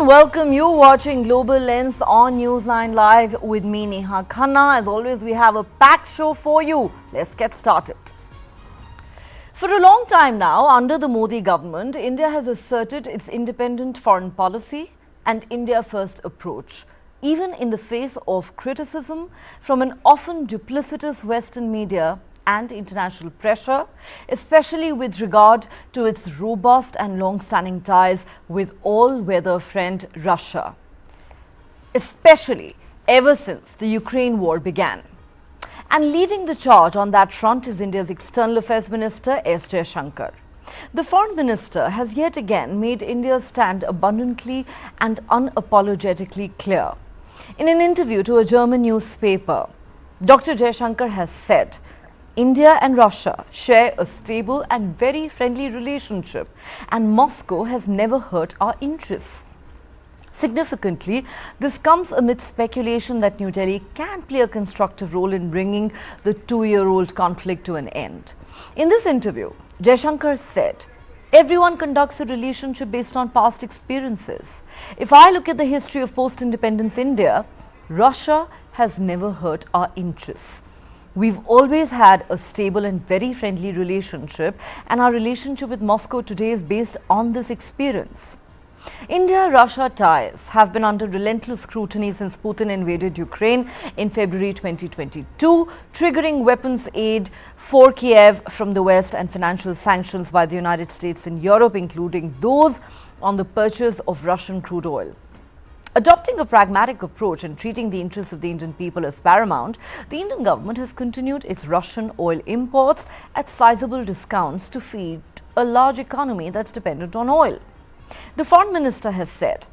afternoon. Welcome you watching Global Lens on News9 Live with me, Neha Khanna. As always, we have a packed show for you. Let's get started. For a long time now, under the Modi government, India has asserted its independent foreign policy and India-first approach, even in the face of criticism from an often duplicitous Western media and international pressure, especially with regard to its robust and long-standing ties with all-weather friend Russia, especially ever since the Ukraine war began. And leading the charge on that front is India's External Affairs Minister S Jaishankar. The Foreign Minister has yet again made India's stand abundantly and unapologetically clear. In an interview to a German newspaper, Dr. Jaishankar has said, India and Russia share a stable and very friendly relationship, and Moscow has never hurt our interests. Significantly, this comes amid speculation that New Delhi can play a constructive role in bringing the two-year-old conflict to an end. In this interview, Jaishankar said, everyone conducts a relationship based on past experiences. If I look at the history of post-independence India, Russia has never hurt our interests. We've always had a stable and very friendly relationship, and our relationship with Moscow today is based on this experience. India-Russia ties have been under relentless scrutiny since Putin invaded Ukraine in February 2022, triggering weapons aid for Kiev from the West and financial sanctions by the United States and Europe, including those on the purchase of Russian crude oil. Adopting a pragmatic approach and treating the interests of the Indian people as paramount, the Indian government has continued its Russian oil imports at sizable discounts to feed a large economy that's dependent on oil. The Foreign Minister has said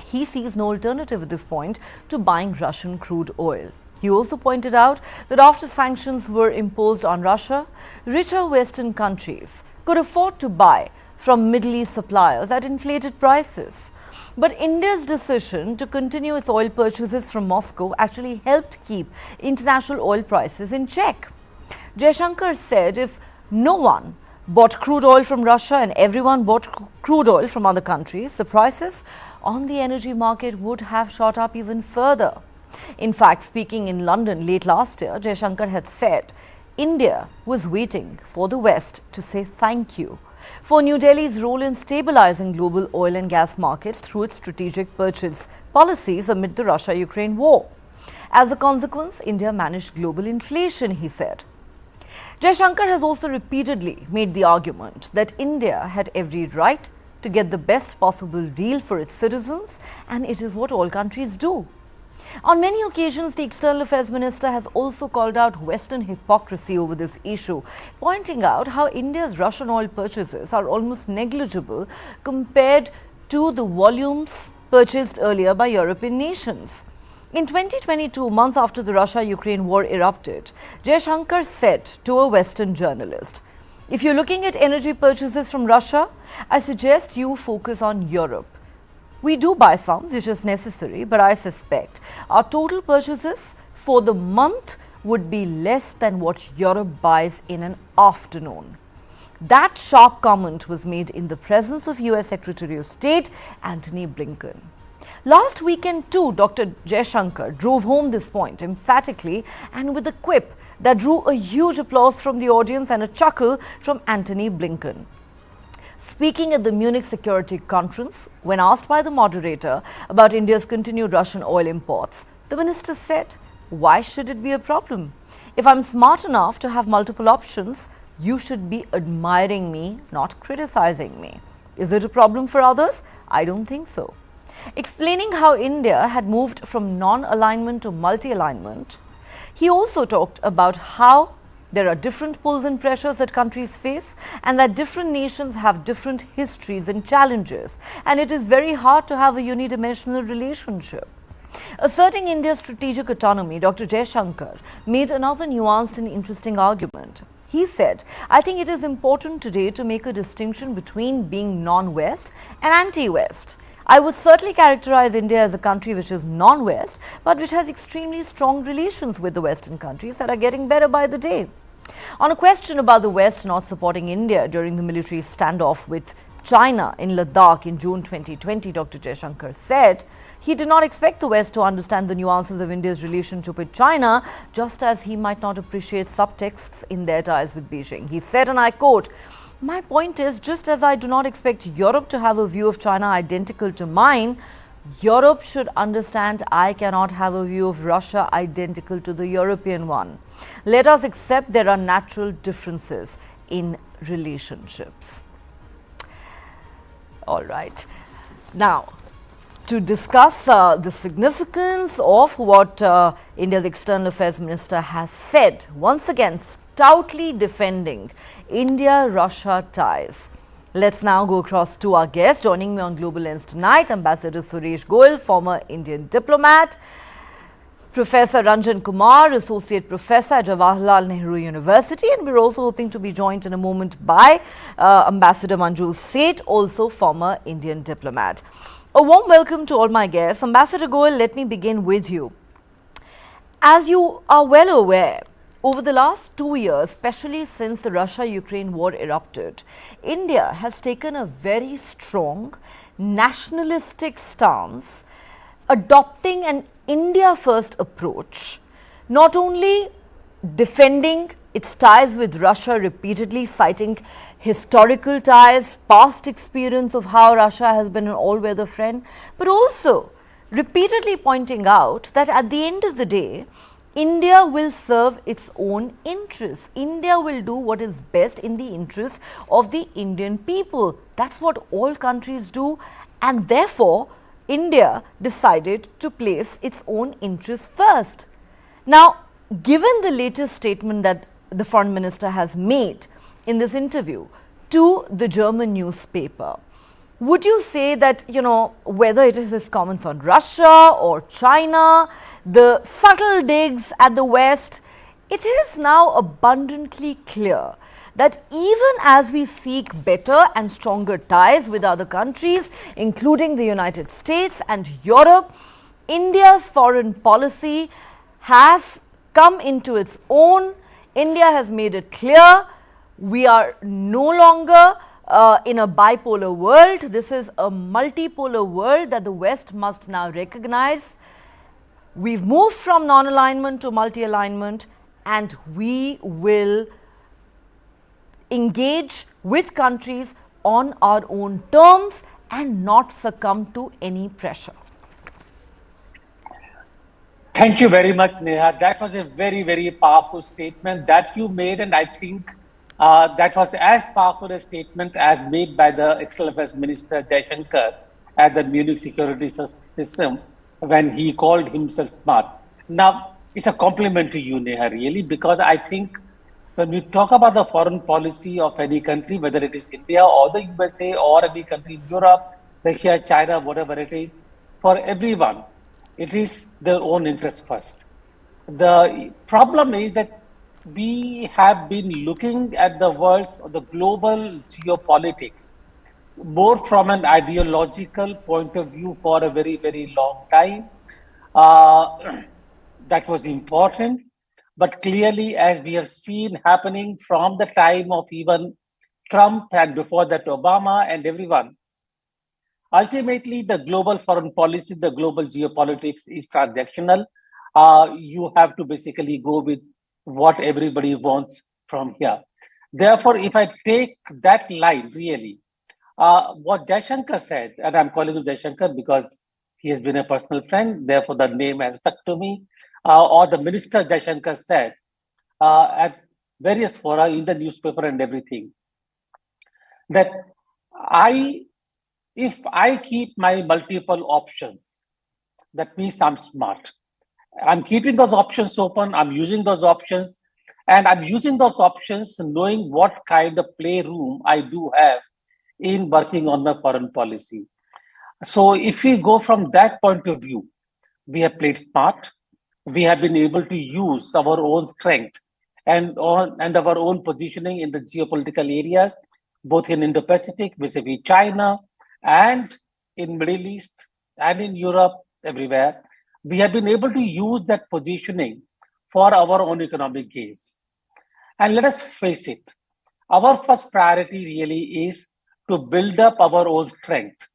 he sees no alternative at this point to buying Russian crude oil. He also pointed out that after sanctions were imposed on Russia, richer Western countries could afford to buy from Middle East suppliers at inflated prices. But India's decision to continue its oil purchases from Moscow actually helped keep international oil prices in check. Jaishankar said if no one bought crude oil from Russia and everyone bought crude oil from other countries, the prices on the energy market would have shot up even further. In fact, speaking in London late last year, Jaishankar had said India was waiting for the West to say thank you for New Delhi's role in stabilizing global oil and gas markets through its strategic purchase policies amid the Russia-Ukraine war. As a consequence, India managed global inflation, he said. Jaishankar has also repeatedly made the argument that India had every right to get the best possible deal for its citizens, and it is what all countries do. On many occasions, the External Affairs Minister has also called out Western hypocrisy over this issue, pointing out how India's Russian oil purchases are almost negligible compared to the volumes purchased earlier by European nations. In 2022, months after the Russia-Ukraine war erupted, Jaishankar said to a Western journalist, if you're looking at energy purchases from Russia, I suggest you focus on Europe. We do buy some, which is necessary, but I suspect our total purchases for the month would be less than what Europe buys in an afternoon. That sharp comment was made in the presence of US Secretary of State Antony Blinken. Last weekend too, Dr. Jaishankar drove home this point emphatically and with a quip that drew a huge applause from the audience and a chuckle from Antony Blinken. Speaking at the Munich Security Conference, when asked by the moderator about India's continued Russian oil imports, the minister said, why should it be a problem? If I'm smart enough to have multiple options, you should be admiring me, not criticizing me. Is it a problem for others? I don't think so. Explaining how India had moved from non-alignment to multi-alignment, he also talked about how there are different pulls and pressures that countries face, and that different nations have different histories and challenges, and it is very hard to have a unidimensional relationship. Asserting India's strategic autonomy, Dr. Jaishankar made another nuanced and interesting argument. He said, I think it is important today to make a distinction between being non-West and anti-West. I would certainly characterize India as a country which is non-West, but which has extremely strong relations with the Western countries that are getting better by the day. On a question about the West not supporting India during the military standoff with China in Ladakh in June 2020, Dr. Jaishankar said he did not expect the West to understand the nuances of India's relationship with China, just as he might not appreciate subtexts in their ties with Beijing. He said, and I quote, "My point is, just as I do not expect Europe to have a view of China identical to mine, Europe should understand I cannot have a view of Russia identical to the European one. Let us accept there are natural differences in relationships." All right. Now, to discuss the significance of what India's External Affairs Minister has said, once again stoutly defending India-Russia ties. Let's now go across to our guest. Joining me on Global Lens tonight, Ambassador Suresh Goyal, former Indian diplomat, Professor Ranjan Kumar, Associate Professor at Jawaharlal Nehru University, and we're also hoping to be joined in a moment by Ambassador Manju Seth, also former Indian diplomat. A warm welcome to all my guests. Ambassador Goyal, let me begin with you. As you are well aware, over the last 2 years, especially since the Russia-Ukraine war erupted, India has taken a very strong nationalistic stance, adopting an India-first approach, not only defending its ties with Russia repeatedly, citing historical ties, past experience of how Russia has been an all-weather friend, but also repeatedly pointing out that at the end of the day, India will serve its own interests. India will do what is best in the interest of the Indian people. That's what all countries do, and therefore, India decided to place its own interests first. Now, given the latest statement that the Foreign Minister has made in this interview to the German newspaper, would you say that, whether it is his comments on Russia or China, the subtle digs at the West, it is now abundantly clear that even as we seek better and stronger ties with other countries, including the United States and Europe, India's foreign policy has come into its own. India has made it clear we are no longer in a bipolar world. This is a multipolar world that the West must now recognize. We've moved from non-alignment to multi-alignment, and we will engage with countries on our own terms and not succumb to any pressure. Thank you very much, Neha. That was a very, very powerful statement that you made, and I think that was as powerful a statement as made by the External Affairs Minister Jaishankar at the Munich security system when he called himself smart. Now, it's a compliment to you, Neha, really, because I think when we talk about the foreign policy of any country, whether it is India or the USA or any country in Europe, Russia, China, whatever it is, for everyone, it is their own interest first. The problem is that we have been looking at the world, the global geopolitics, more from an ideological point of view for a very, very long time. That was important. But clearly, as we have seen happening from the time of even Trump and before that Obama and everyone, ultimately the global foreign policy, the global geopolitics is transactional. You have to basically go with what everybody wants from here. Therefore, if I take that line really, what Jaishankar said, and I'm calling him Jaishankar because he has been a personal friend, therefore the name has stuck to me, or the Minister Jaishankar said at various fora in the newspaper and everything, that if I keep my multiple options, that means I'm smart. I'm keeping those options open, I'm using those options, and I'm using those options knowing what kind of playroom I do have in working on my foreign policy. So if we go from that point of view, we have played smart. We have been able to use our own strength and our own positioning in the geopolitical areas, both in Indo-Pacific, vis-a-vis China, and in Middle East, and in Europe, everywhere. We have been able to use that positioning for our own economic gains. And let us face it, our first priority really is to build up our own strength,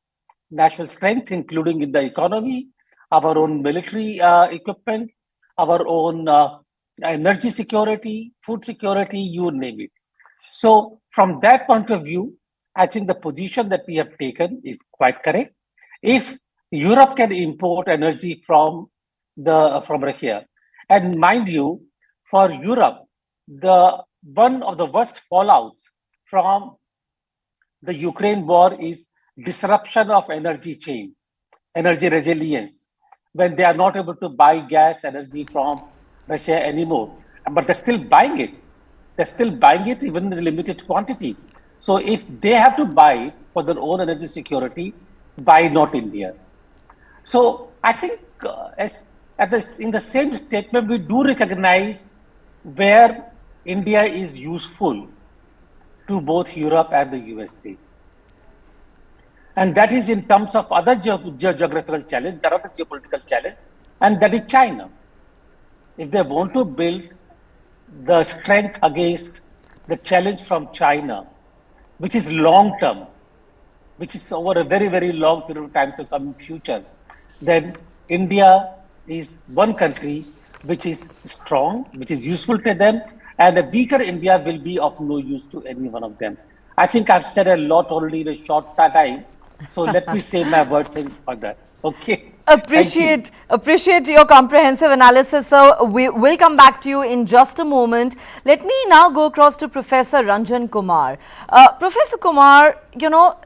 national strength, including in the economy, our own military equipment, our own energy security, food security, you name it. So, from that point of view, I think the position that we have taken is quite correct. If Europe can import energy from Russia, and mind you, for Europe, the one of the worst fallouts from the Ukraine war is disruption of energy chain, energy resilience, when they are not able to buy gas energy from Russia anymore. But they're still buying it. They're still buying it even in limited quantity. So if they have to buy it for their own energy security, why not India? So I think in the same statement, we do recognize where India is useful to both Europe and the USA. And that is in terms of other geographical challenge, there are the geopolitical challenge, and that is China. If they want to build the strength against the challenge from China, which is long term, which is over a very, very long period of time to come in future, then India is one country which is strong, which is useful to them, and a weaker India will be of no use to any one of them. I think I've said a lot already in a short time, so let me say my words in further. Okay. Appreciate your comprehensive analysis. So we will come back to you in just a moment. Let me now go across to Professor Ranjan Kumar. Professor Kumar,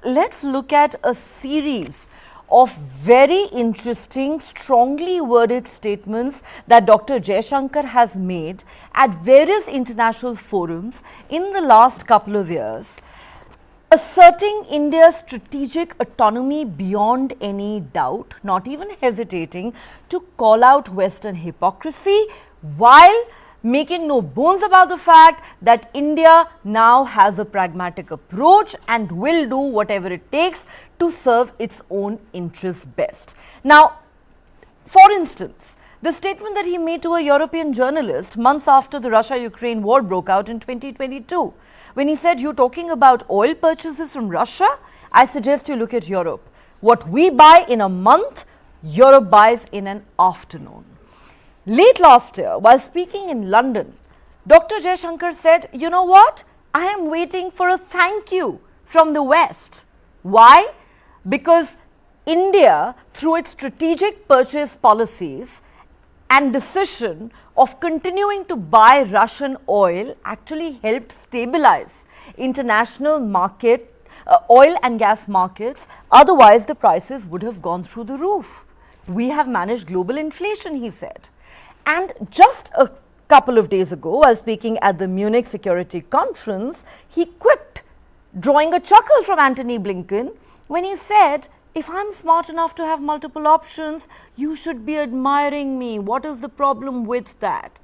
let's look at a series of very interesting, strongly worded statements that Dr. Jaishankar has made at various international forums in the last couple of years, asserting India's strategic autonomy beyond any doubt, not even hesitating to call out Western hypocrisy, while making no bones about the fact that India now has a pragmatic approach and will do whatever it takes to serve its own interests best. Now, for instance, the statement that he made to a European journalist months after the Russia-Ukraine war broke out in 2022, when he said, "You're talking about oil purchases from Russia? I suggest you look at Europe. What we buy in a month, Europe buys in an afternoon." Late last year, while speaking in London, Dr. Jaishankar said, "You know what? I am waiting for a thank you from the West." Why? Because India, through its strategic purchase policies and decision of continuing to buy Russian oil, actually helped stabilize international market, oil and gas markets. Otherwise, the prices would have gone through the roof. We have managed global inflation, he said. And just a couple of days ago, while speaking at the Munich Security Conference, he quipped, drawing a chuckle from Antony Blinken, when he said, "If I'm smart enough to have multiple options, you should be admiring me. What is the problem with that?"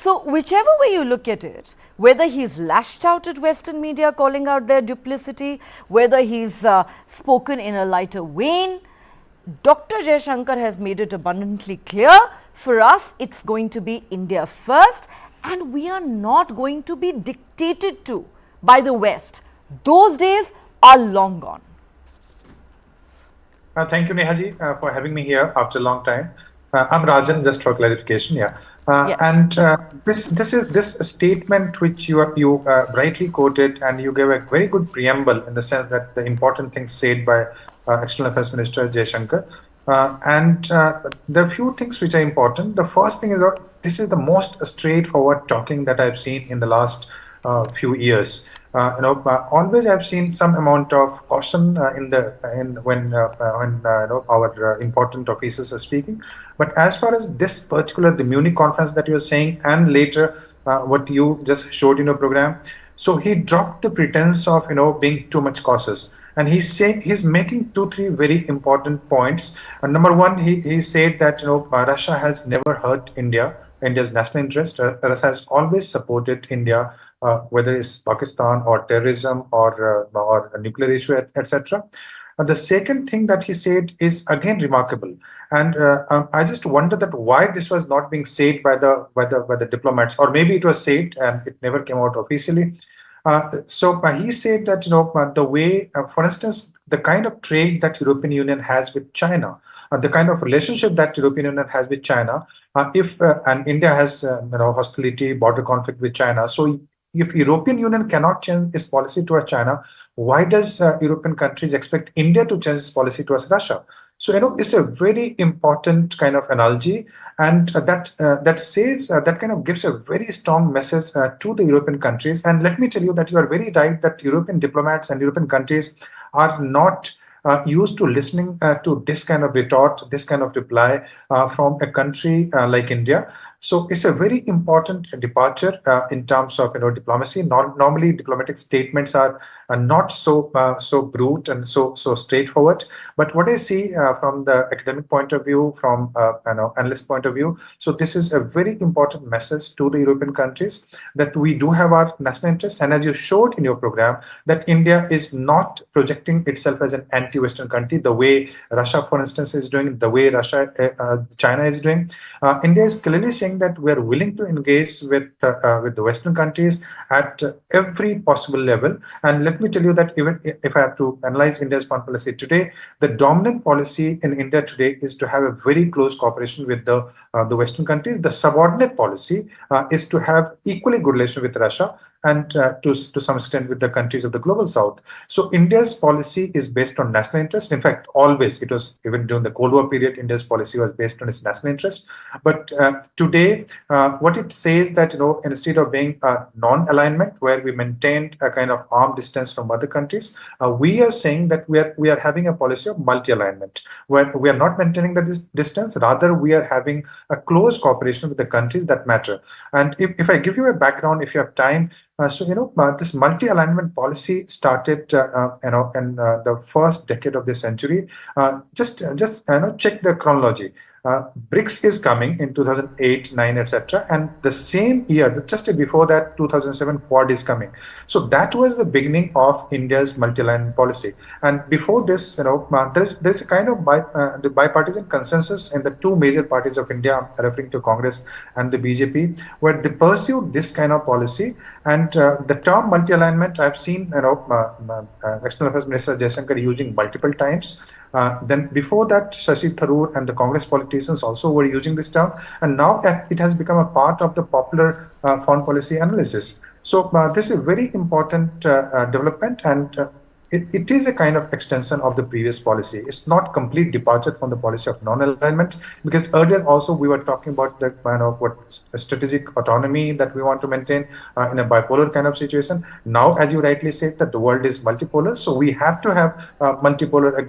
So whichever way you look at it, whether he's lashed out at Western media calling out their duplicity, whether he's spoken in a lighter vein, Dr. Jaishankar has made it abundantly clear, for us it's going to be India first, and we are not going to be dictated to by the West. Those days are long gone. Thank you, Nehaji, for having me here after a long time. I'm Rajan, just for clarification, yeah. Yes. And this statement which you rightly quoted, and you gave a very good preamble in the sense that the important things said by External Affairs Minister Jaishankar. There are a few things which are important. The first thing is that this is the most straightforward talking that I've seen in the last few years. Always I've seen some amount of caution when our important officers are speaking. But as far as this particular, the Munich conference that you're saying, and later what you just showed in your program, so he dropped the pretense of being too much cautious. And he's making 2-3 very important points. Number one, he said that Russia has never hurt India's national interest. Russia has always supported India, whether it's Pakistan or terrorism or a nuclear issue, etc. The second thing that he said is again remarkable, and I just wonder that why this was not being said by the diplomats, or maybe it was said and it never came out officially. He said that the way, for instance, the kind of trade that European Union has with China, the kind of relationship that European Union has with China, if and India has hostility, border conflict with China. So if European Union cannot change its policy towards China, why does European countries expect India to change its policy towards Russia? So it's a very important kind of analogy, and that says that kind of gives a very strong message to the European countries. And let me tell you that you are very right that European diplomats and European countries are not used to listening to this kind of retort, this kind of reply from a country like India. So it's a very important departure in terms of diplomacy. Normally, diplomatic statements are not so brute and so straightforward. But what I see from the academic point of view, from analyst point of view, so this is a very important message to the European countries that we do have our national interest, and as you showed in your program, that India is not projecting itself as an anti-Western country the way Russia, for instance, is doing, the way China is doing. India is clearly saying that we are willing to engage with the Western countries at every possible level. And let me tell you that even if I have to analyze India's foreign policy today, the dominant policy in India today is to have a very close cooperation with the Western countries. The subordinate policy is to have equally good relation with Russia and to some extent with the countries of the global south. So India's policy is based on national interest. In fact, always, it was even during the Cold War period, India's policy was based on its national interest. But today, what it says that instead of being a non-alignment where we maintained a kind of arm distance from other countries, we are saying that we are having a policy of multi-alignment where we are not maintaining the distance. Rather, we are having a close cooperation with the countries that matter. And if I give you a background, if you have time. This multi-alignment policy started, in the first decade of this century. Just check the chronology. BRICS is coming in 2008, 9, etc. And the same year, just before that, 2007, Quad is coming. So that was the beginning of India's multi-alignment policy. And before this, there's a kind of the bipartisan consensus in the two major parties of India, referring to Congress and the BJP, where they pursued this kind of policy. And the term multi-alignment, I've seen, External Affairs Minister S Jaishankar using multiple times. Then before that, Shashi Tharoor and the Congress politicians also were using this term, and now it has become a part of the popular foreign policy analysis. So this is a very important development, and it is a kind of extension of the previous policy. It's not complete departure from the policy of non-alignment, because earlier also we were talking about the what strategic autonomy that we want to maintain in a bipolar kind of situation. Now, as you rightly said, that the world is multipolar, so we have to have multipolar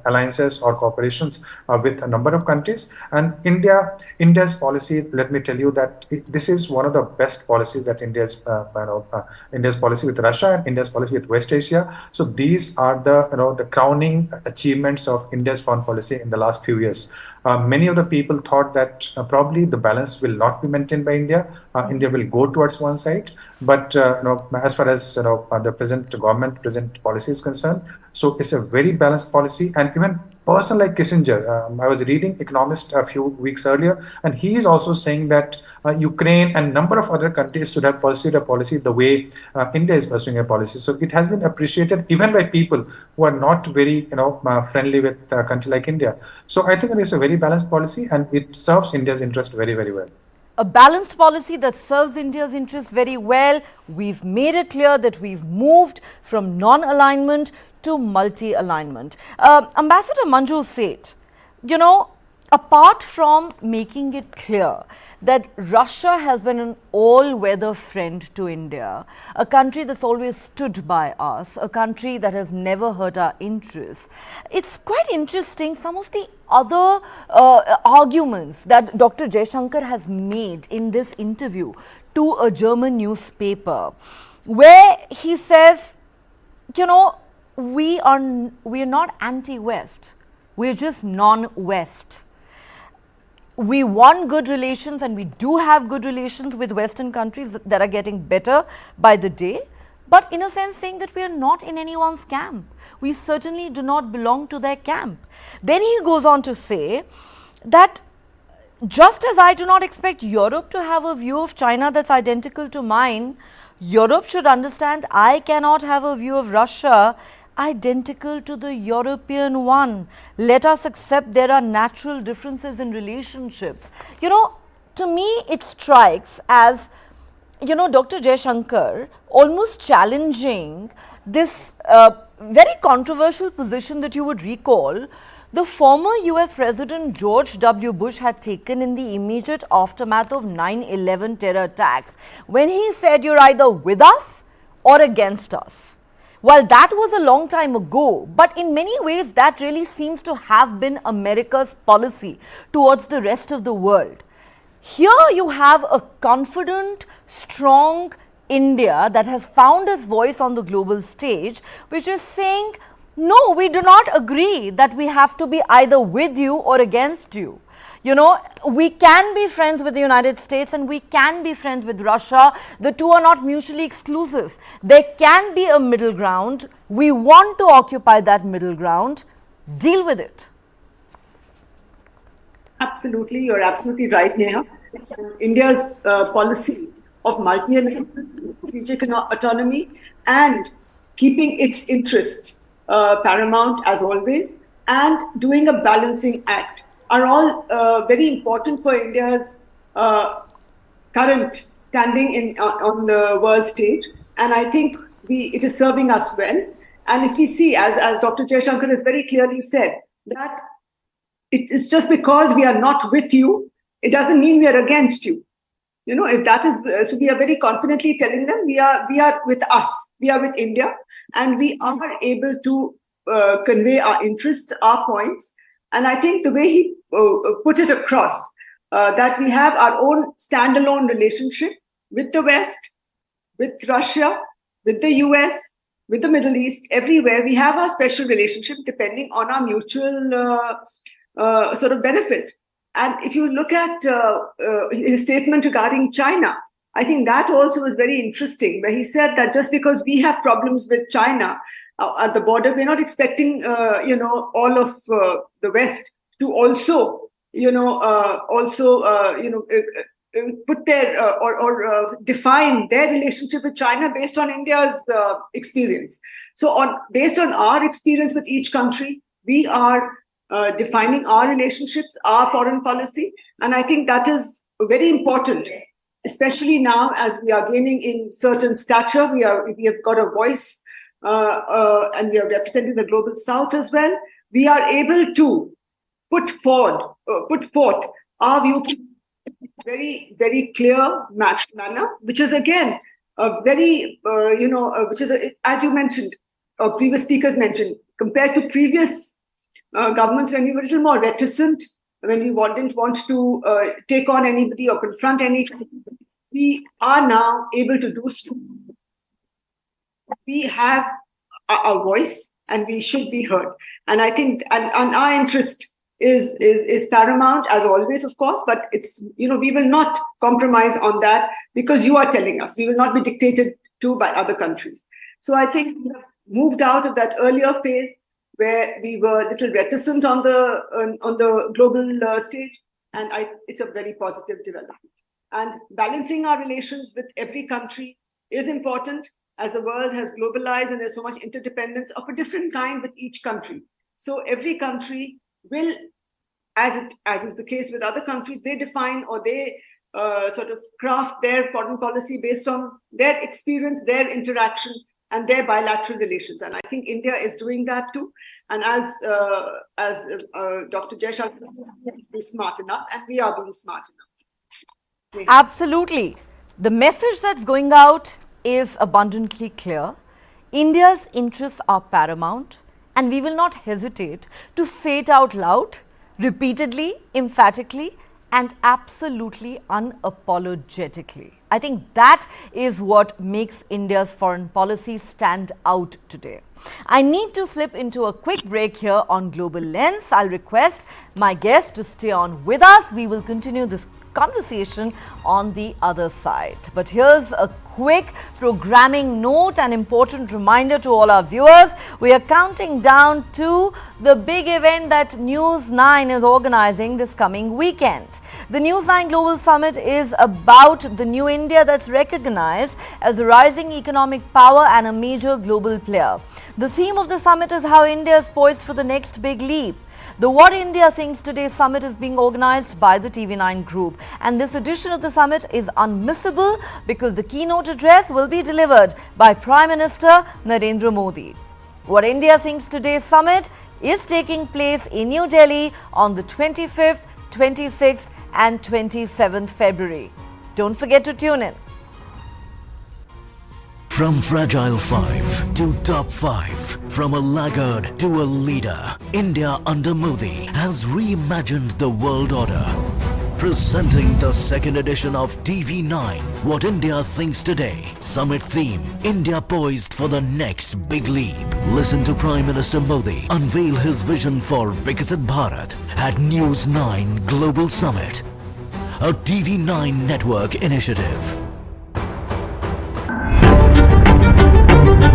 alliances or cooperations with a number of countries. And India's policy, let me tell you that this is one of the best policies that India's policy with Russia and India's policy with West Asia. So these are the crowning achievements of India's foreign policy in the last few years. Many of the people thought that probably the balance will not be maintained by India. India will go towards one side. But as far as the present policy is concerned, so it's a very balanced policy. And even person like Kissinger, I was reading Economist a few weeks earlier, and he is also saying that Ukraine and number of other countries should have pursued a policy the way India is pursuing a policy. So it has been appreciated even by people who are not very friendly with a country like India. So I think it is a very balanced policy, and it serves India's interest very, very well. A balanced policy that serves India's interests very well. We've made it clear that we've moved from non-alignment to multi-alignment. Ambassador Manjul Seth, apart from making it clear that Russia has been an all-weather friend to India, a country that's always stood by us, a country that has never hurt our interests, it's quite interesting some of the other arguments that Dr. Jaishankar has made in this interview to a German newspaper, where he says, we are not anti-West, we're just non-West. We want good relations, and we do have good relations with Western countries that are getting better by the day, but in a sense saying that we are not in anyone's camp. We certainly do not belong to their camp. Then he goes on to say that just as I do not expect Europe to have a view of China that's identical to mine, Europe should understand I cannot have a view of Russia identical to the European one. Let us accept there are natural differences in relationships. You know, to me it strikes as, you know, Dr. Jaishankar almost challenging this very controversial position that you would recall the former US President George W. Bush had taken in the immediate aftermath of 9/11 terror attacks, when he said you're either with us or against us. Well, that was a long time ago, but in many ways that really seems to have been America's policy towards the rest of the world. Here you have a confident, strong India that has found its voice on the global stage, which is saying, no, we do not agree that we have to be either with you or against you. You know, we can be friends with the United States and we can be friends with Russia. The two are not mutually exclusive. There can be a middle ground. We want to occupy that middle ground. Deal with it. Absolutely, you're absolutely right, Neha. India's policy of multi-lateral strategic autonomy and keeping its interests paramount as always, and doing a balancing act are all very important for India's current standing on the world stage. And I think it is serving us well. And if we see, as Dr. Jaishankar has very clearly said, that it is just because we are not with you, it doesn't mean we are against you. You know, if that is, so we are very confidently telling them we are with us, we are with India, and we are able to convey our interests, our points. And I think the way he put it across, that we have our own standalone relationship with the West, with Russia, with the US, with the Middle East, everywhere, we have our special relationship depending on our mutual sort of benefit. And if you look at his statement regarding China, I think that also was very interesting, where he said that just because we have problems with China at the border, we're not expecting, you know, all of the West to also, you know, put their or define their relationship with China based on India's experience. So based on our experience with each country, we are defining our relationships, our foreign policy. And I think that is very important, especially now as we are gaining in certain stature. We have got a voice and we are representing the global south as well. We are able to put forth our view very, very clear manner, which is again a very, which is, as you mentioned, previous speakers mentioned, compared to previous governments when we were a little more reticent, when we didn't want to take on anybody or confront anybody, we are now able to do so. We have our voice and we should be heard. And I think, and our interest is paramount as always, of course, but it's, you know, we will not compromise on that because you are telling us. We will not be dictated to by other countries. So I think we have moved out of that earlier phase where we were a little reticent on the global stage, and it's a very positive development. And balancing our relations with every country is important, as the world has globalized and there's so much interdependence of a different kind with each country. So every country will, as is the case with other countries, they define or they sort of craft their foreign policy based on their experience, their interaction, and their bilateral relations. And I think India is doing that too. And as Dr. Jaishankar is smart enough, and we are being smart enough. Absolutely. The message that's going out is abundantly clear. India's interests are paramount, and we will not hesitate to say it out loud, repeatedly, emphatically, and absolutely unapologetically. I think that is what makes India's foreign policy stand out today. I need to slip into a quick break here on Global Lens. I'll request my guests to stay on with us. We will continue this conversation on the other side. But here's a quick programming note, an important reminder to all our viewers. We are counting down to the big event that News9 is organizing this coming weekend. The News9 Global Summit is about the new India that's recognized as a rising economic power and a major global player. The theme of the summit is how India is poised for the next big leap. The What India Thinks Today Summit is being organized by the TV9 Group, and this edition of the summit is unmissable because the keynote address will be delivered by Prime Minister Narendra Modi. What India Thinks Today Summit is taking place in New Delhi on the 25th, 26th and 27th February. Don't forget to tune in. From fragile 5 to top 5, from a laggard to a leader, India under Modi has reimagined the world order. Presenting the second edition of TV9, What India Thinks Today. Summit theme, India poised for the next big leap. Listen to Prime Minister Modi unveil his vision for Viksit Bharat at News9 Global Summit, a TV9 network initiative.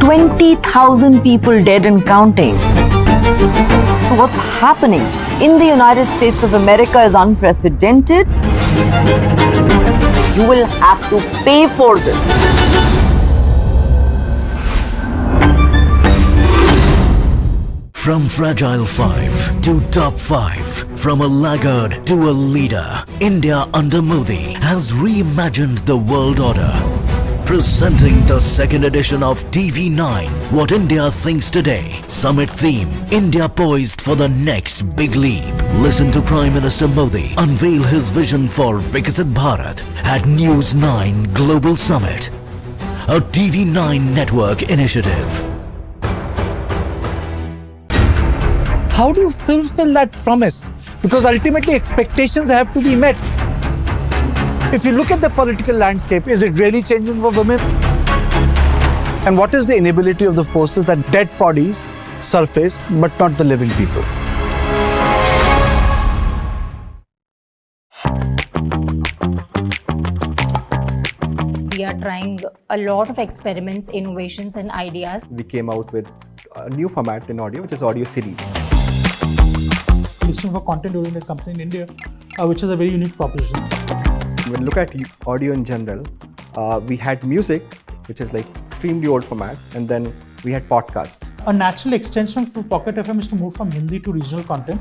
20,000 people dead and counting. What's happening in the United States of America is unprecedented. You will have to pay for this. From fragile 5 to top 5, from a laggard to a leader, India under Modi has reimagined the world order. Presenting the second edition of TV9, What India Thinks Today. Summit theme, India poised for the next big leap. Listen to Prime Minister Modi unveil his vision for Viksit Bharat at News9 Global Summit, a TV9 network initiative. How do you fulfill that promise? Because ultimately expectations have to be met. If you look at the political landscape, is it really changing for women? And what is the inability of the forces that dead bodies surface but not the living people? We are trying a lot of experiments, innovations and ideas. We came out with a new format in audio, which is audio series. Listening for content-oriented company in India, which is a very unique proposition. When you look at audio in general, we had music, which is like extremely old format, and then we had podcast. A natural extension to Pocket FM is to move from Hindi to regional content.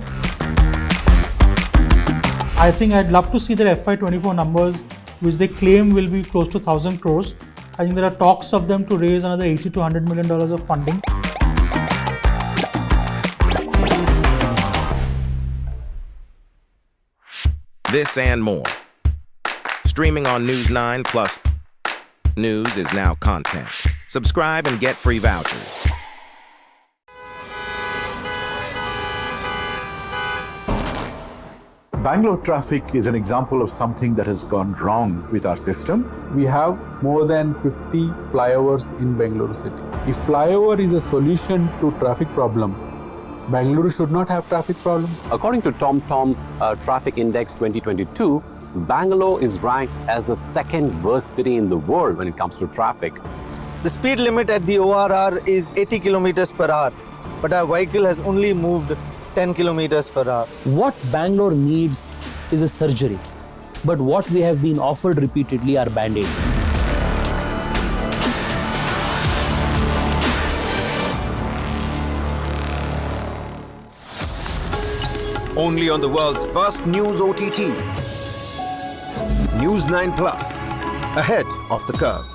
I think I'd love to see their FY24 numbers, which they claim will be close to 1,000 crores. I think there are talks of them to raise another $80 to $100 million of funding. This and more. Streaming on News9 Plus. News is now content. Subscribe and get free vouchers. Bangalore traffic is an example of something that has gone wrong with our system. We have more than 50 flyovers in Bangalore city. If flyover is a solution to traffic problem, Bangalore should not have traffic problem. According to TomTom Traffic Index 2022, Bangalore is ranked as the second worst city in the world when it comes to traffic. The speed limit at the ORR is 80 kilometers per hour, but our vehicle has only moved 10 kilometers per hour. What Bangalore needs is a surgery, but what we have been offered repeatedly are band-aids. Only on the world's first news OTT. News9 Plus, ahead of the curve.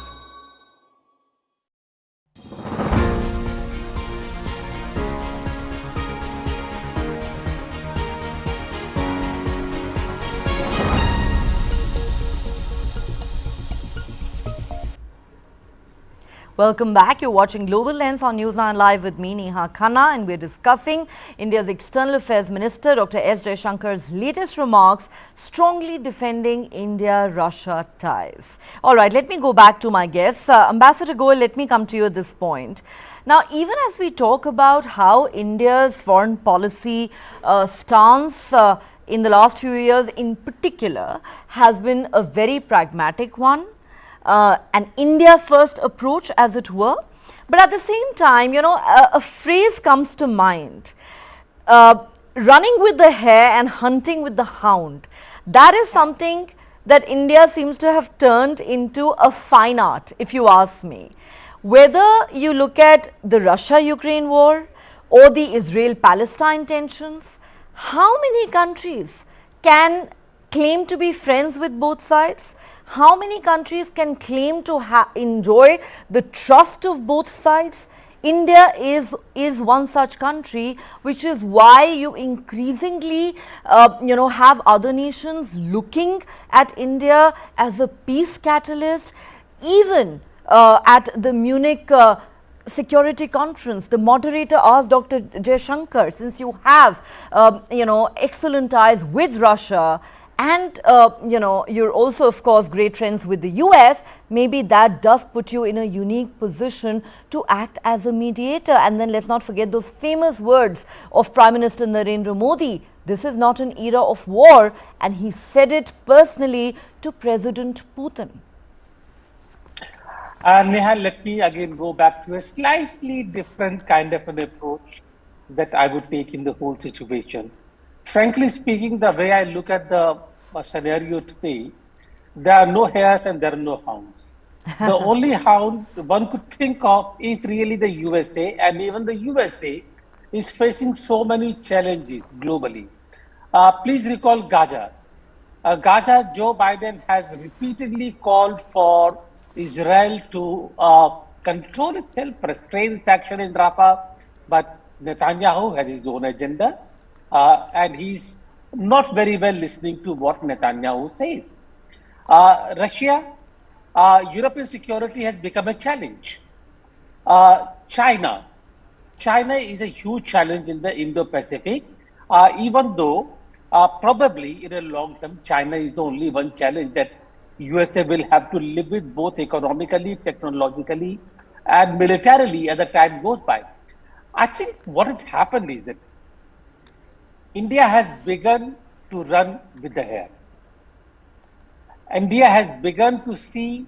Welcome back. You're watching Global Lens on News9 Live with me, Neha Khanna, and we're discussing India's External Affairs Minister Dr. S Jaishankar's latest remarks strongly defending India-Russia ties. All right, let me go back to my guests. Ambassador Goel, let me come to you at this point. Now, even as we talk about how India's foreign policy stance in the last few years in particular has been a very pragmatic one, an India-first approach, as it were. But at the same time, a phrase comes to mind, running with the hare and hunting with the hound. That is something that India seems to have turned into a fine art, if you ask me. Whether you look at the Russia-Ukraine war or the Israel-Palestine tensions, how many countries can claim to be friends with both sides? How many countries can claim to enjoy the trust of both sides? India is one such country, which is why you increasingly, have other nations looking at India as a peace catalyst. Even at the Munich Security Conference, the moderator asked Dr. Jaishankar, since you have, excellent ties with Russia, and you're also of course great friends with the US, maybe that does put you in a unique position to act as a mediator. And then let's not forget those famous words of Prime Minister Narendra Modi, this is not an era of war, and he said it personally to President Putin. Neha, let me again go back to a slightly different kind of an approach that I would take in the whole situation. Frankly speaking, the way I look at the scenario today, there are no hares and there are no hounds. The only hound one could think of is really the USA, and even the USA is facing so many challenges globally. Please recall Gaza. Gaza, Joe Biden has repeatedly called for Israel to control itself, restrain its action in Rafah, but Netanyahu has his own agenda. And he's not very well listening to what Netanyahu says. Russia, European security has become a challenge. China is a huge challenge in the Indo-Pacific, even though probably in a long term, China is the only one challenge that USA will have to live with, both economically, technologically, and militarily as the time goes by. I think what has happened is that India has begun to run with the hare. India has begun to see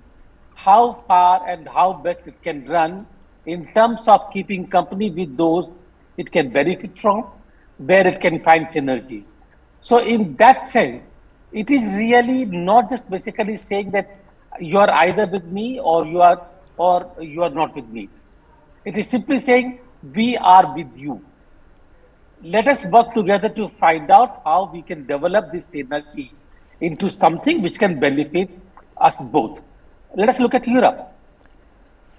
how far and how best it can run in terms of keeping company with those it can benefit from, where it can find synergies. So in that sense, it is really not just basically saying that you are either with me or you are not with me. It is simply saying we are with you. Let us work together to find out how we can develop this synergy into something which can benefit us both. Let us look at Europe.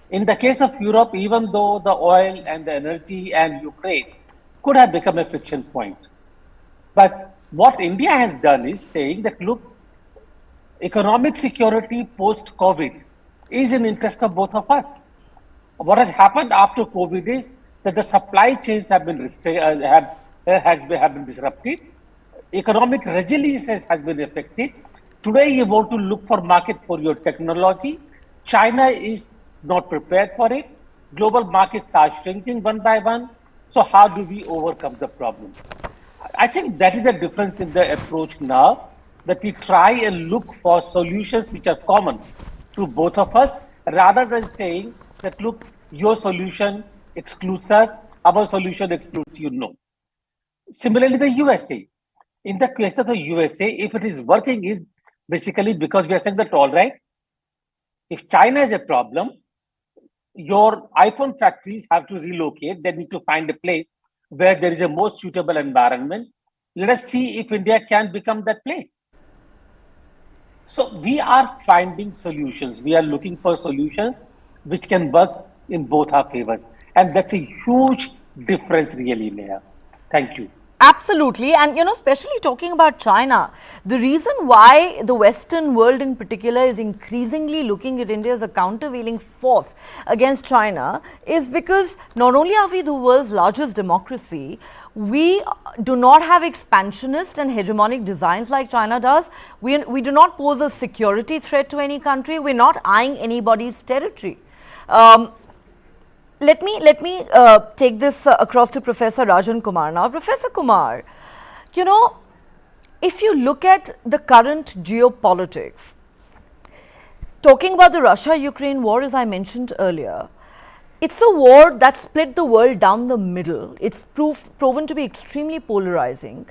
In the case of Europe, even though the oil and the energy and Ukraine could have become a friction point, but what India has done is saying that, look, economic security post-COVID is in interest of both of us. What has happened after COVID is that the supply chains have been disrupted. Economic resilience has been affected. Today, you want to look for market for your technology. China is not prepared for it. Global markets are shrinking one by one. So how do we overcome the problem? I think that is the difference in the approach now, that we try and look for solutions which are common to both of us, rather than saying that, look, your solution excludes us, our solution excludes you. No. Similarly, the USA. In the case of the USA, if it is working, is basically because we are saying that, all right, if China is a problem, your iPhone factories have to relocate. They need to find a place where there is a more suitable environment. Let us see if India can become that place. So we are finding solutions. We are looking for solutions which can work in both our favors. And that's a huge difference really, Neha. Thank you. Absolutely. And, especially talking about China, the reason why the Western world in particular is increasingly looking at India as a countervailing force against China is because not only are we the world's largest democracy, we do not have expansionist and hegemonic designs like China does. We do not pose a security threat to any country. We're not eyeing anybody's territory. Let me take this across to Professor Rajan Kumar now. Professor Kumar, if you look at the current geopolitics, talking about the Russia-Ukraine war, as I mentioned earlier, it's a war that split the world down the middle. It's proven to be extremely polarizing.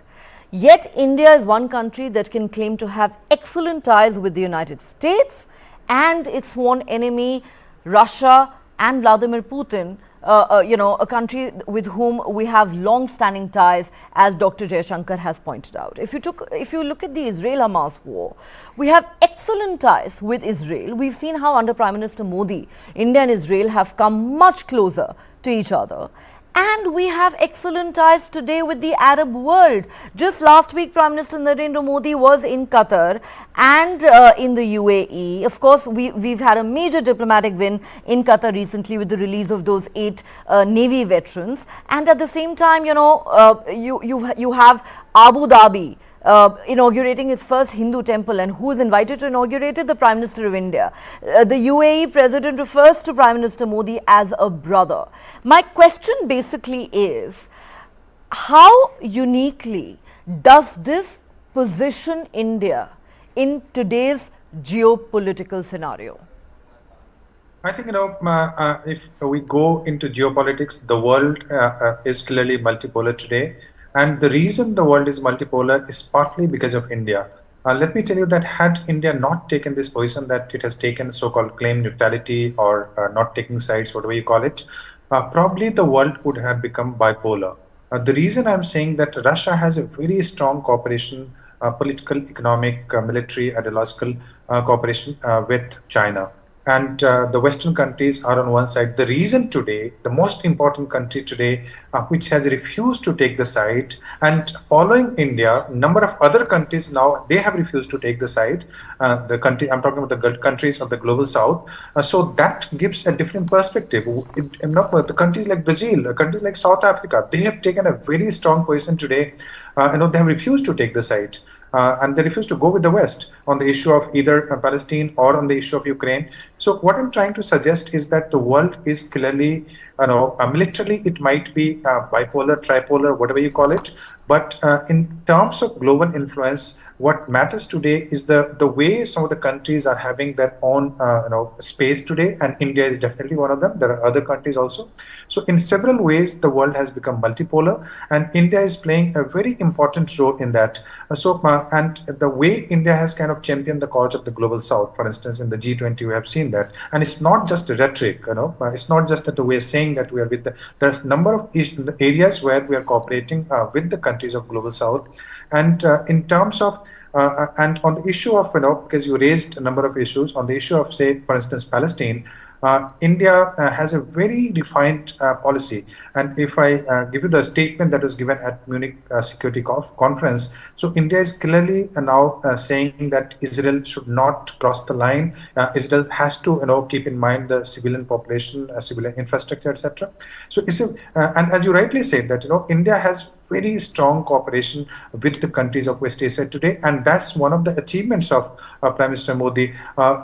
Yet India is one country that can claim to have excellent ties with the United States and its sworn enemy Russia and Vladimir Putin, a country with whom we have long-standing ties, as Dr. Jaishankar has pointed out. If you look at the Israel-Hamas war, we have excellent ties with Israel. We've seen how under Prime Minister Modi, India and Israel have come much closer to each other. And we have excellent ties today with the Arab world. Just last week, Prime Minister Narendra Modi was in Qatar and in the UAE. Of course, we've had a major diplomatic win in Qatar recently with the release of those 8 Navy veterans. And at the same time, you have Abu Dhabi inaugurating its first Hindu temple, and who is invited to inaugurate it? The Prime Minister of India. The UAE President refers to Prime Minister Modi as a brother. My question basically is, how uniquely does this position India in today's geopolitical scenario? I think, if we go into geopolitics, the world is clearly multipolar today. And the reason the world is multipolar is partly because of India. Let me tell you that had India not taken this position that it has taken, so-called claim neutrality or not taking sides, whatever you call it, probably the world would have become bipolar. The reason I'm saying that Russia has a very strong cooperation, political, economic, military, ideological cooperation with China. And the Western countries are on one side. The reason today, the most important country today, which has refused to take the side, and following India, number of other countries now, they have refused to take the side. The country, I'm talking about the countries of the global south. So that gives a different perspective. The countries like Brazil, countries like South Africa, they have taken a very strong position today. They have refused to take the side. And they refuse to go with the West on the issue of either Palestine or on the issue of Ukraine. So what I'm trying to suggest is that the world is clearly, militarily it might be bipolar, tripolar, whatever you call it. But in terms of global influence, what matters today is the way some of the countries are having their own space today, and India is definitely one of them. There are other countries also. So in several ways, the world has become multipolar, and India is playing a very important role in that. And the way India has kind of championed the cause of the global south, for instance, in the G20, we have seen that. And it's not just rhetoric, it's not just that we're saying that we are with there's a number of areas where we are cooperating with the countries of global south. And in terms of and on the issue of, because you raised a number of issues on the issue of, say, for instance, Palestine, India has a very refined policy. And if I give you the statement that was given at Munich Security Conference, so India is clearly now saying that Israel should not cross the line. Israel has to, keep in mind the civilian population, civilian infrastructure, etc. So, and as you rightly said, that India has very strong cooperation with the countries of West Asia today, and that's one of the achievements of Prime Minister Modi.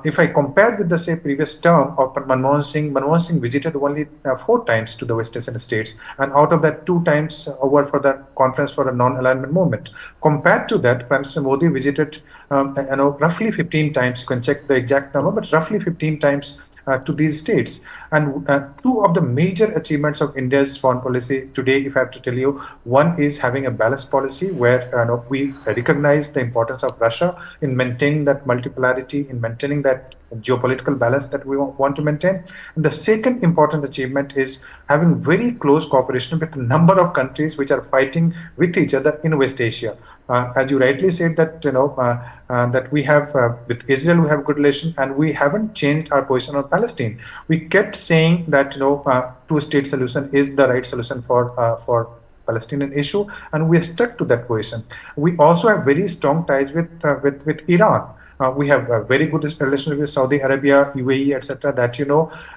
If I compare with the, say, previous term of Manmohan Singh visited only 4 times to the West Asian states, and out of that 2 times over for the conference for a non-alignment movement. Compared to that, Prime Minister Modi visited roughly 15 times. You can check the exact number, but roughly 15 times to these states. And 2 of the major achievements of India's foreign policy today, if I have to tell you, one is having a balanced policy where we recognize the importance of Russia in maintaining that multipolarity, in maintaining that geopolitical balance that we want to maintain. And the second important achievement is having very close cooperation with a number of countries which are fighting with each other in West Asia. As you rightly said that that we have with Israel we have good relation, and we haven't changed our position on Palestine. We kept saying that 2-state solution is the right solution for Palestinian issue, and we are stuck to that position. We also have very strong ties with Iran. We have a very good relationship with Saudi Arabia, UAE, etc. That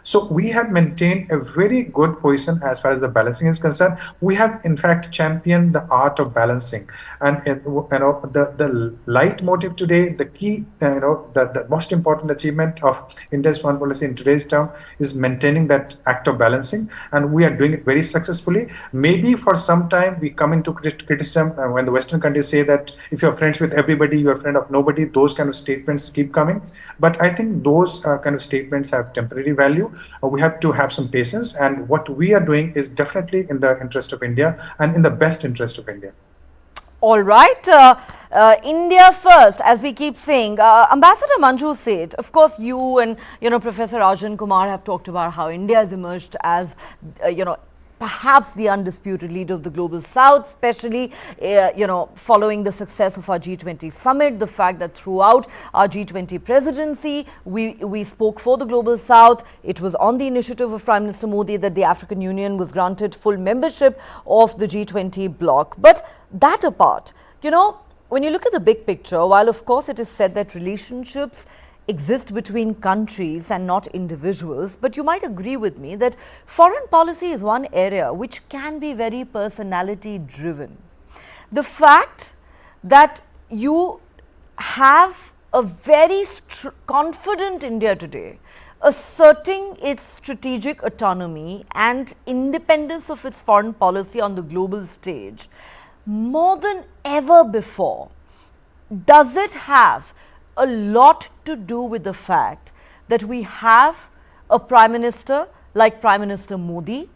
so we have maintained a very good position as far as the balancing is concerned. We have in fact championed the art of balancing, and the leitmotif today, the key, the most important achievement of India's foreign policy in today's term is maintaining that act of balancing, and we are doing it very successfully. Maybe for some time we come into criticism when the Western countries say that if you're friends with everybody, you're a friend of nobody. Those kind of statements keep coming, but I think those kind of statements have temporary value. We have to have some patience, and what we are doing is definitely in the interest of India and in the best interest of India. All right. India first, as we keep saying. Ambassador Manju said, of course, you and, Professor Rajan Kumar have talked about how India has emerged as, perhaps the undisputed leader of the global south, especially, following the success of our G20 summit, the fact that throughout our G20 presidency, we spoke for the global south. It was on the initiative of Prime Minister Modi that the African Union was granted full membership of the G20 bloc. But that apart, when you look at the big picture, while of course it is said that relationships exist between countries and not individuals, but you might agree with me that foreign policy is one area which can be very personality driven. The fact that you have a very confident India today asserting its strategic autonomy and independence of its foreign policy on the global stage more than ever before, does it have a lot to do with the fact that we have a Prime Minister like Prime Minister Modi,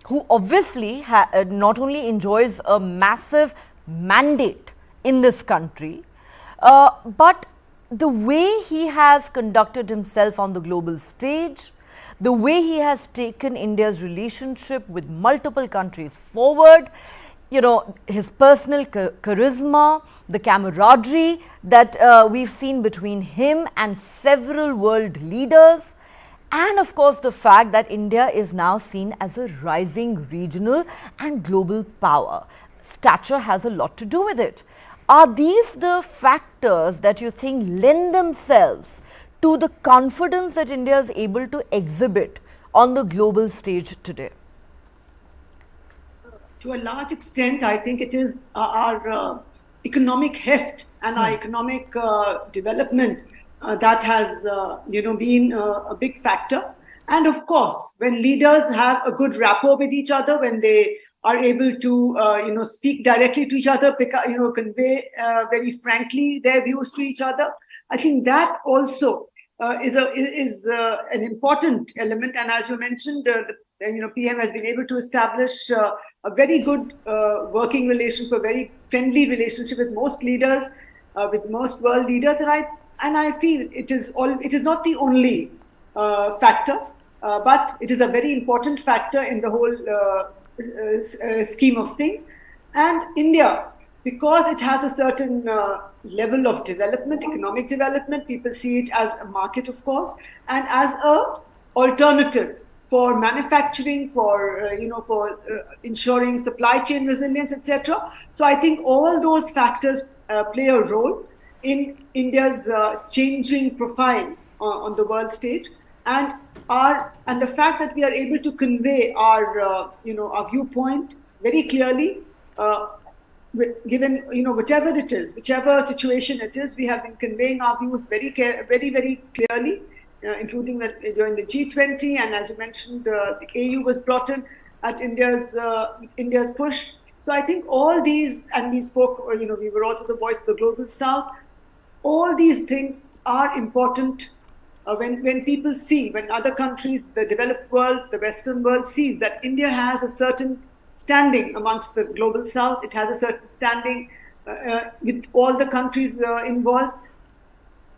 who obviously not only enjoys a massive mandate in this country, but the way he has conducted himself on the global stage, the way he has taken India's relationship with multiple countries forward, his personal charisma, the camaraderie that we've seen between him and several world leaders, and of course the fact that India is now seen as a rising regional and global power. Stature has a lot to do with it. Are these the factors that you think lend themselves to the confidence that India is able to exhibit on the global stage today? To a large extent, I think it is our economic heft and our economic development that has, been a big factor. And of course, when leaders have a good rapport with each other, when they are able to, speak directly to each other, convey very frankly their views to each other, I think that also is an important element. And as you mentioned, the PM has been able to establish a very good working relationship, a very friendly relationship with most leaders, with most world leaders, and I feel it is not the only factor, but it is a very important factor in the whole scheme of things. And India, because it has a certain level of development, economic development, people see it as a market, of course, and as a alternative for manufacturing, for ensuring supply chain resilience, etc. So I think all those factors play a role in India's changing profile on the world stage, and the fact that we are able to convey our viewpoint very clearly, given whatever it is, whichever situation it is, we have been conveying our views very very clearly. Including during the G20, and as you mentioned, the AU was brought in at India's push. So I think all these, and we spoke, we were also the voice of the global south. All these things are important when people see, when other countries, the developed world, the Western world sees that India has a certain standing amongst the global south. It has a certain standing with all the countries involved.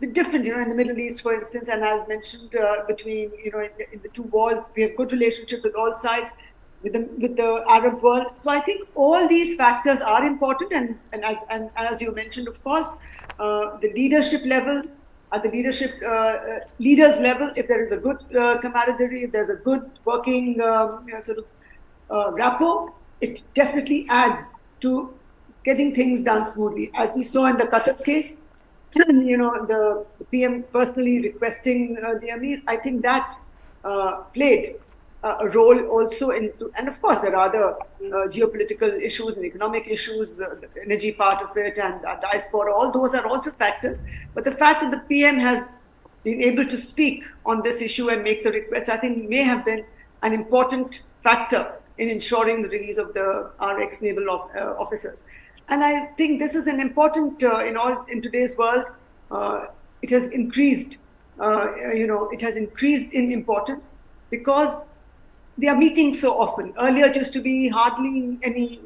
With different, in the Middle East, for instance, and as mentioned, between, in the two wars, we have good relationship with all sides, with the Arab world. So I think all these factors are important, and as you mentioned, of course, the leadership level, at the leadership leaders level, if there is a good camaraderie, if there's a good working rapport, it definitely adds to getting things done smoothly. As we saw in the Qatar case, the PM personally requesting the Amir, I think that played a role also and of course there are other geopolitical issues and economic issues, the energy part of it and diaspora, all those are also factors. But the fact that the PM has been able to speak on this issue and make the request, I think may have been an important factor in ensuring the release of our ex-naval officers. And I think this is an important, in today's world, it has increased, it has increased in importance because they are meeting so often. Earlier, it used to be hardly any,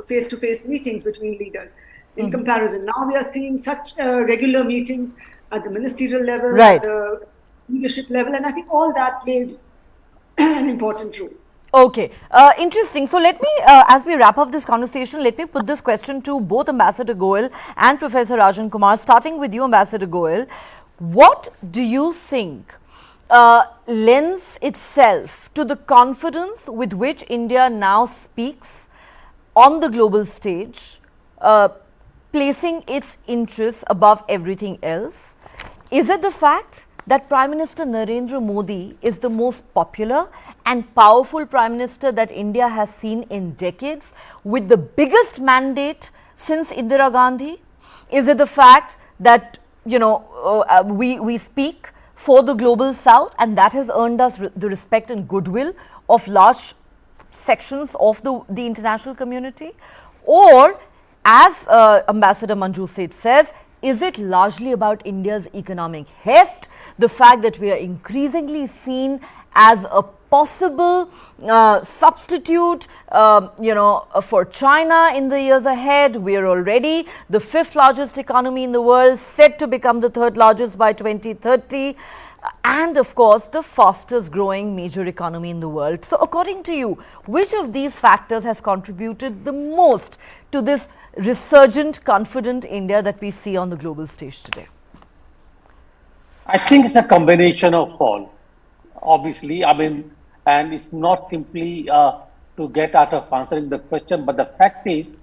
face-to-face meetings between leaders in comparison. Now we are seeing such regular meetings at the ministerial level, at the leadership level, and I think all that plays an important role. Okay, interesting. So let me, as we wrap up this conversation, let me put this question to both Ambassador Goel and Professor Rajan Kumar, starting with you, Ambassador Goel. What do you think lends itself to the confidence with which India now speaks on the global stage, placing its interests above everything else? Is it the fact that Prime Minister Narendra Modi is the most popular and powerful Prime Minister that India has seen in decades, with the biggest mandate since Indira Gandhi? Is it the fact that, we speak for the global south, and that has earned us the respect and goodwill of large sections of the international community? Or, as Ambassador Manju Seth says, is it largely about India's economic heft, the fact that we are increasingly seen as a possible substitute, for China in the years ahead? We are already the 5th largest economy in the world, set to become the 3rd largest by 2030, and of course the fastest growing major economy in the world. So according to you, which of these factors has contributed the most to this resurgent, confident India that we see on the global stage today? I think it's a combination of all. Obviously, and it's not simply to get out of answering the question, but the fact is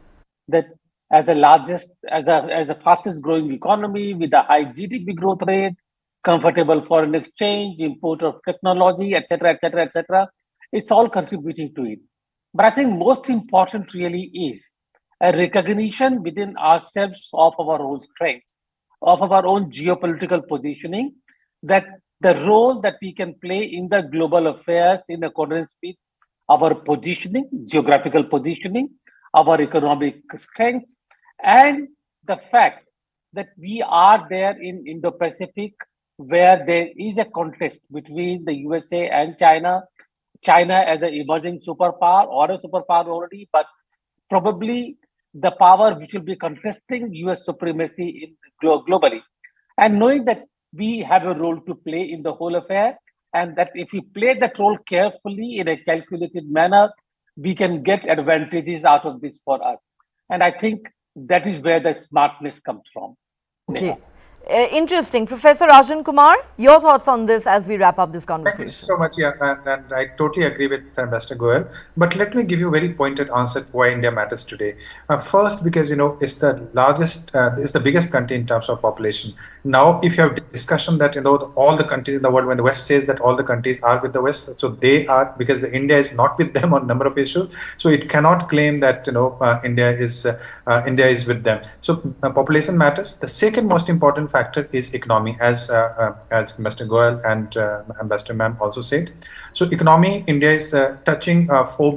that as the fastest growing economy with a high GDP growth rate, comfortable foreign exchange, import of technology, etc., etc., etc., it's all contributing to it. But I think most important really is a recognition within ourselves of our own strengths, of our own geopolitical positioning, that the role that we can play in the global affairs in accordance with our positioning, geographical positioning, our economic strengths, and the fact that we are there in Indo-Pacific, where there is a contest between the USA and China. China as an emerging superpower, or a superpower already, but probably the power which will be contesting US supremacy globally. And knowing that we have a role to play in the whole affair, and that if we play that role carefully in a calculated manner, we can get advantages out of this for us. And I think that is where the smartness comes from. Okay. Interesting. Professor Rajan Kumar, your thoughts on this as we wrap up this conversation? Thank you so much. Yeah, and I totally agree with Ambassador Goel. But let me give you a very pointed answer why India matters today. First, because it's the largest, it's the biggest country in terms of population. Now, if you have discussion that all the countries in the world, when the West says that all the countries are with the West, so they are, because India is not with them on number of issues. So it cannot claim that India is with them. So population matters. The second most important factor is economy, as Mr. Goel and Ambassador Ma'am also said. So economy, India is touching 4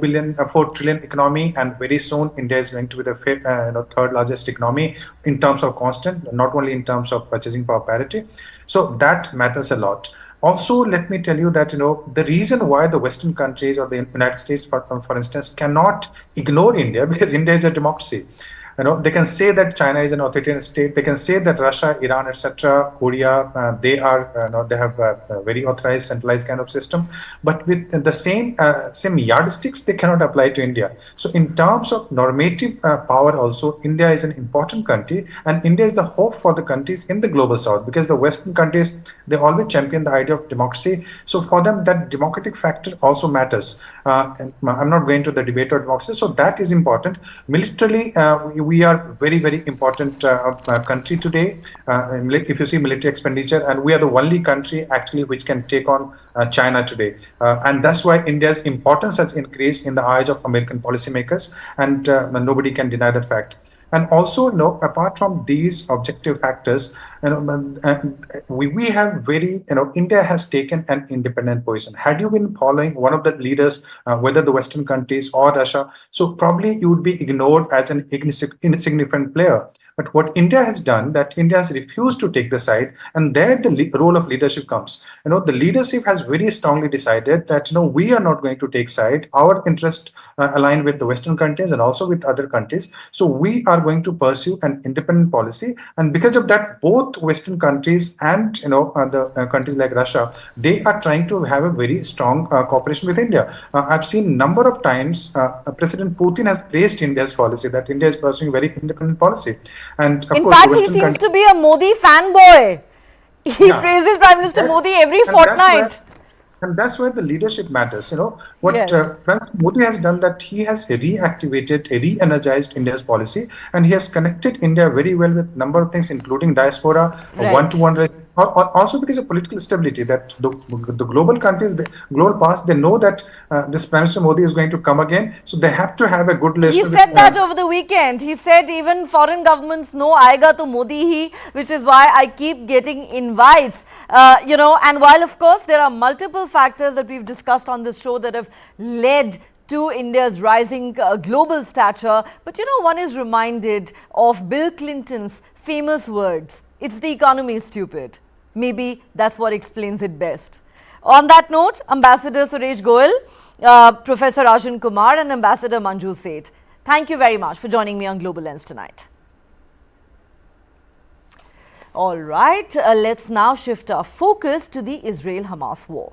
trillion economy, and very soon India is going to be the 3rd largest economy in terms of constant, not only in terms of purchasing power parity. So that matters a lot. Also, let me tell you that the reason why the Western countries or the United States, for instance, cannot ignore India, because India is a democracy. They can say that China is an authoritarian state. They can say that Russia, Iran, etc., Korea, they have a very authorized, centralized kind of system. But with the same yardsticks, they cannot apply to India. So in terms of normative power also, India is an important country, and India is the hope for the countries in the global south, because the Western countries, they always champion the idea of democracy. So for them, that democratic factor also matters. And I'm not going to the debate of democracy. So that is important. Militarily, we are very, very important country today. If you see military expenditure, and we are the only country actually which can take on China today. And that's why India's importance has increased in the eyes of American policymakers, and nobody can deny that fact. And also, apart from these objective factors, we have very, India has taken an independent position. Had you been following one of the leaders, whether the Western countries or Russia, so probably you would be ignored as an insignificant player. But what India has done, that India has refused to take the side, and there the role of leadership comes. The leadership has very strongly decided that we are not going to take side. Our interest align with the Western countries and also with other countries. So we are going to pursue an independent policy, and because of that, both Western countries and the countries like Russia, they are trying to have a very strong cooperation with India. I've seen number of times President Putin has praised India's policy, that India is pursuing very independent policy, and of in course, fact, he seems to be a Modi fanboy. He praises Prime Minister Modi every fortnight. And that's where the leadership matters. What Prime Minister Modi has done, that he has reactivated, re-energized India's policy, and he has connected India very well with number of things, including diaspora, one-to-one. Also because of political stability, that the global countries, the global past, they know that this Prime Minister Modi is going to come again, so they have to have a good relationship. He said that over the weekend. He said even foreign governments know aayega to Modi hi, which is why I keep getting invites. And while of course there are multiple factors that we've discussed on this show that have led to India's rising global stature, but one is reminded of Bill Clinton's famous words, "It's the economy, stupid." Maybe that's what explains it best. On that note, Ambassador Suresh Goyal, Professor Rajan Kumar and Ambassador Manju Seth, thank you very much for joining me on Global Lens tonight. All right, let's now shift our focus to the Israel-Hamas war.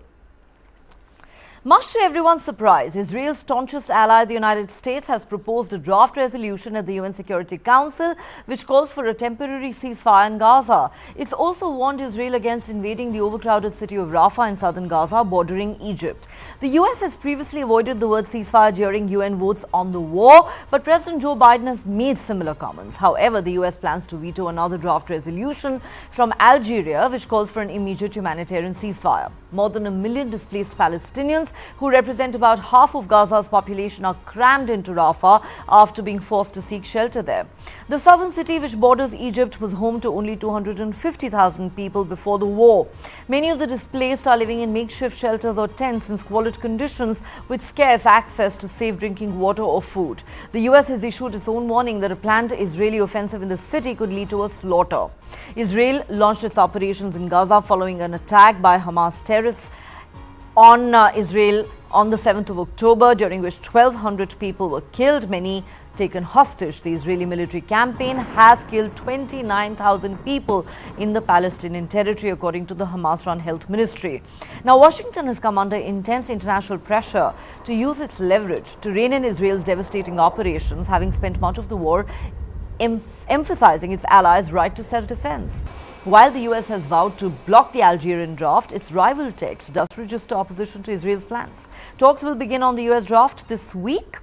Much to everyone's surprise, Israel's staunchest ally, the United States, has proposed a draft resolution at the UN Security Council which calls for a temporary ceasefire in Gaza. It's also warned Israel against invading the overcrowded city of Rafah in southern Gaza, bordering Egypt. The US has previously avoided the word ceasefire during UN votes on the war, but President Joe Biden has made similar comments. However, the US plans to veto another draft resolution from Algeria which calls for an immediate humanitarian ceasefire. More than 1 million displaced Palestinians, who represent about half of Gaza's population, are crammed into Rafah after being forced to seek shelter there. The southern city, which borders Egypt, was home to only 250,000 people before the war. Many of the displaced are living in makeshift shelters or tents in squalid conditions with scarce access to safe drinking water or food. The US has issued its own warning that a planned Israeli offensive in the city could lead to a slaughter. Israel launched its operations in Gaza following an attack by Hamas terrorists on Israel on the 7th of October, during which 1,200 people were killed, many taken hostage. The Israeli military campaign has killed 29,000 people in the Palestinian territory, according to the Hamas-run health ministry. Now, Washington has come under intense international pressure to use its leverage to rein in Israel's devastating operations, having spent much of the war emphasizing its allies' right to self-defense. While the US has vowed to block the Algerian draft, its rival text does register opposition to Israel's plans. Talks will begin on the US draft this week.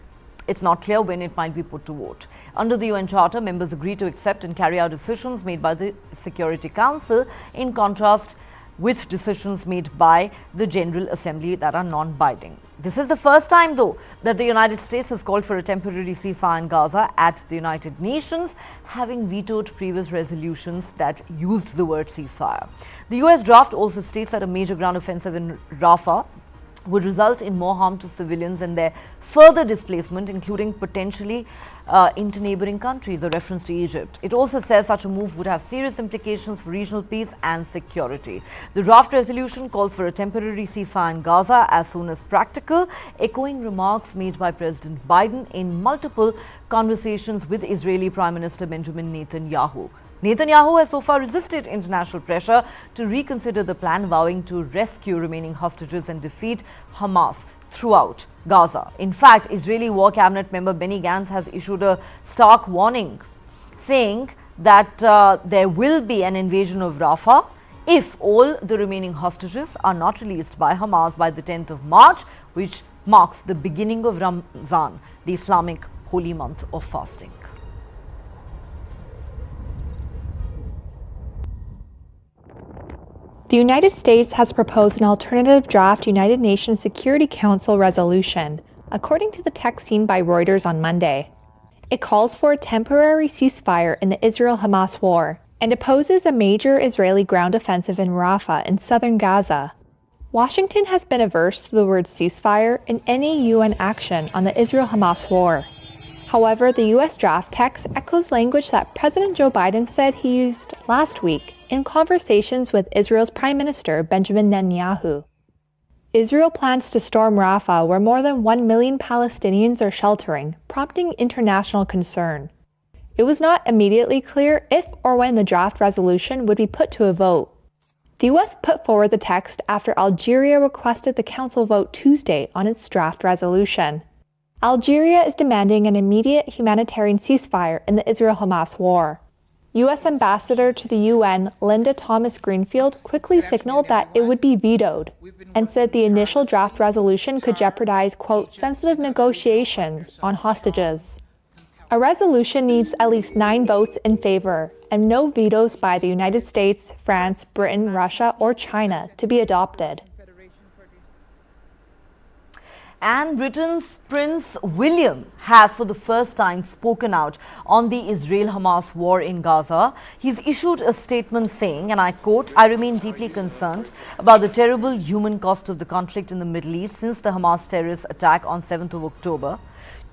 It's not clear when it might be put to vote. Under the UN Charter, members agree to accept and carry out decisions made by the Security Council, in contrast with decisions made by the General Assembly that are non-binding. This is the first time, though, that the United States has called for a temporary ceasefire in Gaza at the United Nations, having vetoed previous resolutions that used the word ceasefire. The US draft also states that a major ground offensive in Rafah would result in more harm to civilians and their further displacement, including potentially into neighboring countries, a reference to Egypt. It also says such a move would have serious implications for regional peace and security. The draft resolution calls for a temporary ceasefire in Gaza as soon as practical, echoing remarks made by President Biden in multiple conversations with Israeli Prime Minister Benjamin Netanyahu. Netanyahu has so far resisted international pressure to reconsider the plan, vowing to rescue remaining hostages and defeat Hamas throughout Gaza. In fact, Israeli War Cabinet member Benny Gantz has issued a stark warning, saying that there will be an invasion of Rafah if all the remaining hostages are not released by Hamas by the 10th of March, which marks the beginning of Ramzan, the Islamic holy month of fasting. The United States has proposed an alternative draft United Nations Security Council resolution, according to the text seen by Reuters on Monday. It calls for a temporary ceasefire in the Israel-Hamas war and opposes a major Israeli ground offensive in Rafah in southern Gaza. Washington has been averse to the word ceasefire in any UN action on the Israel-Hamas war. However, the US draft text echoes language that President Joe Biden said he used last week in conversations with Israel's Prime Minister Benjamin Netanyahu. Israel plans to storm Rafah, where more than 1 million Palestinians are sheltering, prompting international concern. It was not immediately clear if or when the draft resolution would be put to a vote. The US put forward the text after Algeria requested the Council vote Tuesday on its draft resolution. Algeria is demanding an immediate humanitarian ceasefire in the Israel-Hamas war. U.S. Ambassador to the UN, Linda Thomas-Greenfield, quickly signaled that it would be vetoed and said the initial draft resolution could jeopardize, quote, sensitive negotiations on hostages. A resolution needs at least 9 votes in favor and no vetoes by the United States, France, Britain, Russia, or China to be adopted. And Britain's Prince William has for the first time spoken out on the Israel-Hamas war in Gaza. He's issued a statement saying, and I quote, "I remain deeply concerned about the terrible human cost of the conflict in the Middle East since the Hamas terrorist attack on 7th of October.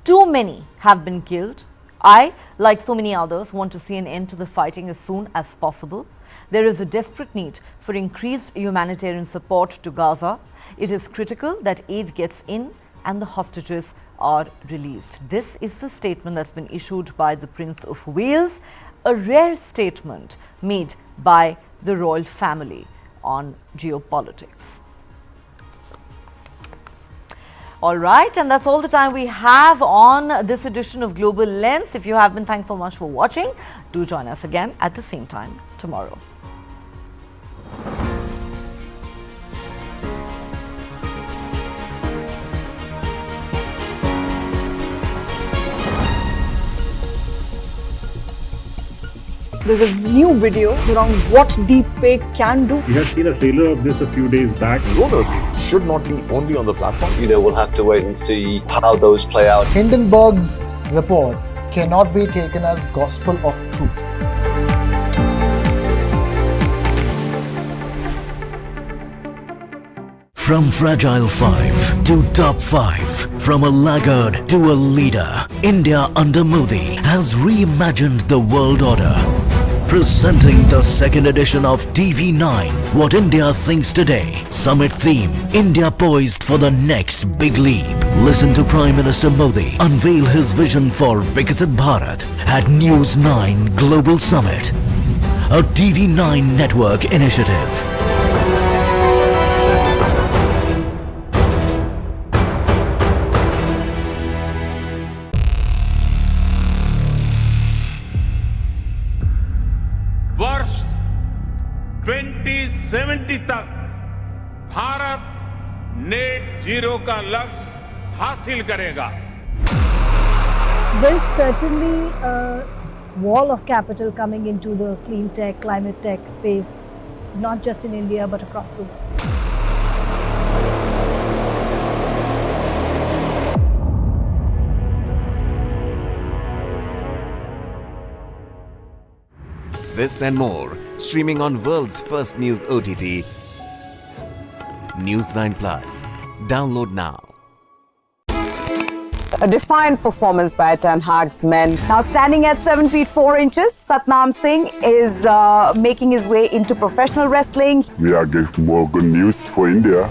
Too many have been killed. I, like so many others, want to see an end to the fighting as soon as possible. There is a desperate need for increased humanitarian support to Gaza. It is critical that aid gets in and the hostages are released." This is the statement that's been issued by the Prince of Wales, a rare statement made by the royal family on geopolitics. All right, and that's all the time we have on this edition of Global Lens. If you have been, thanks so much for watching. Do join us again at the same time tomorrow. There's a new video around what deepfake can do. We have seen a trailer of this a few days back. Rulers should not be only on the platform. We'll have to wait and see how those play out. Hindenburg's report cannot be taken as gospel of truth. From Fragile 5 to Top 5, from a laggard to a leader, India under Modi has reimagined the world order. Presenting the second edition of TV9, What India Thinks Today. Summit theme, India poised for the next big leap. Listen to Prime Minister Modi unveil his vision for Viksit Bharat at News9 Global Summit, a TV9 network initiative. वर्ष 2070 तक Bharat net zero का लक्ष्य हासिल करेगा. There is certainly a wall of capital coming into the clean tech, climate tech space, not just in India but across the world. This and more, streaming on world's first news OTT, News9 Plus. Download now. A defiant performance by Ten Hag's men. Now standing at 7 feet 4 inches, Satnam Singh is making his way into professional wrestling. We are getting more good news for India.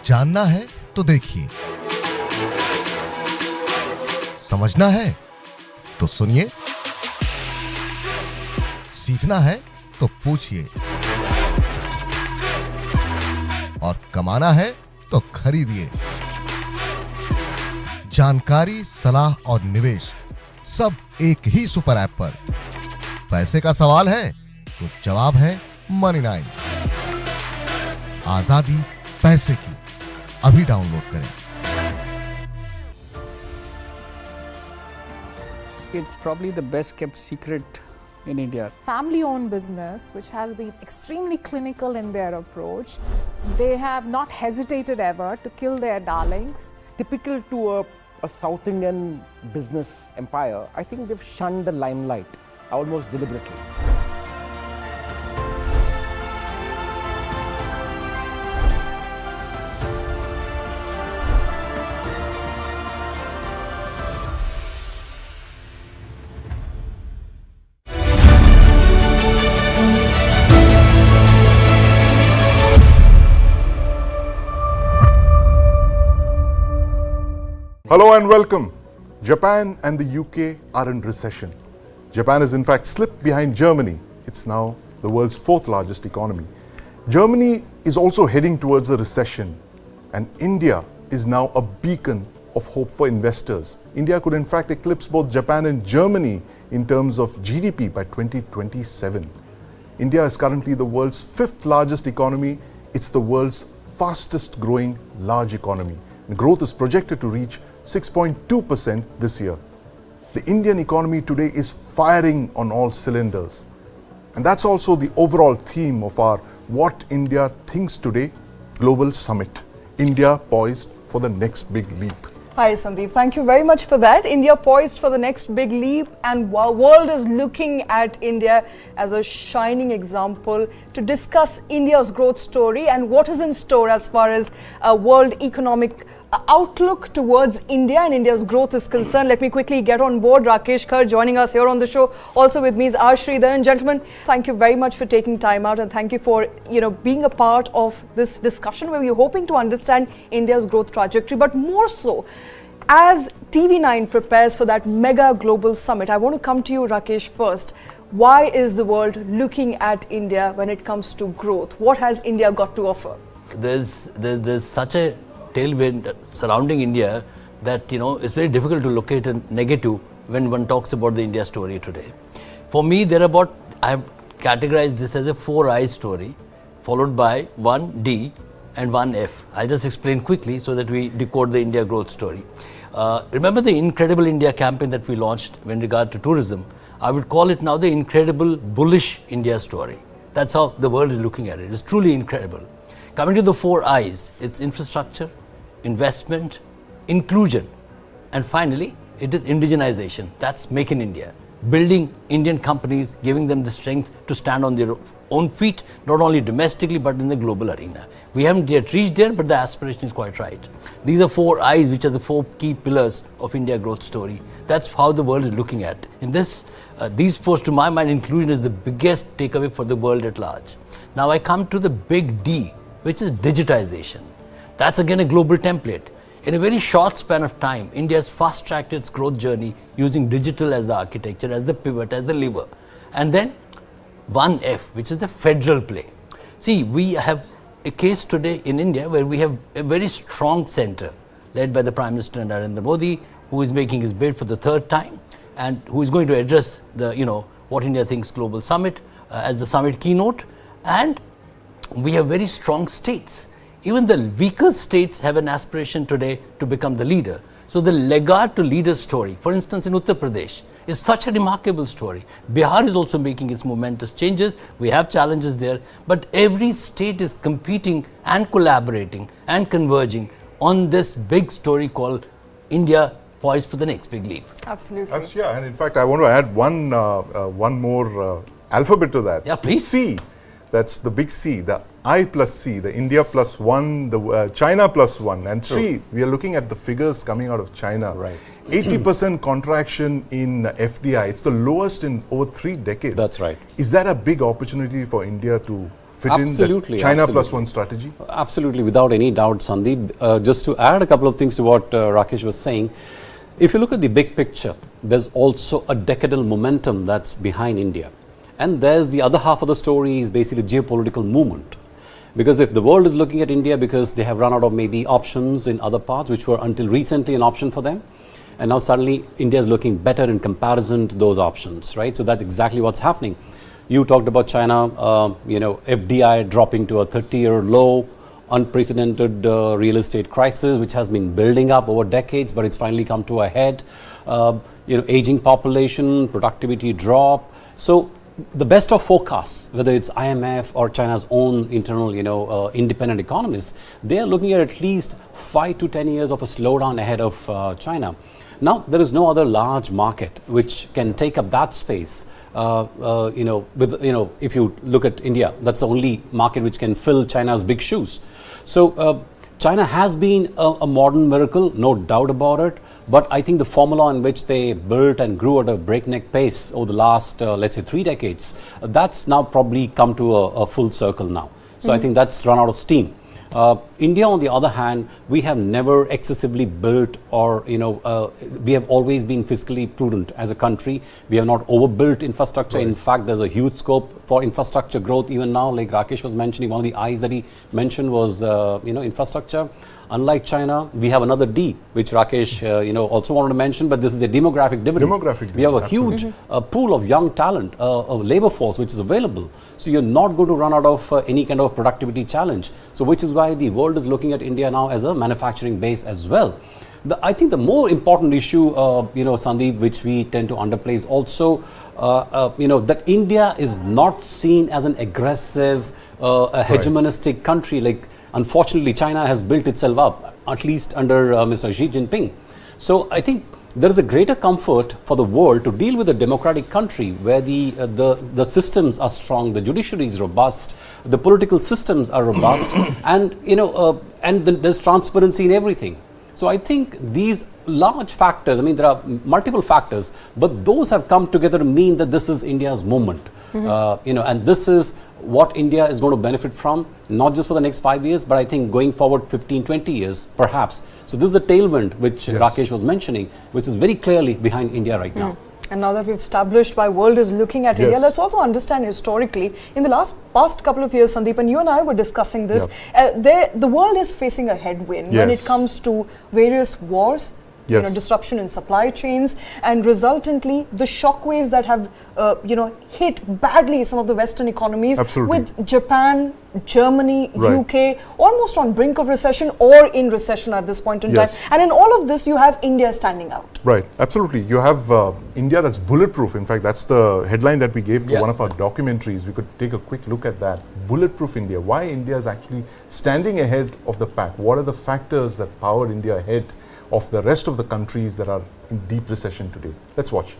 जानना है तो देखिए, समझना है तो सुनिए, सीखना है तो पूछिए, और कमाना है तो खरीदिए। जानकारी, सलाह और निवेश सब एक ही सुपर ऐप पर। पैसे का सवाल है तो जवाब है Money9। आजादी पैसे की, अभी डाउनलोड करें। It's probably the best kept secret in India. Family-owned business, which has been extremely clinical in their approach. They have not hesitated ever to kill their darlings. Typical to a South Indian business empire, I think they've shunned the limelight almost deliberately. Hello and welcome. Japan and the UK are in recession. Japan has in fact slipped behind Germany. It's now the world's fourth largest economy. Germany is also heading towards a recession, and India is now a beacon of hope for investors. India could in fact eclipse both Japan and Germany in terms of GDP by 2027. India is currently the world's fifth largest economy. It's the world's fastest growing large economy. And growth is projected to reach 6.2% this year. The Indian economy today is firing on all cylinders. And that's also the overall theme of our What India Thinks Today Global Summit. India poised for the next big leap. Hi Sandeep, thank you very much for that. India poised for the next big leap, and the world is looking at India as a shining example to discuss India's growth story and what is in store as far as a world economic outlook towards India and India's growth is concerned. Let me quickly get on board. Rakesh Kar joining us here on the show. Also with me is R. Sridharan. Gentlemen, thank you very much for taking time out, and thank you for being a part of this discussion where we're hoping to understand India's growth trajectory, but more so as TV9 prepares for that mega global summit. I want to come to you, Rakesh, first. Why is the world looking at India when it comes to growth? What has India got to offer? There's such a tailwind surrounding India that it's very difficult to locate a negative when one talks about the India story today. For me, I have categorized this as a 4 I story, followed by 1 D and 1 F. I'll just explain quickly so that we decode the India growth story. Remember the Incredible India campaign that we launched in regard to tourism? I would call it now the Incredible Bullish India story. That's how the world is looking at it. It's truly incredible. Coming to the 4 I's, it's infrastructure, investment, inclusion, and finally, it is indigenization. That's Make in India. Building Indian companies, giving them the strength to stand on their own feet, not only domestically but in the global arena. We haven't yet reached there, but the aspiration is quite right. These are 4 I's, which are the 4 key pillars of India growth story. That's how the world is looking at. In this, these 4, to my mind, inclusion is the biggest takeaway for the world at large. Now I come to the big D, which is digitization. That's again a global template. In a very short span of time, India has fast-tracked its growth journey using digital as the architecture, as the pivot, as the lever. And then 1F, which is the federal play. See, we have a case today in India where we have a very strong center led by the Prime Minister Narendra Modi, who is making his bid for the 3rd time and who is going to address the, What India Thinks Global Summit as the summit keynote. And we have very strong states. Even the weaker states have an aspiration today to become the leader. So the laggard to leader story, for instance in Uttar Pradesh, is such a remarkable story. Bihar is also making its momentous changes. We have challenges there, but every state is competing and collaborating and converging on this big story called India poised for the next big leap. Absolutely. Yeah, and in fact, I want to add one more alphabet to that. Yeah, please. C. That's the big C, the I plus C, the India plus 1, the China plus 1. And 3, we are looking at the figures coming out of China. Right. 80% contraction in FDI. It's the lowest in over 3 decades. That's right. Is that a big opportunity for India to fit Absolutely, in the China absolutely. plus 1 strategy? Absolutely, without any doubt, Sandeep. Just to add a couple of things to what Rakesh was saying, if you look at the big picture, there's also a decadal momentum that's behind India. And there's the other half of the story is basically geopolitical movement. Because if the world is looking at India because they have run out of maybe options in other parts, which were until recently an option for them, and now suddenly India is looking better in comparison to those options, right? So that's exactly what's happening. You talked about China, FDI dropping to a 30-year low, unprecedented real estate crisis, which has been building up over decades, but it's finally come to a head. Aging population, productivity drop. So the best of forecasts, whether it's IMF or China's own internal, independent economists, they are looking at least 5 to 10 years of a slowdown ahead of China. Now, there is no other large market which can take up that space. If you look at India, that's the only market which can fill China's big shoes. So China has been a modern miracle, no doubt about it. But I think the formula in which they built and grew at a breakneck pace over the last, let's say, 3 decades, that's now probably come to a full circle now. So I think that's run out of steam. India, on the other hand, we have never excessively built or, we have always been fiscally prudent as a country. We have not overbuilt infrastructure. Right. In fact, there's a huge scope for infrastructure growth even now. Like Rakesh was mentioning, one of the I's that he mentioned was, infrastructure. Unlike China, we have another D, which Rakesh, also wanted to mention, but this is a demographic dividend. We have a huge pool of young talent, of labor force, which is available. So you're not going to run out of any kind of productivity challenge. So which is why the world is looking at India now as a manufacturing base as well. I think the more important issue, Sandeep, which we tend to underplay is also, that India is not seen as an aggressive, hegemonistic country. Like, unfortunately, China has built itself up, at least under Mr. Xi Jinping. So I think there is a greater comfort for the world to deal with a democratic country where the systems are strong, the judiciary is robust, the political systems are robust, and there's transparency in everything. So I think these large factors, there are multiple factors, but those have come together to mean that this is India's moment. And this is what India is going to benefit from, not just for the next 5 years, but I think going forward 15, 20 years, perhaps. So this is a tailwind, which Rakesh was mentioning, which is very clearly behind India right now. And now that we've established why world is looking at India, let's also understand historically, in the past couple of years, Sandeep, and you and I were discussing this, the world is facing a headwind when it comes to various wars, disruption in supply chains, and resultantly the shockwaves that have hit badly some of the Western economies, with Japan, Germany, UK almost on brink of recession or in recession at this point in time. And in all of this, you have India standing out. Right, absolutely. You have India that's bulletproof. In fact, that's the headline that we gave to one of our documentaries. We could take a quick look at that. Bulletproof India. Why India is actually standing ahead of the pack. What are the factors that power India ahead of the rest of the countries that are in deep recession today? Let's watch.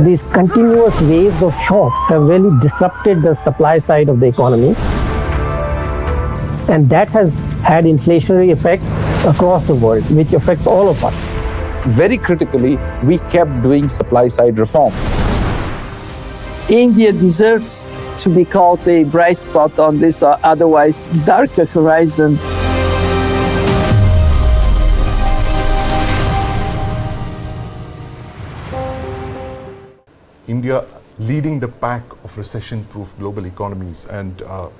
These continuous waves of shocks have really disrupted the supply side of the economy, and that has had inflationary effects across the world, which affects all of us. Very critically, we kept doing supply side reform. India deserves to be called a bright spot on this otherwise darker horizon. India leading the pack of recession-proof global economies. And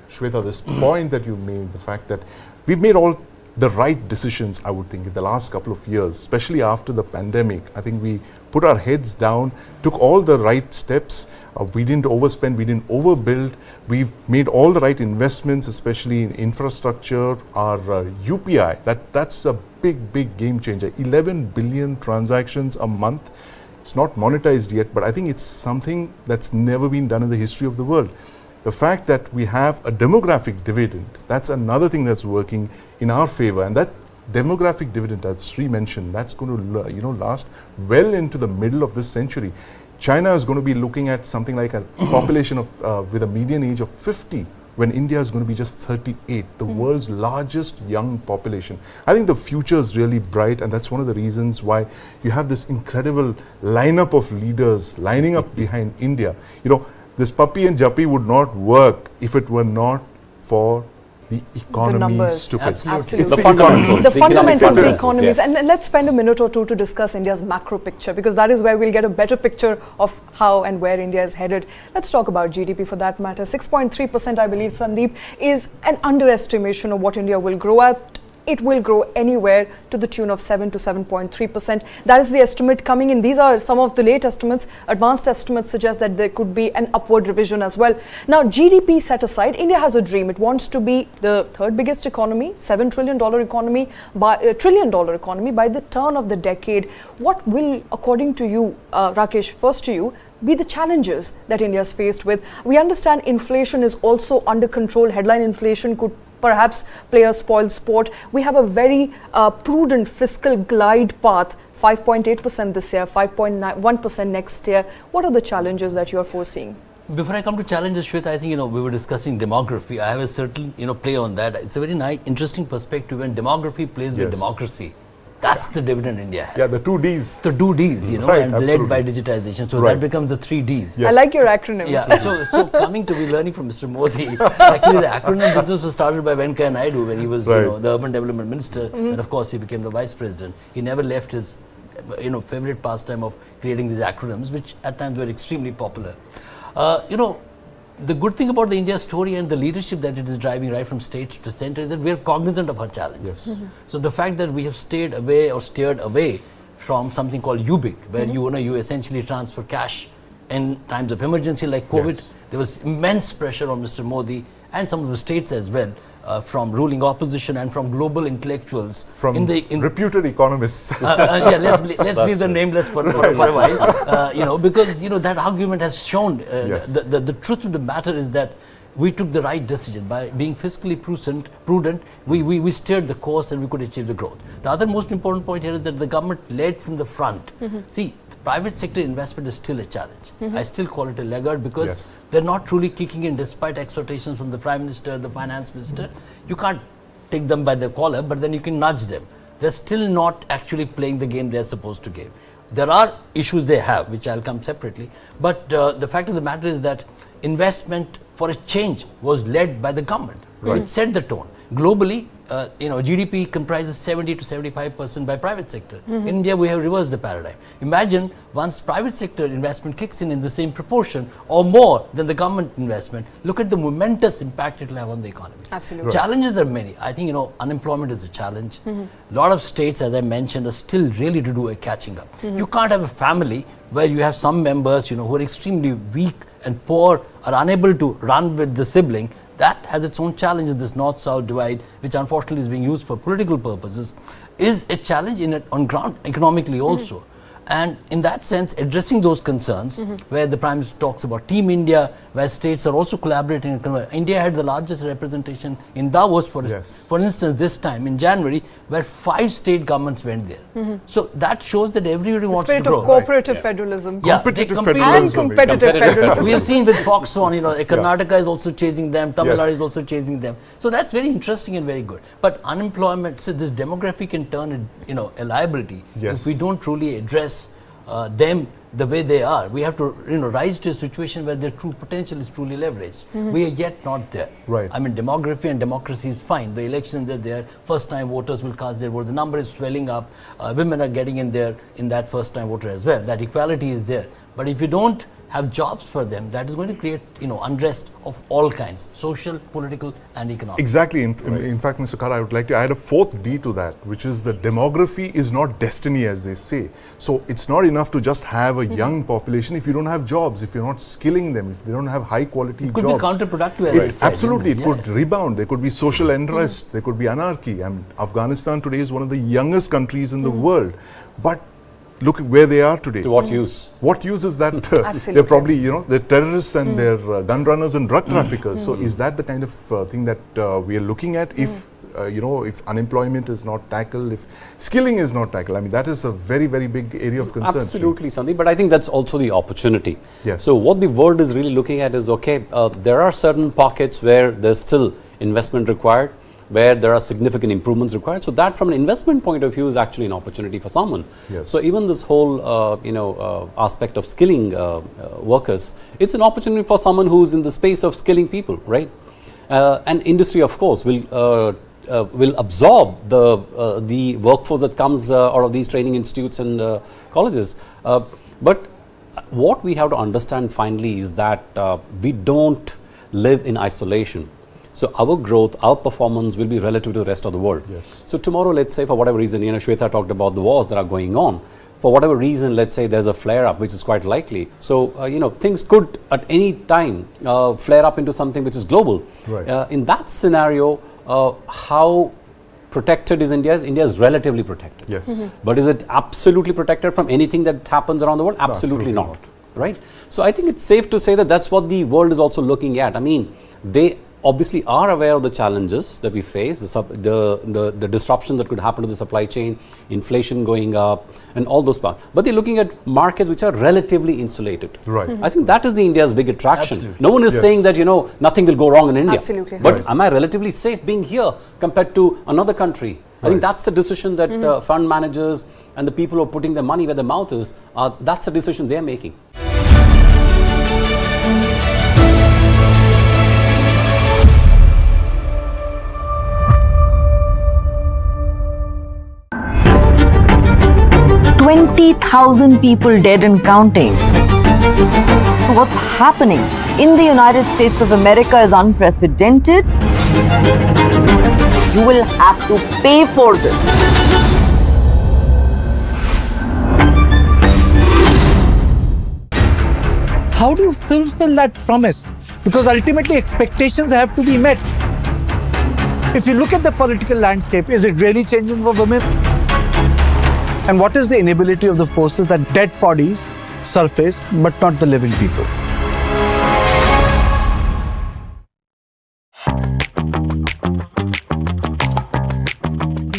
Shweta, this point that you made, the fact that we've made all the right decisions, I would think, in the last couple of years, especially after the pandemic. I think we put our heads down, took all the right steps. We didn't overspend, we didn't overbuild. We've made all the right investments, especially in infrastructure. Our UPI, that's a big game changer. 11 billion transactions a month. It's not monetized yet, but I think it's something that's never been done in the history of the world. The fact that we have a demographic dividend, that's another thing that's working in our favor. And that demographic dividend, as Sri mentioned, that's going to last well into the middle of this century. China is going to be looking at something like a population of with a median age of 50, when India is going to be just 38, the world's largest young population. I think the future is really bright, and that's one of the reasons why you have this incredible lineup of leaders lining up behind India. This puppy and Jappi would not work if it were not for the economy, stupid. Absolutely. It's the fundamentals. The fundamentals of the economies. And let's spend a minute or two to discuss India's macro picture, because that is where we'll get a better picture of how and where India is headed. Let's talk about GDP for that matter. 6.3%, I believe, Sandeep, is an underestimation of what India will grow at. It will grow anywhere to the tune of 7 to 7.3%. That is the estimate coming in. These are some of the late estimates. Advanced estimates suggest that there could be an upward revision as well. Now, GDP set aside, India has a dream. It wants to be the third biggest economy, $7 trillion economy, $1 trillion economy by the turn of the decade. What will, according to you, Rakesh, first to you, be the challenges that India is faced with? We understand inflation is also under control. Headline inflation could perhaps play a spoil sport. We have a very prudent fiscal glide path, 5.8% this year, 5.1% next year. What are the challenges that you are foreseeing? Before I come to challenges, Shweta, I think, we were discussing demography. I have a certain, play on that. It's a very nice, interesting perspective when demography plays with democracy. That's the dividend India has. Yeah, the 2 Ds. The 2 Ds, you know, Right, and absolutely. led by digitization. So Right. that becomes the 3 Ds. I like your acronyms. Yeah, so coming to be learning from Mr. Modi, actually the acronym business was started by Venkaiah Naidu when he was Right. you know, the urban development minister, and of course he became the vice president. He never left his favorite pastime of creating these acronyms, which at times were extremely popular. The good thing about the India story and the leadership that it is driving right from state to center is that we are cognizant of our challenges. Yes. So the fact that we have stayed away or steered away from something called UBIC, where you essentially transfer cash in times of emergency like COVID. Yes. There was immense pressure on Mr. Modi and some of the states as well, from ruling opposition and from global intellectuals. From reputed economists. Let's leave them nameless for a while. Because that argument has shown the truth of the matter is that we took the right decision by being fiscally prudent. We steered the course and we could achieve the growth. The other most important point here is that the government led from the front. See, private sector investment is still a challenge. I still call it a laggard because they're not truly kicking in despite exhortations from the Prime Minister, the Finance Minister. You can't take them by the collar, but then you can nudge them. They're still not actually playing the game they're supposed to game. There are issues they have, which I'll come separately. But the fact of the matter is that investment for a change was led by the government, which set the tone. Globally, GDP comprises 70 to 75% by private sector. In India, we have reversed the paradigm. Imagine once private sector investment kicks in the same proportion or more than the government investment, look at the momentous impact it will have on the economy. Absolutely. Challenges are many. I think, unemployment is a challenge. A lot of states, as I mentioned, are still really to do a catching up. You can't have a family where you have some members, who are extremely weak and poor, are unable to run with the sibling. That has its own challenges. This north-south divide, which unfortunately is being used for political purposes, is a challenge on ground economically also. And in that sense, addressing those concerns, where the Prime Minister talks about Team India, where states are also collaborating. India had the largest representation in Davos, for instance, this time in January, where 5 state governments went there. So that shows that everybody wants to grow. The spirit of cooperative federalism. Competitive federalism. We have seen with Foxconn, Karnataka is also chasing them, Tamil Nadu is also chasing them. So that's very interesting and very good. But unemployment, this demographic can turn a liability if we don't truly address them the way they are. We have to rise to a situation where their true potential is truly leveraged. We are yet not there. Right. I mean, demography and democracy is fine. The elections are there. First time voters will cast their vote. The number is swelling up. Women are getting in there in that first time voter as well. That equality is there. But if you don't have jobs for them, that is going to create unrest of all kinds, social, political and economic. Exactly. In fact, Mr. Kara, I would like to add a 4th D to that, which is that demography is not destiny, as they say. So it's not enough to just have a young population if you don't have jobs, if you're not skilling them, if they don't have high quality jobs. It could be counterproductive, as I said. Absolutely. It could rebound. There could be social unrest. There could be anarchy. Afghanistan today is one of the youngest countries in the world. But look at where they are today. To what use? What use is that? They're probably, they're terrorists and they're gun runners and drug traffickers. So is that the kind of thing that we are looking at if unemployment is not tackled, if skilling is not tackled? I mean, that is a very, very big area of concern. Absolutely, Sandeep. But I think that's also the opportunity. Yes. So what the world is really looking at is, there are certain pockets where there's still investment required, where there are significant improvements required. So that from an investment point of view is actually an opportunity for someone. Yes. So even this whole aspect of skilling workers, it's an opportunity for someone who's in the space of skilling people, right? And industry, of course, will absorb the workforce that comes out of these training institutes and colleges. But what we have to understand finally is that we don't live in isolation. So our growth, our performance will be relative to the rest of the world. Yes. So tomorrow, let's say for whatever reason, Shweta talked about the wars that are going on. For whatever reason, let's say there's a flare up, which is quite likely. So, things could at any time flare up into something which is global. Right. In that scenario, how protected is India? India is relatively protected. Yes. But is it absolutely protected from anything that happens around the world? Absolutely not. Right? So I think it's safe to say that that's what the world is also looking at. I mean, they obviously are aware of the challenges that we face, the disruption that could happen to the supply chain, inflation going up and all those parts. But they're looking at markets which are relatively insulated. Right. I think that is India's big attraction. Absolutely. No one is saying that, nothing will go wrong in India. Absolutely. But am I relatively safe being here compared to another country? I think that's the decision that fund managers and the people who are putting their money where their mouth is, that's the decision they're making. $20,000 people dead and counting. What's happening in the United States of America is unprecedented. You will have to pay for this. How do you fulfill that promise? Because ultimately expectations have to be met. If you look at the political landscape, is it really changing for women? And what is the inability of the forces that dead bodies surface but not the living people?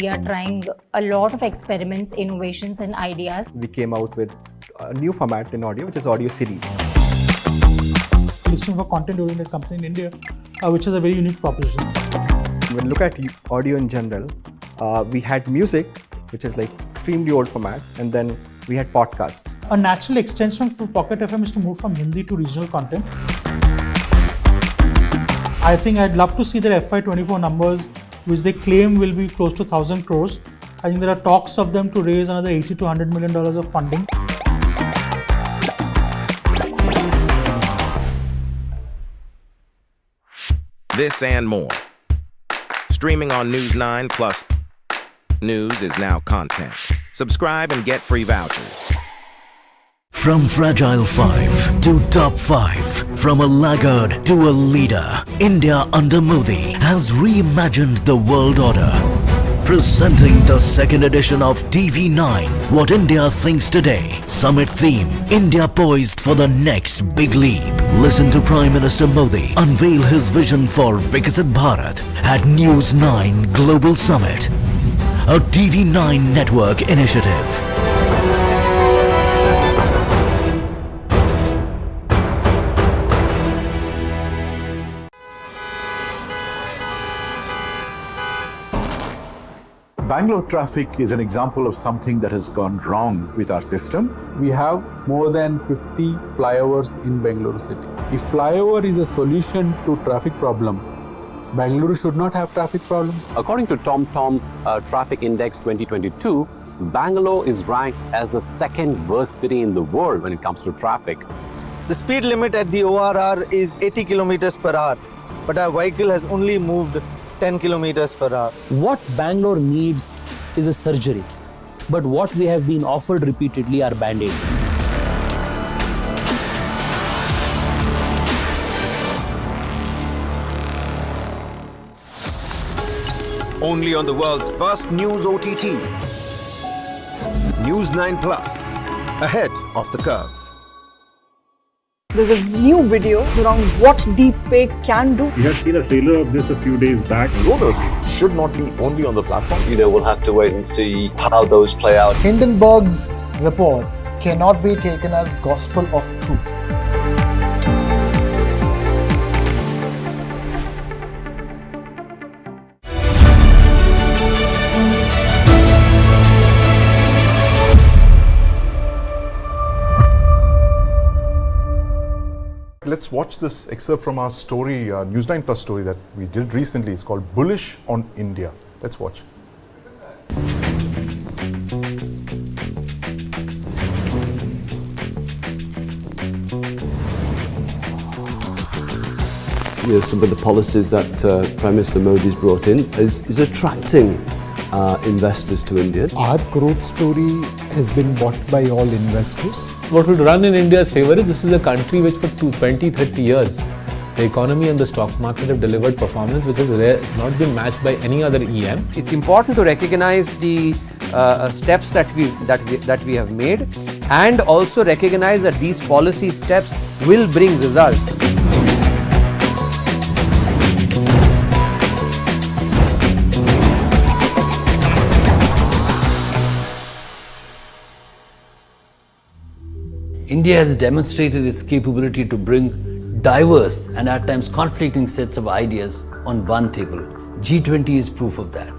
We are trying a lot of experiments, innovations and ideas. We came out with a new format in audio, which is audio series. Listening for content-oriented company in India, which is a very unique proposition. When we look at audio in general, we had music, which is like extremely old format, and then we had podcasts. A natural extension to Pocket FM is to move from Hindi to regional content. I think I'd love to see their FY24 numbers, which they claim will be close to 1,000 crores. I think there are talks of them to raise another $80 to $100 million of funding. This and more. Streaming on News9 plus news is now content. Subscribe and get free vouchers. From Fragile 5 to Top 5, from a laggard to a leader, India under Modi has reimagined the world order. Presenting the second edition of TV9, What India Thinks Today. Summit theme, India poised for the next big leap. Listen to Prime Minister Modi unveil his vision for Viksit Bharat at News9 Global Summit, a TV9 network initiative. Bangalore traffic is an example of something that has gone wrong with our system. We have more than 50 flyovers in Bangalore city. If flyover is a solution to traffic problem, Bangalore should not have traffic problem. According to TomTom Traffic Index 2022, Bangalore is ranked as the second worst city in the world when it comes to traffic. The speed limit at the ORR is 80 kilometers per hour, but our vehicle has only moved 10 kilometers per hour. What Bangalore needs is a surgery, but what we have been offered repeatedly are band-aids. Only on the world's first news OTT. News9 Plus, ahead of the curve. There's a new video around what deepfake can do. We had seen a trailer of this a few days back. Rumors should not be only on the platform. We'll have to wait and see how those play out. Hindenburg's report cannot be taken as gospel of truth. Let's watch this excerpt from our story, News9 Plus story that we did recently. It's called Bullish on India. Let's watch. Some of the policies that Prime Minister Modi's brought in is attracting investors to India. Our growth story has been bought by all investors. What would run in India's favor is this is a country which for 20-30 years the economy and the stock market have delivered performance which has not been matched by any other EM. It's important to recognize the steps that we have made and also recognize that these policy steps will bring results. India has demonstrated its capability to bring diverse and at times conflicting sets of ideas on one table. G20 is proof of that.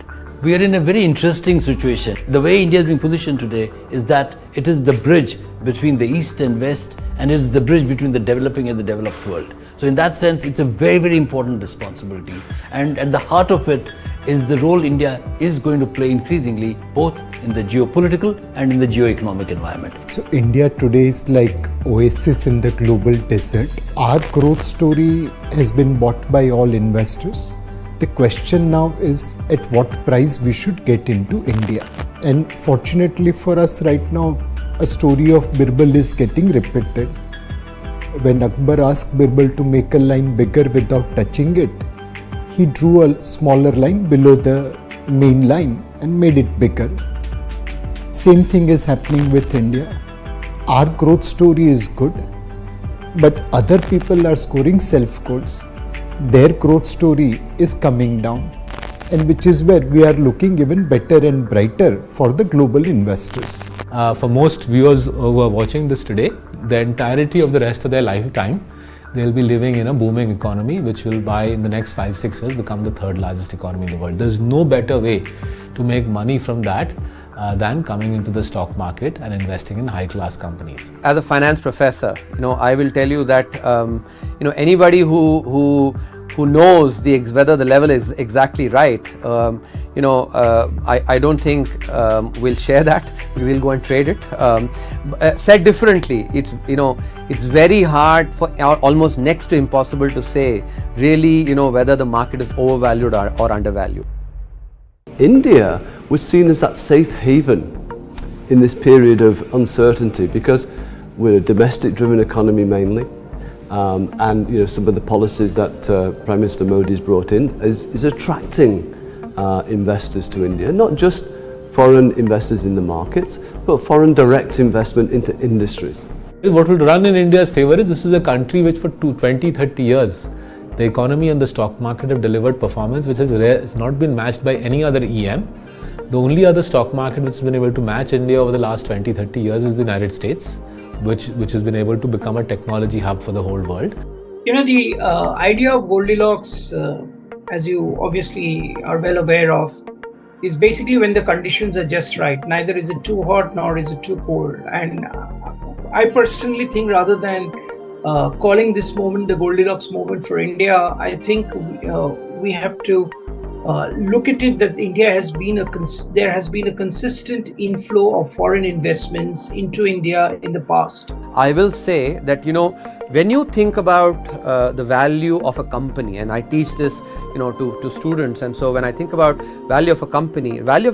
We are in a very interesting situation. The way India is being positioned today is that it is the bridge between the East and West, and it is the bridge between the developing and the developed world. So in that sense, it's a very, very important responsibility. And at the heart of it is the role India is going to play increasingly, both in the geopolitical and in the geo-economic environment. So India today is like oasis in the global desert. Our growth story has been bought by all investors. The question now is at what price we should get into India. And fortunately for us right now, a story of Birbal is getting repeated. When Akbar asked Birbal to make a line bigger without touching it, he drew a smaller line below the main line and made it bigger. Same thing is happening with India. Our growth story is good, but other people are scoring self-goals. Their growth story is coming down, and which is where we are looking even better and brighter for the global investors. For most viewers who are watching this today, the entirety of the rest of their lifetime, they'll be living in a booming economy, which will in the next 5-6 years become the third largest economy in the world. There's no better way to make money from that than coming into the stock market and investing in high-class companies. As a finance professor, I will tell you that anybody who knows whether the level is exactly right, I don't think we'll share that, because we'll go and trade it. Said differently, it's very hard almost next to impossible to say really whether the market is overvalued or undervalued. India was seen as that safe haven in this period of uncertainty because we're a domestic driven economy mainly, and some of the policies that Prime Minister Modi's brought in is attracting investors to India, not just foreign investors in the markets, but foreign direct investment into industries. What will run in India's favor is this is a country which for 20-30 years the economy and the stock market have delivered performance which has not been matched by any other EM. The only other stock market which has been able to match India over the last 20-30 years is the United States, which has been able to become a technology hub for the whole world. The idea of Goldilocks, as you obviously are well aware of, is basically when the conditions are just right. Neither is it too hot nor is it too cold. And I personally think rather than calling this moment the Goldilocks moment for India, I think we have to look at it that there has been a consistent inflow of foreign investments into India in the past. I will say that when you think about the value of a company, and I teach this to students, and so when I think about value of a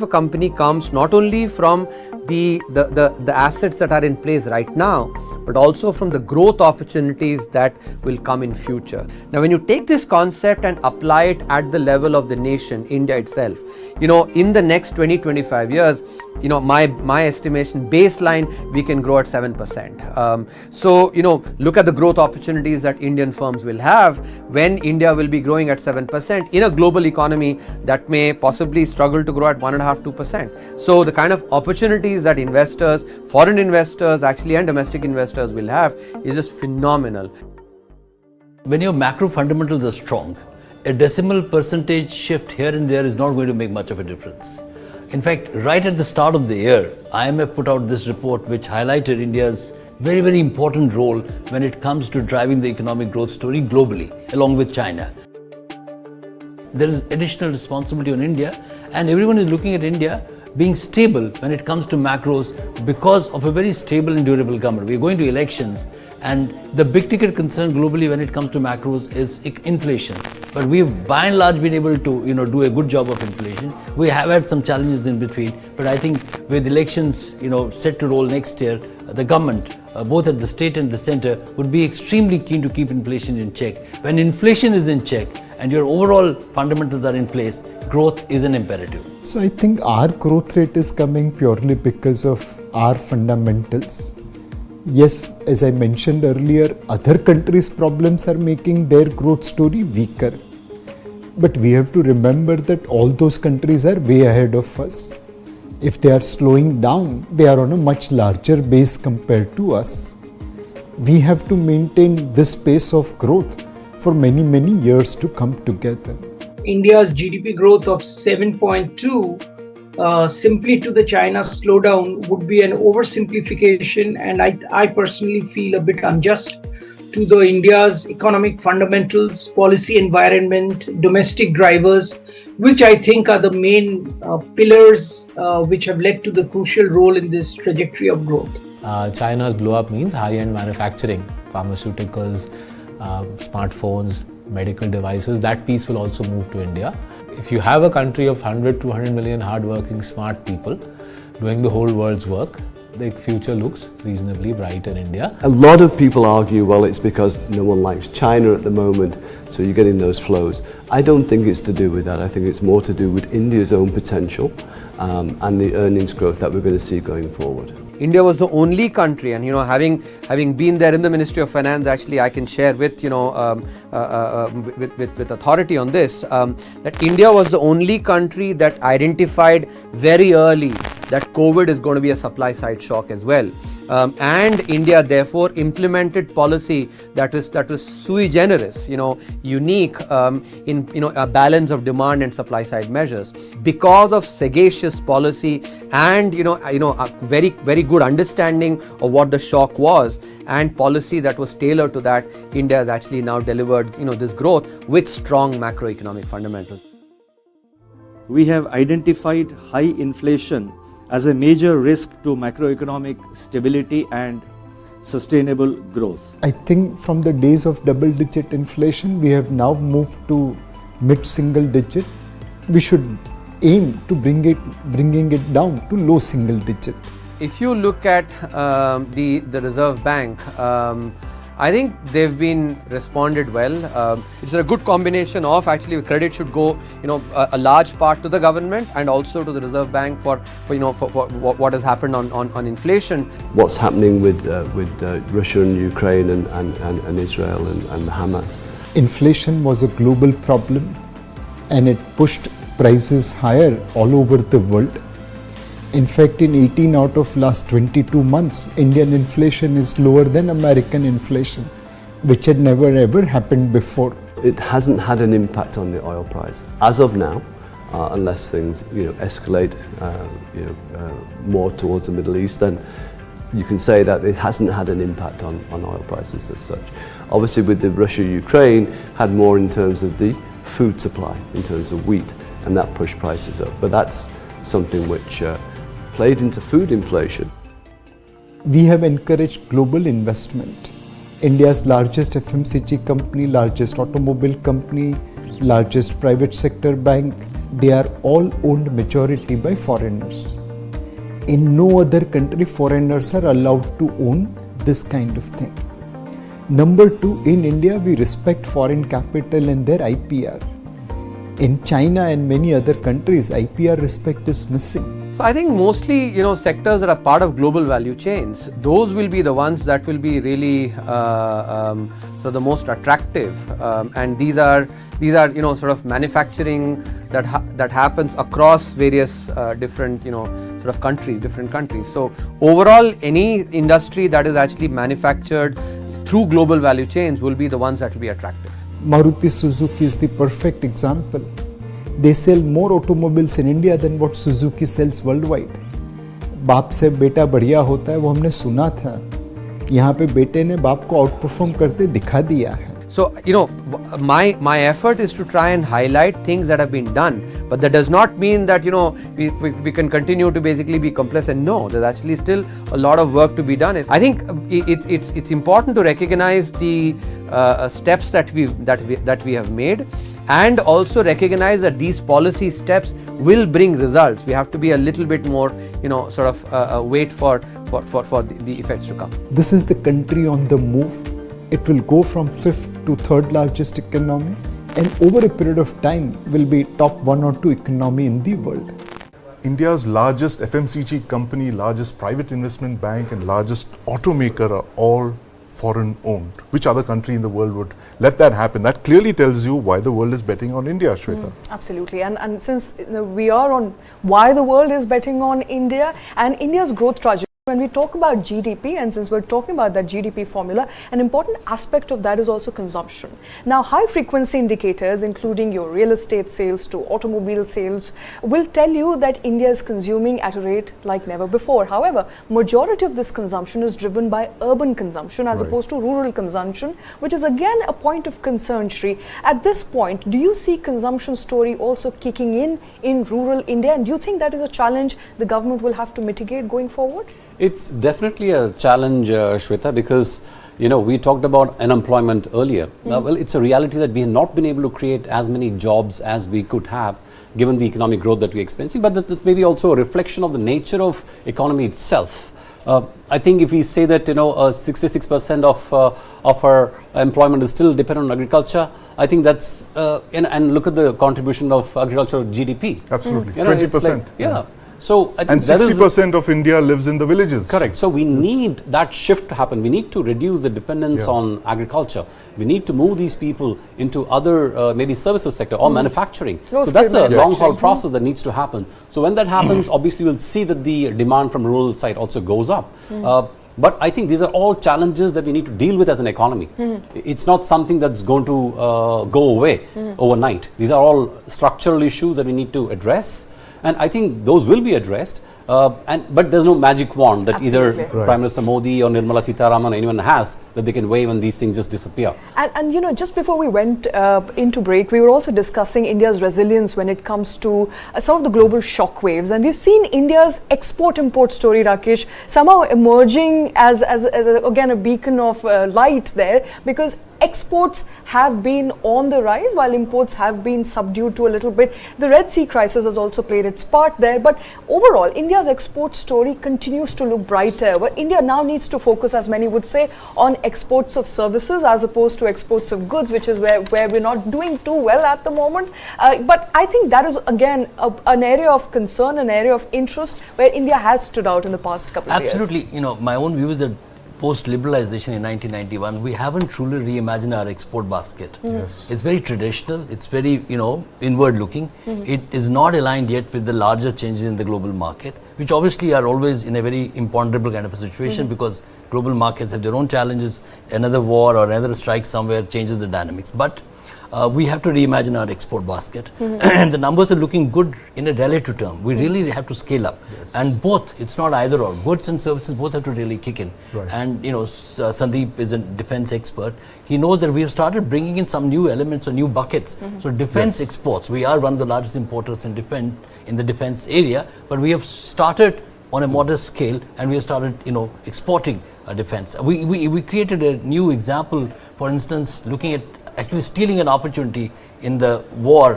company comes not only from the assets that are in place right now, but also from the growth opportunities that will come in future. Now when you take this concept and apply it at the level of the nation, India itself, in the next 20-25 years, my estimation baseline, we can grow at 7%. So look at the growth opportunities that Indian firms will have when India will be growing at 7% in a global economy that may possibly struggle to grow at 1.5-2%. So the kind of opportunities that investors, foreign investors actually, and domestic investors will have is just phenomenal. When your macro fundamentals are strong, a decimal percentage shift here and there is not going to make much of a difference. In fact, right at the start of the year, IMF put out this report which highlighted India's very, very important role when it comes to driving the economic growth story globally, along with China. There is additional responsibility on India, and everyone is looking at India being stable when it comes to macros because of a very stable and durable government. We are going to elections, and the big ticket concern globally when it comes to macros is inflation. But we've by and large been able to do a good job of inflation. We have had some challenges in between, but I think with elections set to roll next year, the government, both at the state and the center, would be extremely keen to keep inflation in check. When inflation is in check and your overall fundamentals are in place, growth is an imperative. So I think our growth rate is coming purely because of our fundamentals. Yes, as I mentioned earlier, other countries' problems are making their growth story weaker. But we have to remember that all those countries are way ahead of us. If they are slowing down, they are on a much larger base compared to us. We have to maintain this pace of growth for many, many years to come together. India's GDP growth of 7.2 simply to the China slowdown would be an oversimplification, and I personally feel a bit unjust to the India's economic fundamentals, policy environment, domestic drivers, which I think are the main pillars which have led to the crucial role in this trajectory of growth. China's blow up means high-end manufacturing, pharmaceuticals, smartphones, medical devices. That piece will also move to India. If you have a country of 100 to 100 million hardworking, smart people doing the whole world's work, the future looks reasonably bright in India. A lot of people argue, well, it's because no one likes China at the moment, so you're getting those flows. I don't think it's to do with that. I think it's more to do with India's own potential and the earnings growth that we're going to see going forward. India was the only country, and having been there in the Ministry of Finance, actually I can share with with authority on this, that India was the only country that identified very early that COVID is going to be a supply side shock as well. And India therefore implemented policy that was sui generis, unique in a balance of demand and supply side measures. Because of sagacious policy and a very good understanding of what the shock was and policy that was tailored to that, India has actually now delivered this growth with strong macroeconomic fundamentals. We have identified high inflation as a major risk to macroeconomic stability and sustainable growth. I think from the days of double-digit inflation, we have now moved to mid-single digit. We should aim to bringing it down to low single digit. If you look at the Reserve Bank, I think they've been responded well. It's a good combination of actually credit should go, a large part to the government and also to the Reserve Bank for what has happened on inflation. What's happening with Russia and Ukraine and Israel and Hamas? Inflation was a global problem and it pushed prices higher all over the world. In fact, in 18 out of last 22 months, Indian inflation is lower than American inflation, which had never ever happened before. It hasn't had an impact on the oil price as of now, unless things escalate more towards the Middle East. Then you can say that it hasn't had an impact on oil prices as such. Obviously, with the Russia-Ukraine, had more in terms of the food supply, in terms of wheat, and that pushed prices up. But that's something which played into food inflation. We have encouraged global investment. India's largest FMCG company, largest automobile company, largest private sector bank, they are all owned majority by foreigners. In no other country, foreigners are allowed to own this kind of thing. Number two, in India, we respect foreign capital and their IPR. In China and many other countries, IPR respect is missing. So I think mostly, sectors that are part of global value chains, those will be the ones that will be really the most attractive. And these are sort of manufacturing that happens across various different different countries. So overall, any industry that is actually manufactured through global value chains will be the ones that will be attractive. Maruti Suzuki is the perfect example. They sell more automobiles in India than what Suzuki sells worldwide. बाप से बेटा बढ़िया होता है, वो हमने सुना था. यहाँ पे बेटे ने बाप को outperform करते दिखा दिया है. So, my effort is to try and highlight things that have been done, but that does not mean that, we can continue to basically be complacent. No, there's actually still a lot of work to be done. I think it's important to recognize the steps that we have made, and also recognize that these policy steps will bring results. We have to be a little bit more, wait for the effects to come. This is the country on the move. It will go from 5th to 3rd largest economy, and over a period of time will be top 1 or 2 economy in the world. India's largest FMCG company, largest private investment bank and largest automaker are all foreign owned. Which other country in the world would let that happen? That clearly tells you why the world is betting on India, Shweta. Absolutely. And since we are on why the world is betting on India and India's growth trajectory, When we talk about GDP, and since we're talking about that GDP formula, an important aspect of that is also consumption. Now, high frequency indicators, including your real estate sales to automobile sales, will tell you that India is consuming at a rate like never before. However, majority of this consumption is driven by urban consumption as opposed to rural consumption, which is again a point of concern, Shri. At this point, do you see consumption story also kicking in rural India? And do you think that is a challenge the government will have to mitigate going forward? It's definitely a challenge, Shweta, because we talked about unemployment earlier. Well, it's a reality that we have not been able to create as many jobs as we could have given the economic growth that we're experiencing, but that may be also a reflection of the nature of economy itself. I think if we say that 66% of our employment is still dependent on agriculture, I think that's and look at the contribution of agriculture to GDP. Absolutely, 20%. Yeah. So I think and 60% of India lives in the villages. Correct. So we need that shift to happen. We need to reduce the dependence on agriculture. We need to move these people into other maybe services sector or manufacturing. So that's a long haul process that needs to happen. So when that happens, obviously we'll see that the demand from rural side also goes up. But I think these are all challenges that we need to deal with as an economy. It's not something that's going to go away overnight. These are all structural issues that we need to address. And I think those will be addressed, but there's no magic wand that either Prime Minister Modi or Nirmala Sitharaman or anyone has that they can wave and these things just disappear. And just before we went into break, we were also discussing India's resilience when it comes to some of the global shock waves. And we've seen India's export-import story, Rakesh, somehow emerging as again a beacon of light there, because exports have been on the rise while imports have been subdued to a little bit. The Red Sea crisis has also played its part there, but overall India's export story continues to look brighter. But India now needs to focus, as many would say, on exports of services as opposed to exports of goods, which is where we're not doing too well at the moment. But I think that is again an area of concern, an area of interest where India has stood out in the past couple of years. Absolutely. My own view is that post-liberalization in 1991, we haven't truly reimagined our export basket. It's very traditional, it's very, inward-looking. It is not aligned yet with the larger changes in the global market, which obviously are always in a very imponderable kind of a situation because global markets have their own challenges. Another war or another strike somewhere changes the dynamics. But we have to reimagine our export basket. And the numbers are looking good in a relative term. We really have to scale up. And both, it's not either or. Goods and services both have to really kick in. And Sandeep is a defense expert. He knows that we have started bringing in some new elements or new buckets. So defense exports, we are one of the largest importers in the defense area, but we have started on a modest scale and we have started exporting defense. We created a new example, for instance, looking at actually stealing an opportunity in the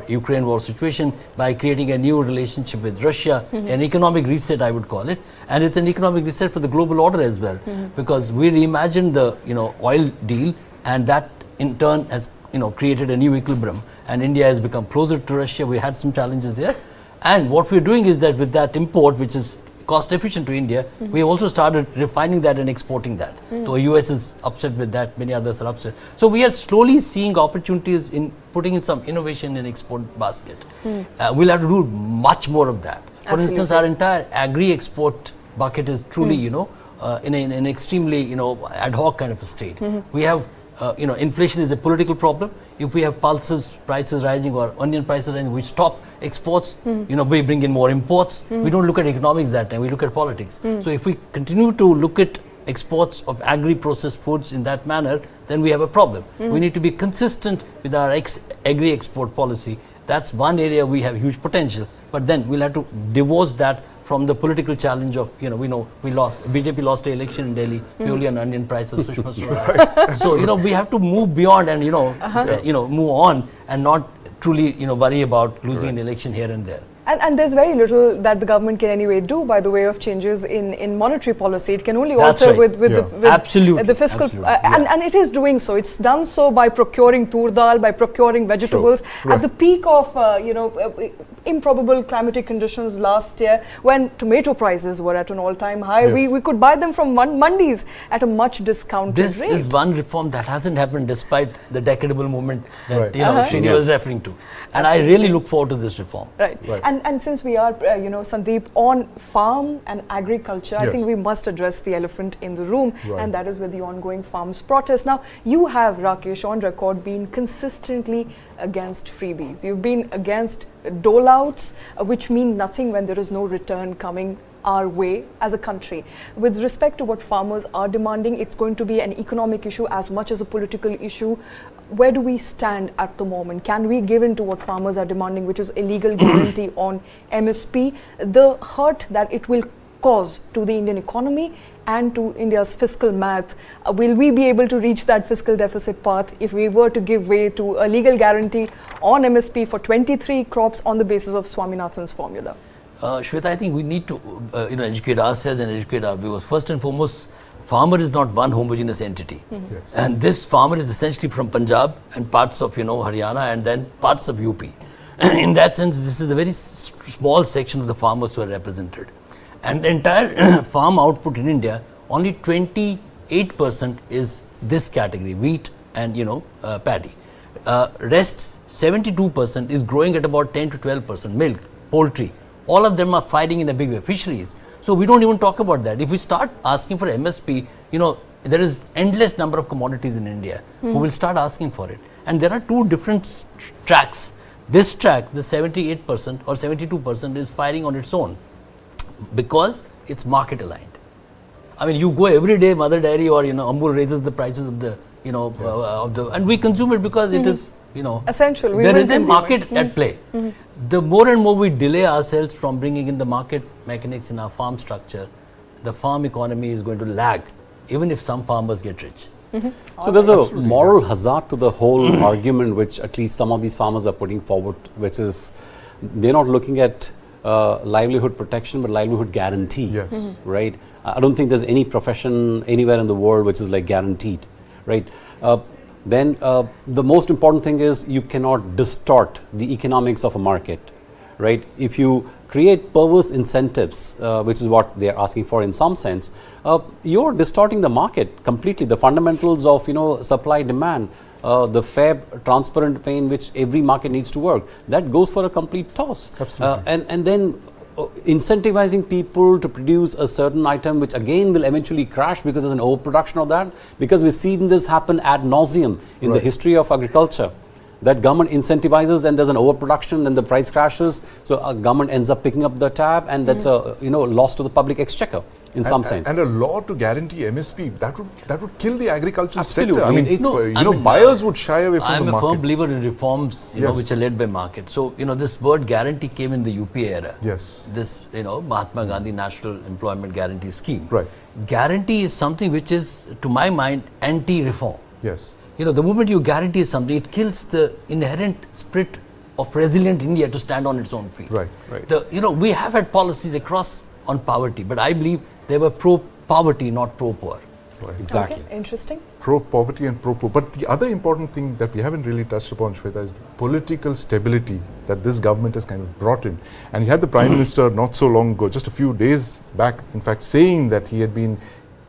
Ukraine war situation by creating a new relationship with Russia, an economic reset I would call it, and it's an economic reset for the global order as well, because we reimagined the oil deal, and that in turn has created a new equilibrium, and India has become closer to Russia. We had some challenges there, and what we're doing is that with that import, which is cost efficient to India, we have also started refining that and exporting that. So US is upset with that, many others are upset. So we are slowly seeing opportunities in putting in some innovation in export basket. We'll have to do much more of that. For instance, our entire agri-export bucket is truly, in an extremely, ad hoc kind of a state. We have inflation is a political problem. If we have prices rising or onion prices rising, we stop exports, we bring in more imports. We don't look at economics that time, we look at politics. So if we continue to look at exports of agri-processed foods in that manner, then we have a problem. We need to be consistent with our agri-export policy. That's one area we have huge potential, but then we'll have to divorce that from the political challenge of, BJP lost the election in Delhi purely on onion prices. So, we have to move beyond and, move on and not truly, worry about losing an election here and there. And there's very little that the government can anyway do by the way of changes in monetary policy. It can only alter with the fiscal, and it is doing so. It's done so by procuring tur dal, by procuring vegetables. At the peak of, improbable climatic conditions last year when tomato prices were at an all-time high. Yes. We could buy them from mandis at a much discounted This rate. is one reform that hasn't happened despite the decadal movement that Right. Srini was referring to. And I really look forward to this reform. Right. And since we are, Sandeep, on farm and agriculture, I Yes. think we must address the elephant in the room, Right. and that is with the ongoing farms protest. Now, you have, Rakesh, on record been consistently against freebies. You've been against dole-outs, which mean nothing when there is no return coming our way as a country. With respect to what farmers are demanding, it's going to be an economic issue as much as a political issue. Where do we stand at the moment? Can we give in to what farmers are demanding, which is a legal guarantee on MSP? The hurt that it will cause to the Indian economy and to India's fiscal math, will we be able to reach that fiscal deficit path if we were to give way to a legal guarantee on MSP for 23 crops on the basis of Swaminathan's formula? Shweta, I think we need to educate ourselves and educate our viewers. First and foremost, farmer is not one homogeneous entity. Yes. And this farmer is essentially from Punjab and parts of Haryana and then parts of UP. In that sense, this is a very small section of the farmers who are represented. And the entire farm output in India, only 28% is this category, wheat and paddy. Rest 72% is growing at about 10 to 12%, milk, poultry. All of them are fighting in a big way, fisheries. So we don't even talk about that. If we start asking for MSP, there is endless number of commodities in India who will start asking for it. And there are two different tracks. This track, the 78% or 72% is firing on its own because it's market aligned. I mean, you go every day, Mother Dairy or Amul raises the prices of the and we consume it because it is essential. There is a market at play. The more and more we delay ourselves from bringing in the market mechanics in our farm structure, the farm economy is going to lag, even if some farmers get rich. So there's a moral hazard to the whole argument which at least some of these farmers are putting forward, which is they're not looking at livelihood protection but livelihood guarantee. Yes. Right? I don't think there's any profession anywhere in the world which is like guaranteed. Right? Then the most important thing is you cannot distort the economics of a market. Right? If you create perverse incentives, which is what they are asking for in some sense, you're distorting the market completely. The fundamentals of supply demand, the fair, transparent way in which every market needs to work, that goes for a complete toss. Absolutely. And then incentivizing people to produce a certain item which again will eventually crash because there's an overproduction of that, because we've seen this happen ad nauseum in the history of agriculture. That government incentivizes and there's an overproduction and the price crashes, so a government ends up picking up the tab, and that's a loss to the public exchequer in some sense. And a law to guarantee MSP, that would kill the agricultural Absolutely. sector. I mean, buyers would shy away from the market. I'm a firm believer in reforms, which are led by market. So, this word guarantee came in the UPA era. Yes. This, Mahatma Gandhi National Employment Guarantee Scheme. Right. Guarantee is something which is, to my mind, anti-reform. Yes. The moment you guarantee something, it kills the inherent spirit of resilient India to stand on its own feet. Right. We have had policies across on poverty, but I believe they were pro-poverty, not pro-poor. Right. Exactly. Okay, interesting. Pro-poverty and pro-poor. But the other important thing that we haven't really touched upon, Shweta, is the political stability that this government has kind of brought in. And you had the Prime Minister not so long ago, just a few days back, in fact, saying that he had been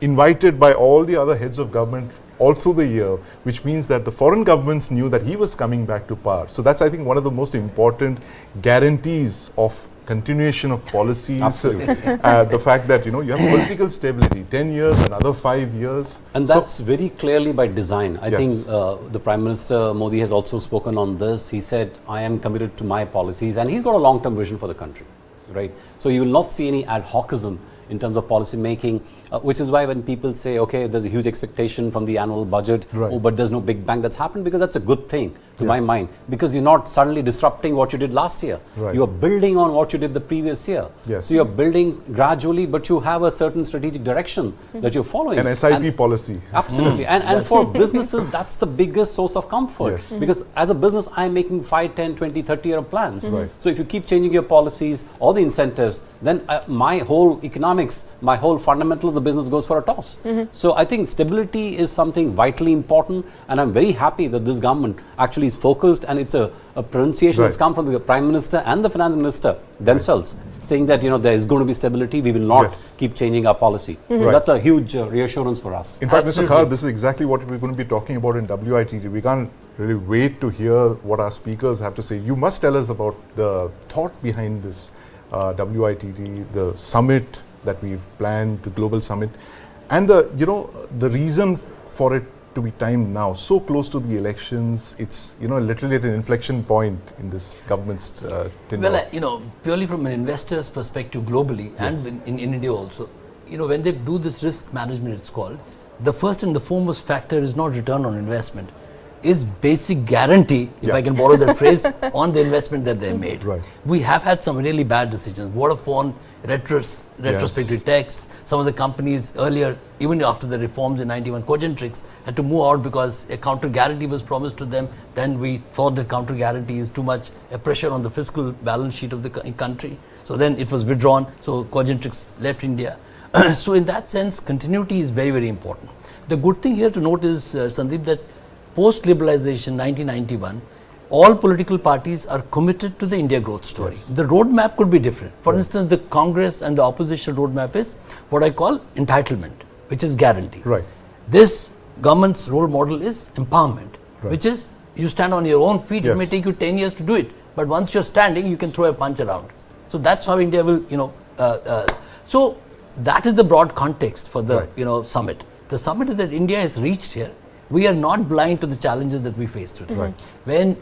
invited by all the other heads of government all through the year, which means that the foreign governments knew that he was coming back to power. So that's, I think, one of the most important guarantees of continuation of policies. Absolutely. The fact that, you have political stability, 10 years, another 5 years. And that's very clearly by design. I Yes. think the Prime Minister Modi has also spoken on this. He said, I am committed to my policies, and he's got a long-term vision for the country. Right? So you will not see any ad hocism in terms of policy making, which is why when people say, okay, there's a huge expectation from the annual budget, but there's no big bang, that's happened because that's a good thing to my mind, because you're not suddenly disrupting what you did last year. Right. You are building on what you did the previous year. Yes. So you're building gradually, but you have a certain strategic direction that you're following. An SIP policy. Absolutely. And for businesses, that's the biggest source of comfort. Yes. Because as a business, I'm making 5, 10, 20, 30 year plans. Right. So if you keep changing your policies or the incentives, then my whole economic economics, my whole fundamentals of the business goes for a toss. So I think stability is something vitally important, and I'm very happy that this government actually is focused, and it's a pronunciation that's come from the Prime Minister and the Finance Minister themselves, saying that there is going to be stability, we will not keep changing our policy. So that's a huge reassurance for us. In fact, Mr. Khar, this is exactly what we're going to be talking about in WITT. We can't really wait to hear what our speakers have to say. You must tell us about the thought behind this WITT, the summit that we've planned, the global summit, and the reason for it to be timed now, so close to the elections. It's literally at an inflection point in this government's tenure. Well, purely from an investor's perspective globally and in India also, when they do this risk management, it's called, the first and the foremost factor is not return on investment, is basic guarantee, if I can borrow that phrase, on the investment that they made. We have had some really bad decisions. Vodafone, retrospective tax, some of the companies earlier, even after the reforms in 91, Cogentrix had to move out because a counter guarantee was promised to them. Then we thought that counter guarantee is too much a pressure on the fiscal balance sheet of the country. So then it was withdrawn. So Cogentrix left India. So in that sense, continuity is very, very important. The good thing here to note is, Sandeep, that post-liberalization 1991, all political parties are committed to the India growth story. The roadmap could be different. For instance, the Congress and the opposition roadmap is what I call entitlement, which is guarantee. This government's role model is empowerment, which is you stand on your own feet. It may take you 10 years to do it, but once you're standing, you can throw a punch around. So that's how India will, so that is the broad context for the summit. The summit that India has reached here, we are not blind to the challenges that we face today. When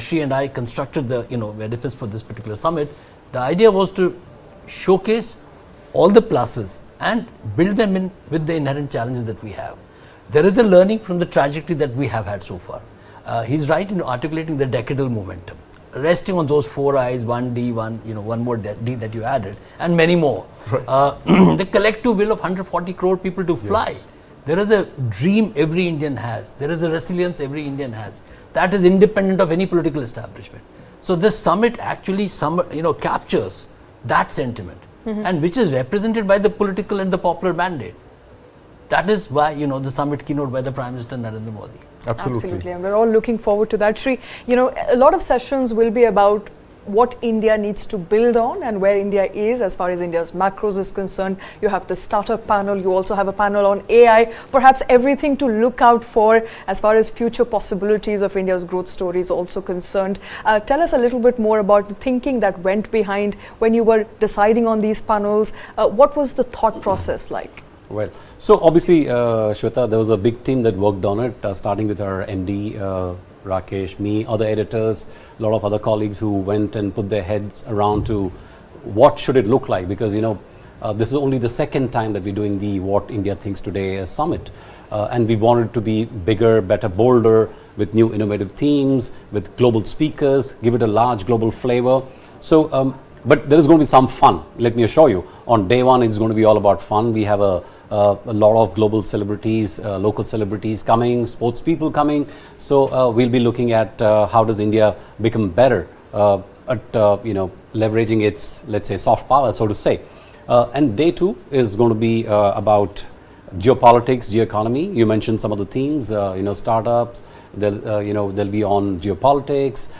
she and I constructed the edifice for this particular summit, the idea was to showcase all the pluses and build them in with the inherent challenges that we have. There is a learning from the trajectory that we have had so far. He's right in articulating the decadal momentum, resting on those 4 I's, 1D, one more D that you added, and many more. The collective will of 140 crore people to fly. There is a dream every Indian has. There is a resilience every Indian has. That is independent of any political establishment. So this summit actually captures that sentiment, and which is represented by the political and the popular mandate. That is why the summit keynote by the Prime Minister Narendra Modi. Absolutely, and we're all looking forward to that. Shri, a lot of sessions will be about what India needs to build on and where India is as far as India's macros is concerned. You have the startup panel, you also have a panel on AI, perhaps everything to look out for as far as future possibilities of India's growth story is also concerned. Tell us a little bit more about the thinking that went behind when you were deciding on these panels. What was the thought process like? Well, so obviously, Shweta, there was a big team that worked on it, starting with our MD, Rakesh, me, other editors, a lot of other colleagues who went and put their heads around to what should it look like, because this is only the second time that we're doing the What India Thinks Today summit, and we wanted to be bigger, better, bolder, with new innovative themes, with global speakers, give it a large global flavor. So, but there is going to be some fun, let me assure you. On day one, it's going to be all about fun. We have a lot of global celebrities, local celebrities coming, sports people coming. So we'll be looking at how does India become better at leveraging its, let's say, soft power, so to say. And day two is going to be about geopolitics, geoeconomy. You mentioned some of the themes, startups. They'll be on geopolitics,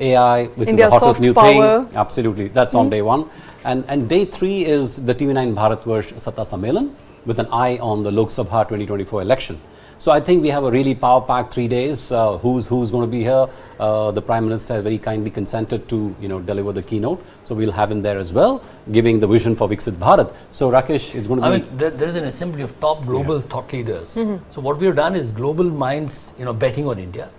AI, which India's is the hottest new power. thing. Absolutely, that's on day one. And day three is the TV9 Bharatvarsh Satta Sammelan, with an eye on the Lok Sabha 2024 election. So I think we have a really power-packed 3 days. Who's going to be here? The Prime Minister has very kindly consented to deliver the keynote. So we'll have him there as well, giving the vision for Viksit Bharat. So Rakesh, it's going to be. I mean, there is an assembly of top global thought leaders. So what we have done is global minds, betting on India,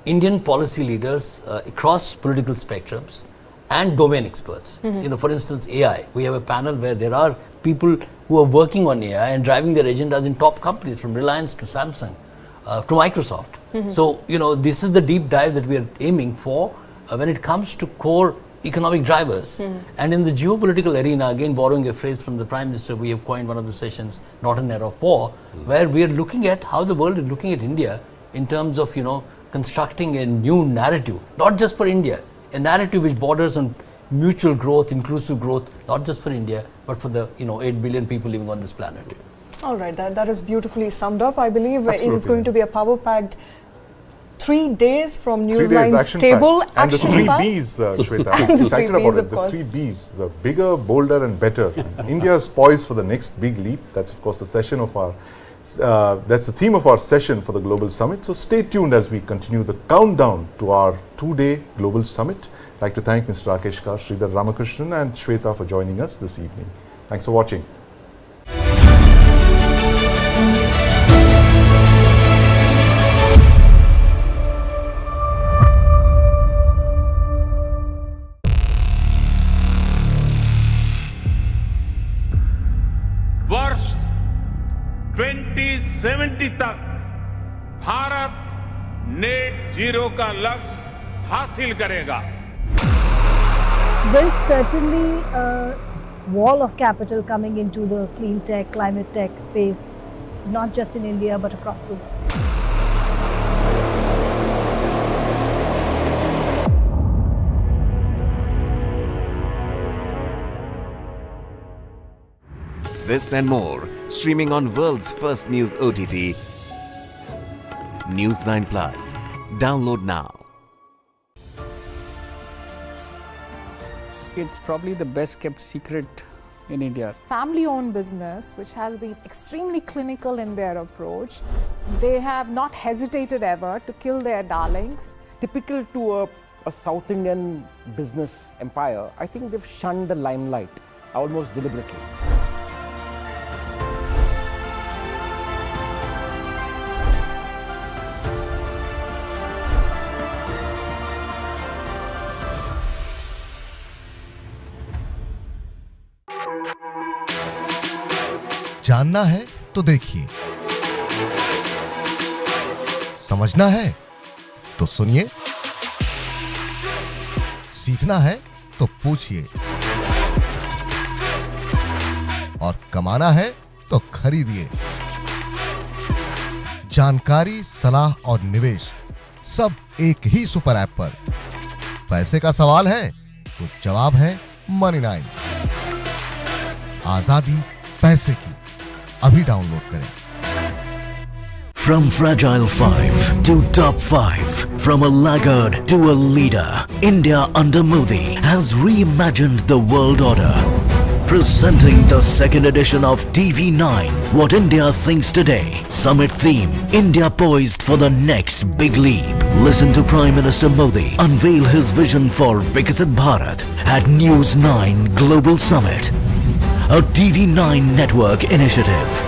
Indian policy leaders across political spectrums, and domain experts. For instance, AI. We have a panel where there are people who are working on AI and driving their agendas in top companies, from Reliance to Samsung to Microsoft. So, this is the deep dive that we are aiming for when it comes to core economic drivers. And in the geopolitical arena, again borrowing a phrase from the Prime Minister, we have coined one of the sessions, Not an Era of War, where we are looking at how the world is looking at India in terms of, constructing a new narrative, not just for India, a narrative which borders on mutual growth, inclusive growth, not just for India, but for the 8 billion people living on this planet. All right, that is beautifully summed up. I believe Absolutely. it's going to be a power-packed 3 days from 3 days News9's action table. pack. And the 3 Bs, Shweta. I'm excited about it. The 3 Bs, the bigger, bolder and better. India is poised for the next big leap. That's of course the session of our, that's the theme of our session for the Global Summit. So stay tuned as we continue the countdown to our 2-day Global Summit. I'd like to thank Mr. Rakesh Kar, Sridhar Ramakrishnan and Shweta for joining us this evening. Thanks for watching. वर्ष 2070 तक Bharat net zero का लक्ष्य हासिल करेगा. There's certainly a wall of capital coming into the clean tech, climate tech space, not just in India but across the world. This and more, streaming on world's first news OTT, News9 Plus. Download now. It's probably the best kept secret in India. Family-owned business, which has been extremely clinical in their approach. They have not hesitated ever to kill their darlings. Typical to a South Indian business empire, I think they've shunned the limelight almost deliberately. जानना है तो देखिए, समझना है तो सुनिए, सीखना है तो पूछिए और कमाना है तो खरीदिए। जानकारी, सलाह और निवेश सब एक ही सुपर ऐप पर। पैसे का सवाल है तो जवाब है Money9। आजादी पैसे की, अभी डाउनलोड करें। From Fragile 5 to Top 5, from a laggard to a leader, India under Modi has reimagined the world order. Presenting the second edition of TV9, What India Thinks Today. Summit theme, India poised for the next big leap. Listen to Prime Minister Modi unveil his vision for Viksit Bharat at News9 Global Summit, a TV9 network initiative.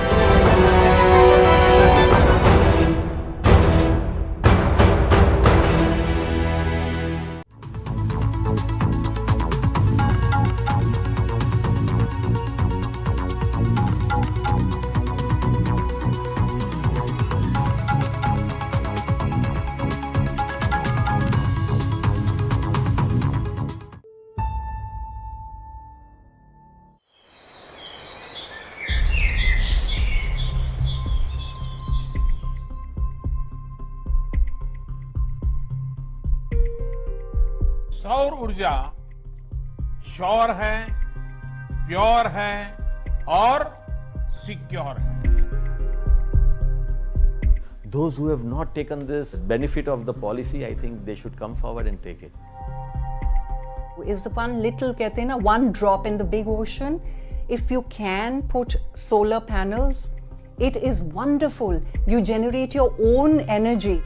सौर ऊर्जा sure है, pure है और secure है. Those who have not taken this benefit of the policy, I think they should come forward and take it. Is the one little, कहते हैं ना, one drop in the big ocean. If you can put solar panels, it is wonderful. You generate your own energy.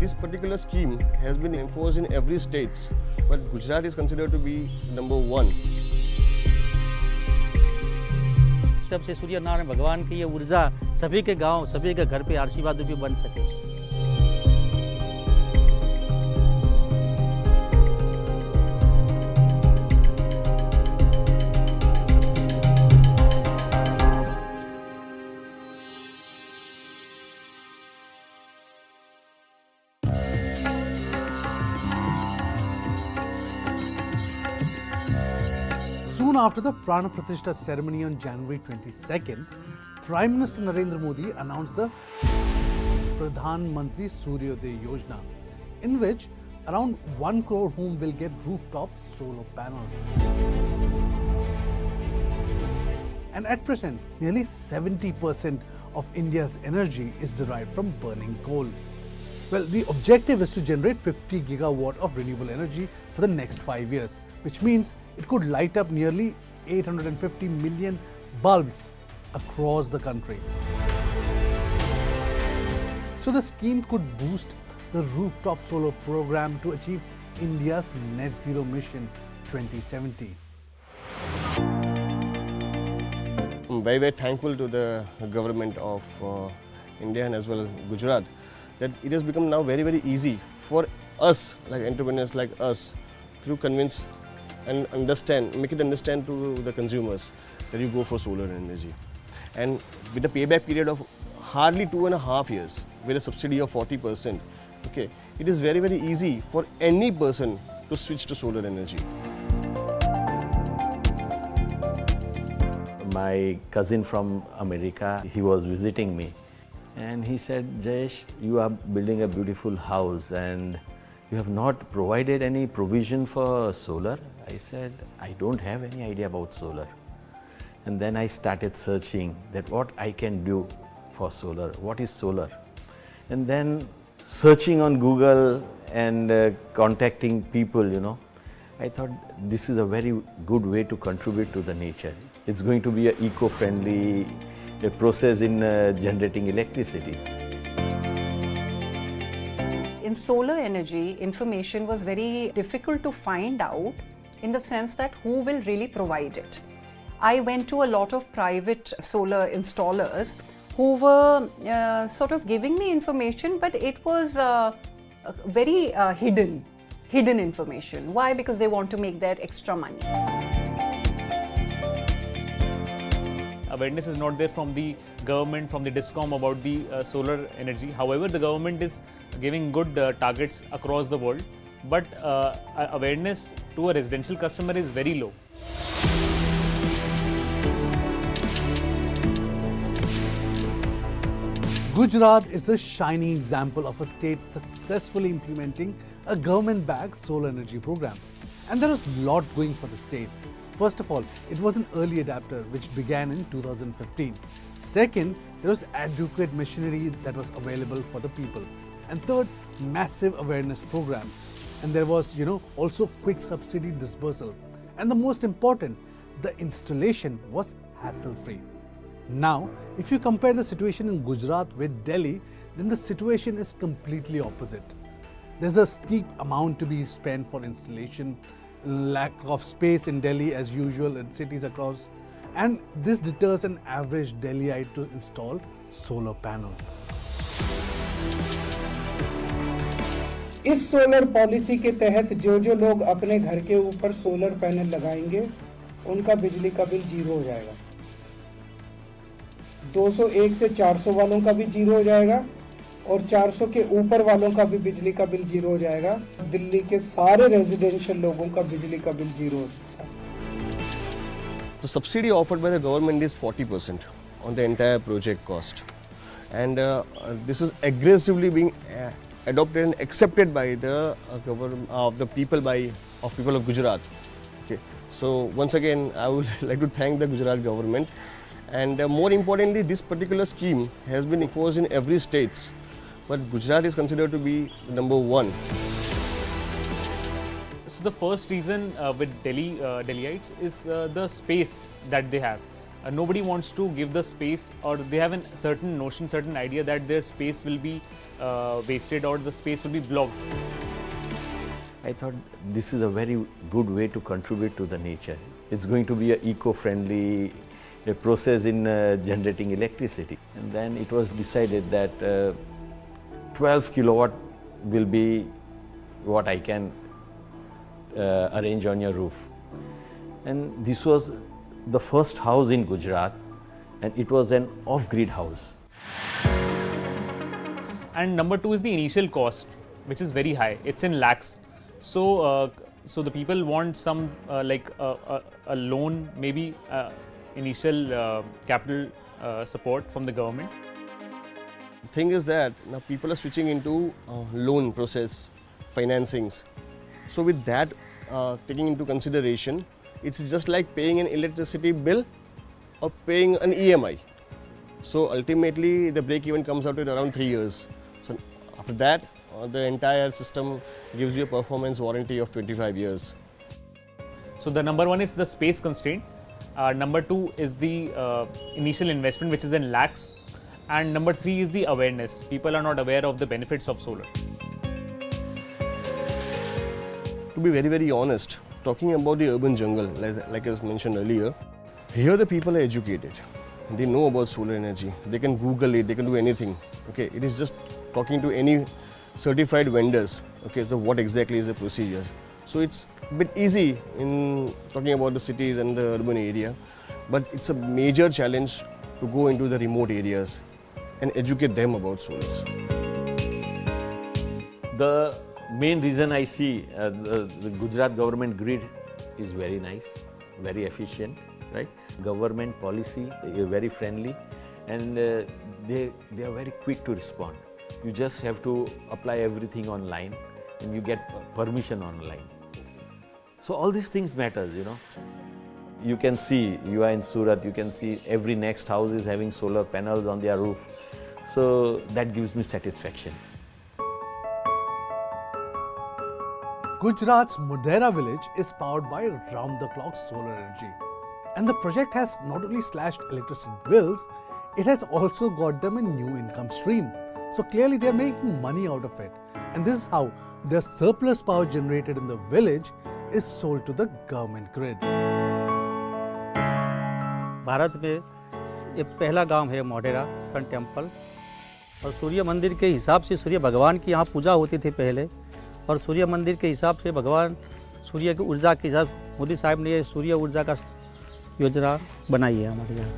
This particular scheme has been enforced in every state, but Gujarat is considered to be number 1. तब से सूर्य नारायण भगवान की ये ऊर्जा सभी के गांव, सभी के घर पे आशीर्वाद रूपी बन सके. Soon after the Prana Pratishtha ceremony on January 22nd, Prime Minister Narendra Modi announced the Pradhan Mantri Suryodaya Yojana, in which around 1 crore home will get rooftop solar panels. And at present, nearly 70% of India's energy is derived from burning coal. Well, the objective is to generate 50 gigawatt of renewable energy for the next 5 years, which means it could light up nearly 850 million bulbs across the country. So the scheme could boost the rooftop solar program to achieve India's net zero mission 2070. I'm very, very thankful to the government of India and as well as Gujarat that it has become now very, very easy for us, like entrepreneurs like us, to convince and understand, make it understand to the consumers that you go for solar energy. And with the payback period of hardly 2.5 years, with a subsidy of 40%, okay, it is very, very easy for any person to switch to solar energy. My cousin from America, he was visiting me and he said, Jayesh, you are building a beautiful house and you have not provided any provision for solar. I said, I don't have any idea about solar. And then I started searching that what I can do for solar, what is solar. And then searching on Google and contacting people, I thought this is a very good way to contribute to the nature. It's going to be an eco-friendly process in generating electricity. In solar energy, information was very difficult to find out in the sense that who will really provide it. I went to a lot of private solar installers who were sort of giving me information, but it was very hidden information. Why? Because they want to make that extra money. Awareness is not there from the government, from the DISCOM about the solar energy. However, the government is giving good targets across the world, but awareness to a residential customer is very low. Gujarat is a shining example of a state successfully implementing a government-backed solar energy program. And there was a lot going for the state. First of all, it was an early adapter which began in 2015. Second, there was adequate machinery that was available for the people. And third, massive awareness programs. And there was, also quick subsidy disbursal. And the most important, the installation was hassle-free. Now, if you compare the situation in Gujarat with Delhi, then the situation is completely opposite. There's a steep amount to be spent for installation, lack of space in Delhi as usual in cities across, and this deters an average Delhiite to install solar panels. इस solar policy के तहत जो लोग अपने घर के ऊपर solar panel लगाएंगे उनका बिजली का बिल जीरो हो जाएगा। 201 से 400 वालों का भी जीरो हो जाएगा और 400 के ऊपर वालों का भी बिजली का बिल जीरो हो जाएगा। दिल्ली के सारे रेजिडेंशियल लोगों का बिजली का बिल जीरो हो सकता है। The subsidy offered by the government is 40% on the entire project cost, and this is aggressively being adopted and accepted by the government of the people of Gujarat. Okay, so once again, I would like to thank the Gujarat government. And more importantly, this particular scheme has been enforced in every state, but Gujarat is considered to be number one. So the first reason with Delhiites is the space that they have. Nobody wants to give the space, or they have a certain notion, certain idea that their space will be wasted or the space will be blocked. I thought this is a very good way to contribute to the nature. It's going to be an eco-friendly process in generating electricity. And then it was decided that 12 kilowatt will be what I can arrange on your roof. And this was the first house in Gujarat, and it was an off-grid house. And number two is the initial cost, which is very high. It's in lakhs. So the people want some like a loan, maybe initial capital support from the government. The thing is that now people are switching into loan process financings. So with that taking into consideration, it's just like paying an electricity bill or paying an EMI. So ultimately the break even comes out at around 3 years. So after that the entire system gives you a performance warranty of 25 years. So the number one is the space constraint. Number two is the initial investment, which is in lakhs. And number three is the awareness. People are not aware of the benefits of solar. To be very, very honest, talking about the urban jungle, like I mentioned earlier, here the people are educated. They know about solar energy. They can Google it, they can do anything. Okay, it is just talking to any certified vendors. Okay, so what exactly is the procedure? So it's a bit easy in talking about the cities and the urban area, but it's a major challenge to go into the remote areas and educate them about solars. The main reason I see the Gujarat government grid is very nice, very efficient, right? Government policy is very friendly, and they are very quick to respond. You just have to apply everything online and you get permission online. So all these things matters, you know. You can see, you are in Surat, you can see every next house is having solar panels on their roof. So that gives me satisfaction. Gujarat's Modera village is powered by round-the-clock solar energy. And the project has not only slashed electricity bills, it has also got them a new income stream. So clearly they are making money out of it. And this is how the surplus power generated in the village is sold to the government grid. Bharat में ये पहला गांव है Modhera sun temple, और सूर्य मंदिर के हिसाब से सूर्य भगवान की यहाँ पूजा होती थी पहले, और सूर्य मंदिर के हिसाब से भगवान सूर्य की ऊर्जा के हिसाब मोदी साहब ने ये सूर्य ऊर्जा का योजना बनाई है हमारे यहाँ।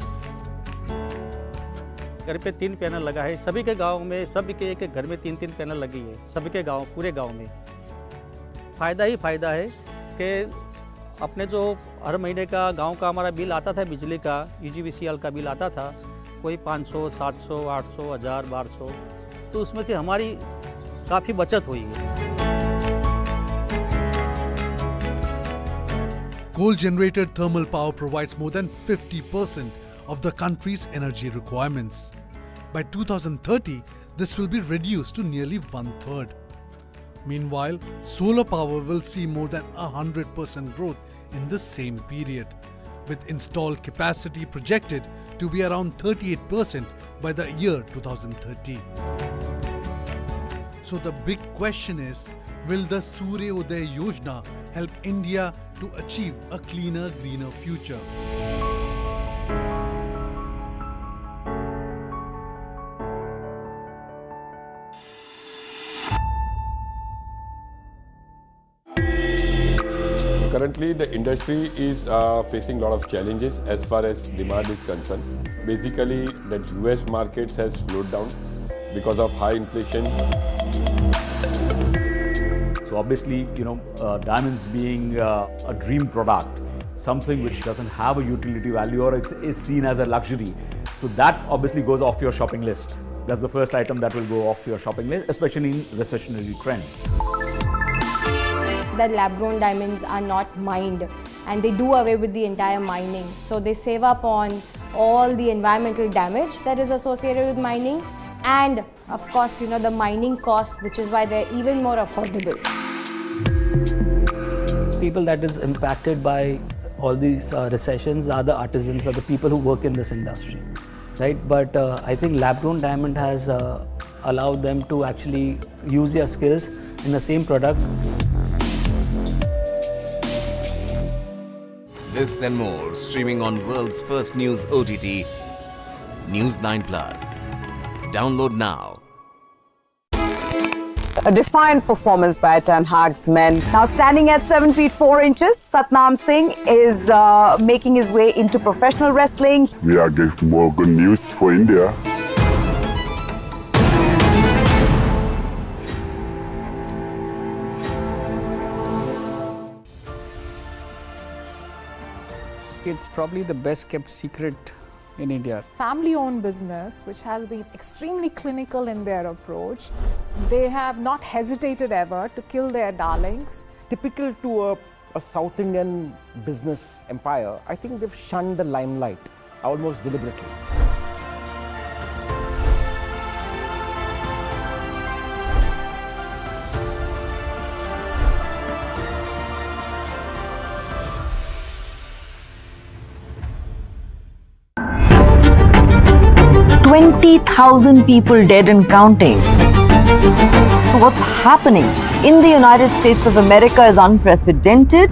घर पे 3 पैनल लगा है, सभी के गांव में, सभी के एक घर में 3-3 पैनल लगी है, सभी के गांव, पूरे गांव में। फ़ायदा ही फ़ायदा है कि अपने जो हर महीने का गांव का हमारा बिल आता था बिजली का, UGVCL का बिल आता था, कोई 500, 700, 800, 1000, 1200, तो उसमें से हमारी काफ़ी बचत हुई है। Coal-generated thermal power provides more than 50% of the country's energy requirements. By 2030, this will be reduced to nearly 1/3. Meanwhile, solar power will see more than 100% growth in the same period, with installed capacity projected to be around 38% by the year 2030. So the big question is, will the Surya Uday Yojana help India to achieve a cleaner, greener future? Currently, the industry is facing a lot of challenges as far as demand is concerned. Basically, the US markets has slowed down because of high inflation. So obviously, diamonds being a dream product, something which doesn't have a utility value or is seen as a luxury. So that obviously goes off your shopping list. That's the first item that will go off your shopping list, especially in recessionary trends. That lab-grown diamonds are not mined, and they do away with the entire mining. So they save up on all the environmental damage that is associated with mining, and of course, the mining cost, which is why they're even more affordable. People that is impacted by all these recessions are the artisans, are the people who work in this industry, right? But I think lab-grown diamond has allowed them to actually use their skills in the same product. This and more streaming on world's first news OTT, News9 Plus. Download now. A defiant performance by Ten Hag's men. Now standing at 7 feet 4 inches, Satnam Singh is making his way into professional wrestling. We are getting more good news for India. It's probably the best kept secret in India. Family-owned business, which has been extremely clinical in their approach. They have not hesitated ever to kill their darlings. Typical to a South Indian business empire, I think they've shunned the limelight almost deliberately. $20,000 people dead and counting. What's happening in the United States of America is unprecedented.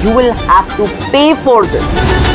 You will have to pay for this.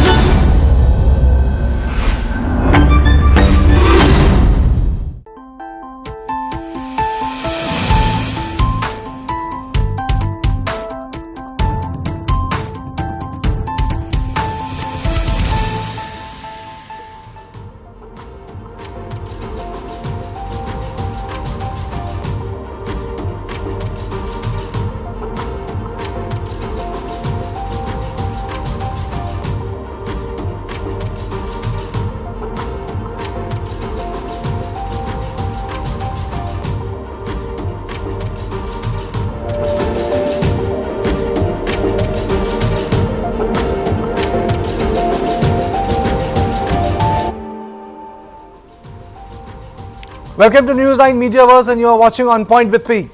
Welcome to News9 Mediaverse, and you are watching On Point with me.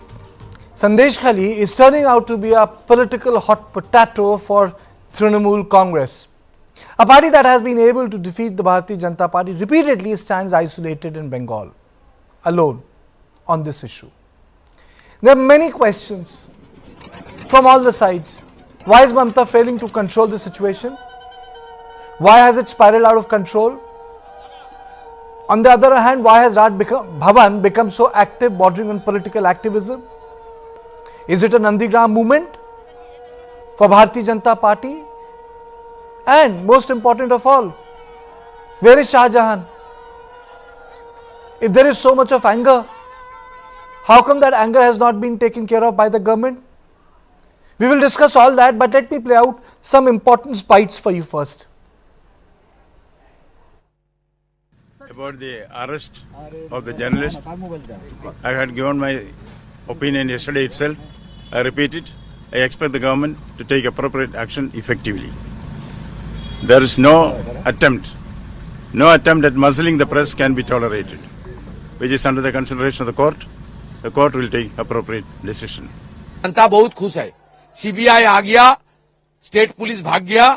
Sandesh Khali is turning out to be a political hot potato for Trinamool Congress. A party that has been able to defeat the Bharatiya Janata Party repeatedly stands isolated in Bengal, alone on this issue. There are many questions from all the sides. Why is Mamata failing to control the situation? Why has it spiraled out of control? On the other hand, why has Raj Bhavan become so active, bordering on political activism? Is it a Nandigram movement for Bharatiya Janata Party? And most important of all, where is Shah Jahan? If there is so much of anger, how come that anger has not been taken care of by the government? We will discuss all that, but let me play out some important bites for you first. About the arrest of the journalist, I had given my opinion yesterday itself. I repeat it. I expect the government to take appropriate action effectively. There is no attempt at muzzling the press can be tolerated, which is under the consideration of the court. The court will take appropriate decision. जनता बहुत खुश है. CBI आ गया, state police भाग गया,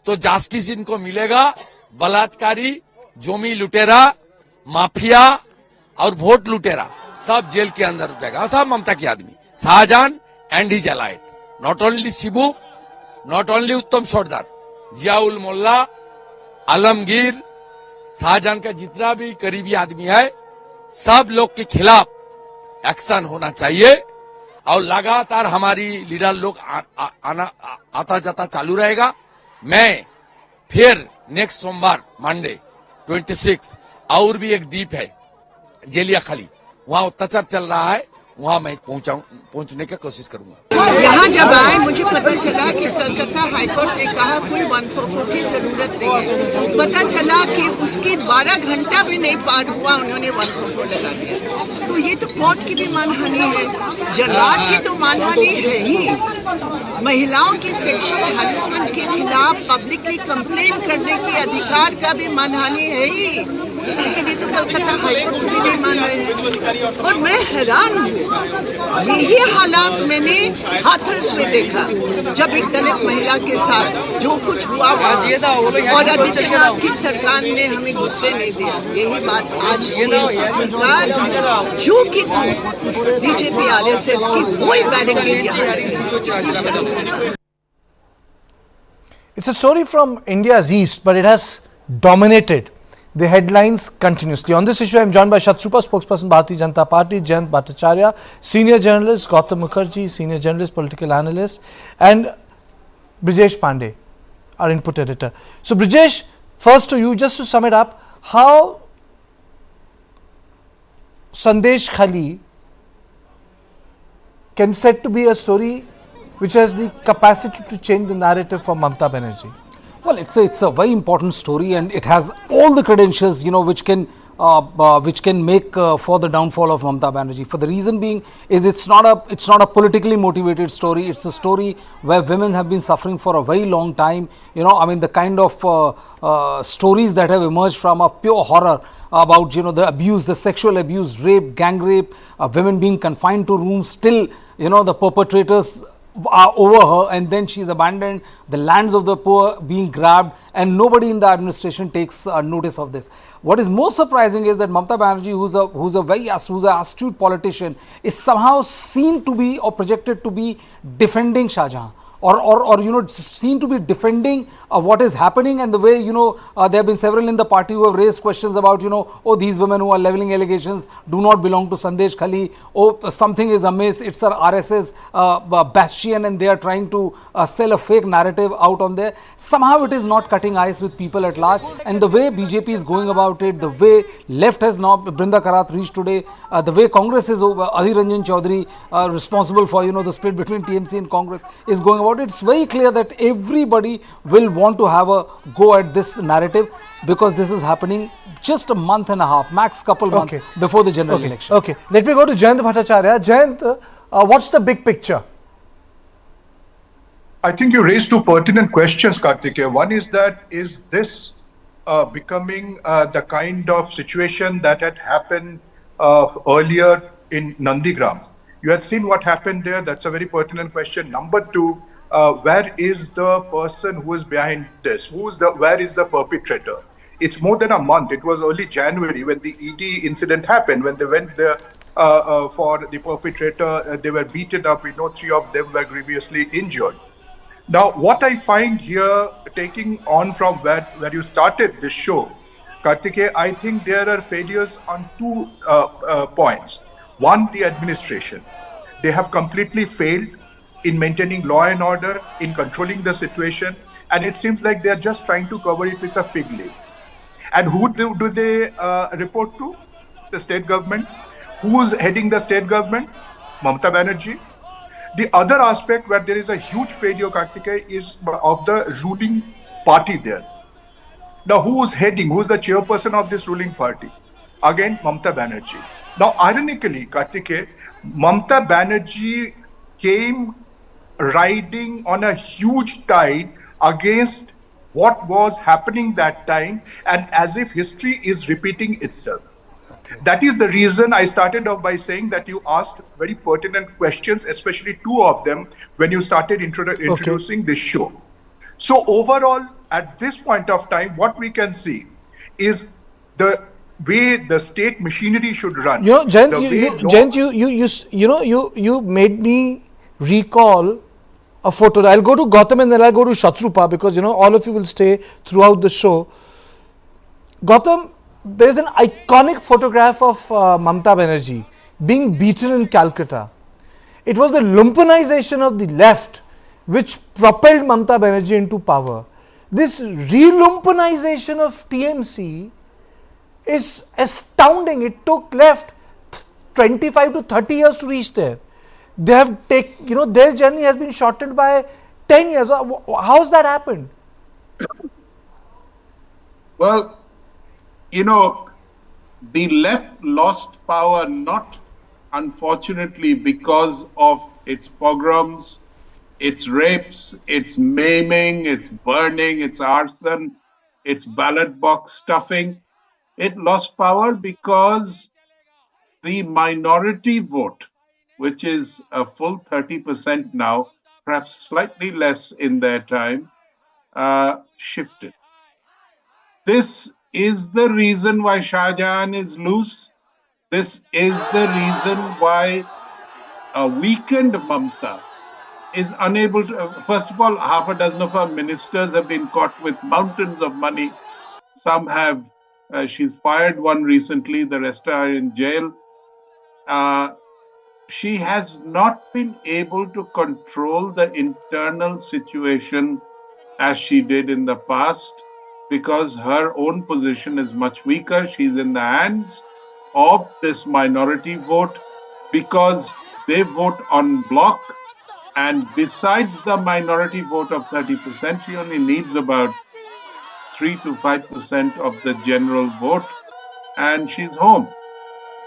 तो justice इनको मिलेगा. बलात्कारी, जोमी लुटेरा, माफिया और वोट लुटेरा सब जेल के अंदर जाएगा. सब ममता की आदमी. Shah Jahan and his allied. Not only Shibu, not only उत्तम सरदार, जियाउल मोल्ला, आलमगीर, शाहजहान का जितना भी करीबी आदमी है, सब लोग के खिलाफ एक्शन होना चाहिए. और लगातार हमारी लीडर लोग आता जाता चालू रहेगा. मैं फिर नेक्स्ट सोमवार मंडे 26 और भी एक द्वीप है जेलिया खाली, वहां अत्याचार चल रहा है, वहां मैं पहुंचने की कोशिश करूंगा. यहाँ जब आए मुझे पता चला कि कलकत्ता हाईकोर्ट ने कहा कोई 144 की जरूरत नहीं है. पता चला कि उसकी 12 घंटा भी नहीं पार हुआ, उन्होंने 144 लगा दिया. तो ये तो कोर्ट की भी मानहानि है, जल्लाद की तो मानहानि है ही. महिलाओं की सेक्सुअल हैरेसमेंट के खिलाफ पब्लिकली कंप्लेन करने की अधिकार का भी मानहानि है ही. लेकिन ये तो कलकत्ता हाईकोर्ट भी नहीं मान रहे हैं. और मैं हैरान हूँ, यही हालात मैंने हाथरस में देखा जब एक दलित महिला के साथ जो कुछ हुआ और आदित्यनाथ की सरकार ने हमें घुसने नहीं दिया. यही बात आज सरकार जो कि बीजेपी आरएसएस की वही बैरिकेड यहाँ. It's a story from India's east, but it has dominated the headlines continuously. On this issue, I am joined by Shatrupa, spokesperson Bharatiya Janata Party, Jayant Bhattacharya, senior journalist Gautam Mukherjee, senior journalist, political analyst, and Brijesh Pandey, our input editor. So Brijesh, first to you, just to sum it up, how Sandesh Khali can said to be a story which has the capacity to change the narrative for Mamata Banerjee? Well, it's a very important story, and it has all the credentials, which can make for the downfall of Mamata Banerjee. For the reason being is it's not a politically motivated story. It's a story where women have been suffering for a very long time. The kind of stories that have emerged from a pure horror about the abuse, the sexual abuse, rape, gang rape, women being confined to rooms. Still, the perpetrators are over her, and then she's abandoned, the lands of the poor being grabbed, and nobody in the administration takes notice of this. What is most surprising is that Mamata Banerjee, who's an astute politician, is somehow seen to be or projected to be defending Shah Jahan, or seen to be defending what is happening, and the way there have been several in the party who have raised questions about these women who are leveling allegations do not belong to Sandesh Khali, something is amiss, it's an RSS bastion, and they are trying to sell a fake narrative out on there. Somehow it is not cutting ice with people at large, and the way BJP is going about it, the way left has now Brinda Karat reached today, the way Congress is Adhir Ranjan Chaudhary, responsible for the split between TMC and Congress, is going about. It's very clear that everybody will want to have a go at this narrative, because this is happening just a month and a half, max couple months before the general election. Okay, let me go to Jayant Bhattacharya. Jayant, what's the big picture? I think you raised two pertinent questions, Kartikeya. One is that, is this becoming the kind of situation that had happened earlier in Nandigram? You had seen what happened there. That's a very pertinent question. Number two, where is the person who is behind this? Where is the perpetrator? It's more than a month. It was early January when the ED incident happened, when they went there for the perpetrator. They were beaten up. We know 3 of them were grievously injured. Now, what I find here, taking on from where you started this show, Kartikeya, I think there are failures on 2 points. One, the administration. They have completely failed in maintaining law and order, in controlling the situation, and it seems like they are just trying to cover it with a fig leaf. And who do they report to? The state government. Who's heading the state government? Mamata Banerjee. The other aspect where there is a huge failure, Kartikeya, is of the ruling party there. Now, who's the chairperson of this ruling party? Again, Mamata Banerjee. Now, ironically, Kartikeya, Mamata Banerjee came riding on a huge tide against what was happening that time, and as if history is repeating itself. That is the reason I started off by saying that you asked very pertinent questions, especially 2 of them, when you started introducing this show. So overall, at this point of time, what we can see is the way the state machinery should run. Jayant, you made me recall a photo. I'll go to Gautam and then I'll go to Shatrupa, because all of you will stay throughout the show. Gautam, there is an iconic photograph of Mamata Banerjee being beaten in Calcutta. It was the lumpenization of the left which propelled Mamata Banerjee into power. This re-lumpenization of TMC is astounding. It took left 25 to 30 years to reach there. They have their journey has been shortened by 10 years. How's that happened? Well, the left lost power not unfortunately because of its pogroms, its rapes, its maiming, its burning, its arson, its ballot box stuffing. It lost power because the minority vote, which is a full 30% now, perhaps slightly less in their time, shifted. This is the reason why Shah Jahan is loose. This is the reason why a weakened Mamata is unable to. First of all, half a dozen of her ministers have been caught with mountains of money. Some have, she's fired one recently, the rest are in jail. She has not been able to control the internal situation as she did in the past, because her own position is much weaker. She's in the hands of this minority vote because they vote en bloc, and besides the minority vote of 30%, she only needs about 3 to 5% of the general vote, and she's home.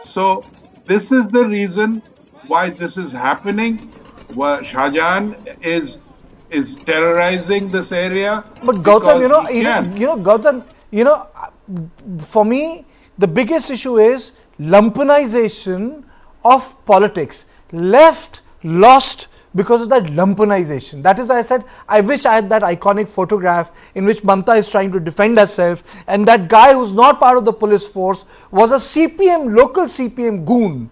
So this is the reason why this is happening. Shahjahan is terrorizing this area. But Gautam, for me, the biggest issue is lumpenization of politics. Left lost because of that lumpenization. That is why I said, I wish I had that iconic photograph in which Mamta is trying to defend herself, and that guy who's not part of the police force was a local CPM goon,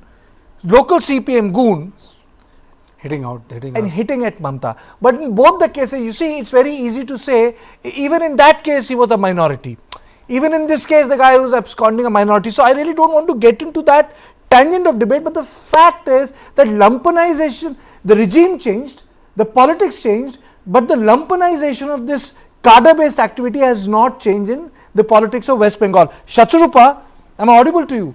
hitting at Mamta. But in both the cases, you see, it's very easy to say, even in that case, he was a minority. Even in this case, the guy who's absconding a minority. So I really don't want to get into that tangent of debate, but the fact is that lumpenization, the regime changed, the politics changed, but the lumpenization of this cadre-based activity has not changed in the politics of West Bengal. Shatrupa, am I audible to you?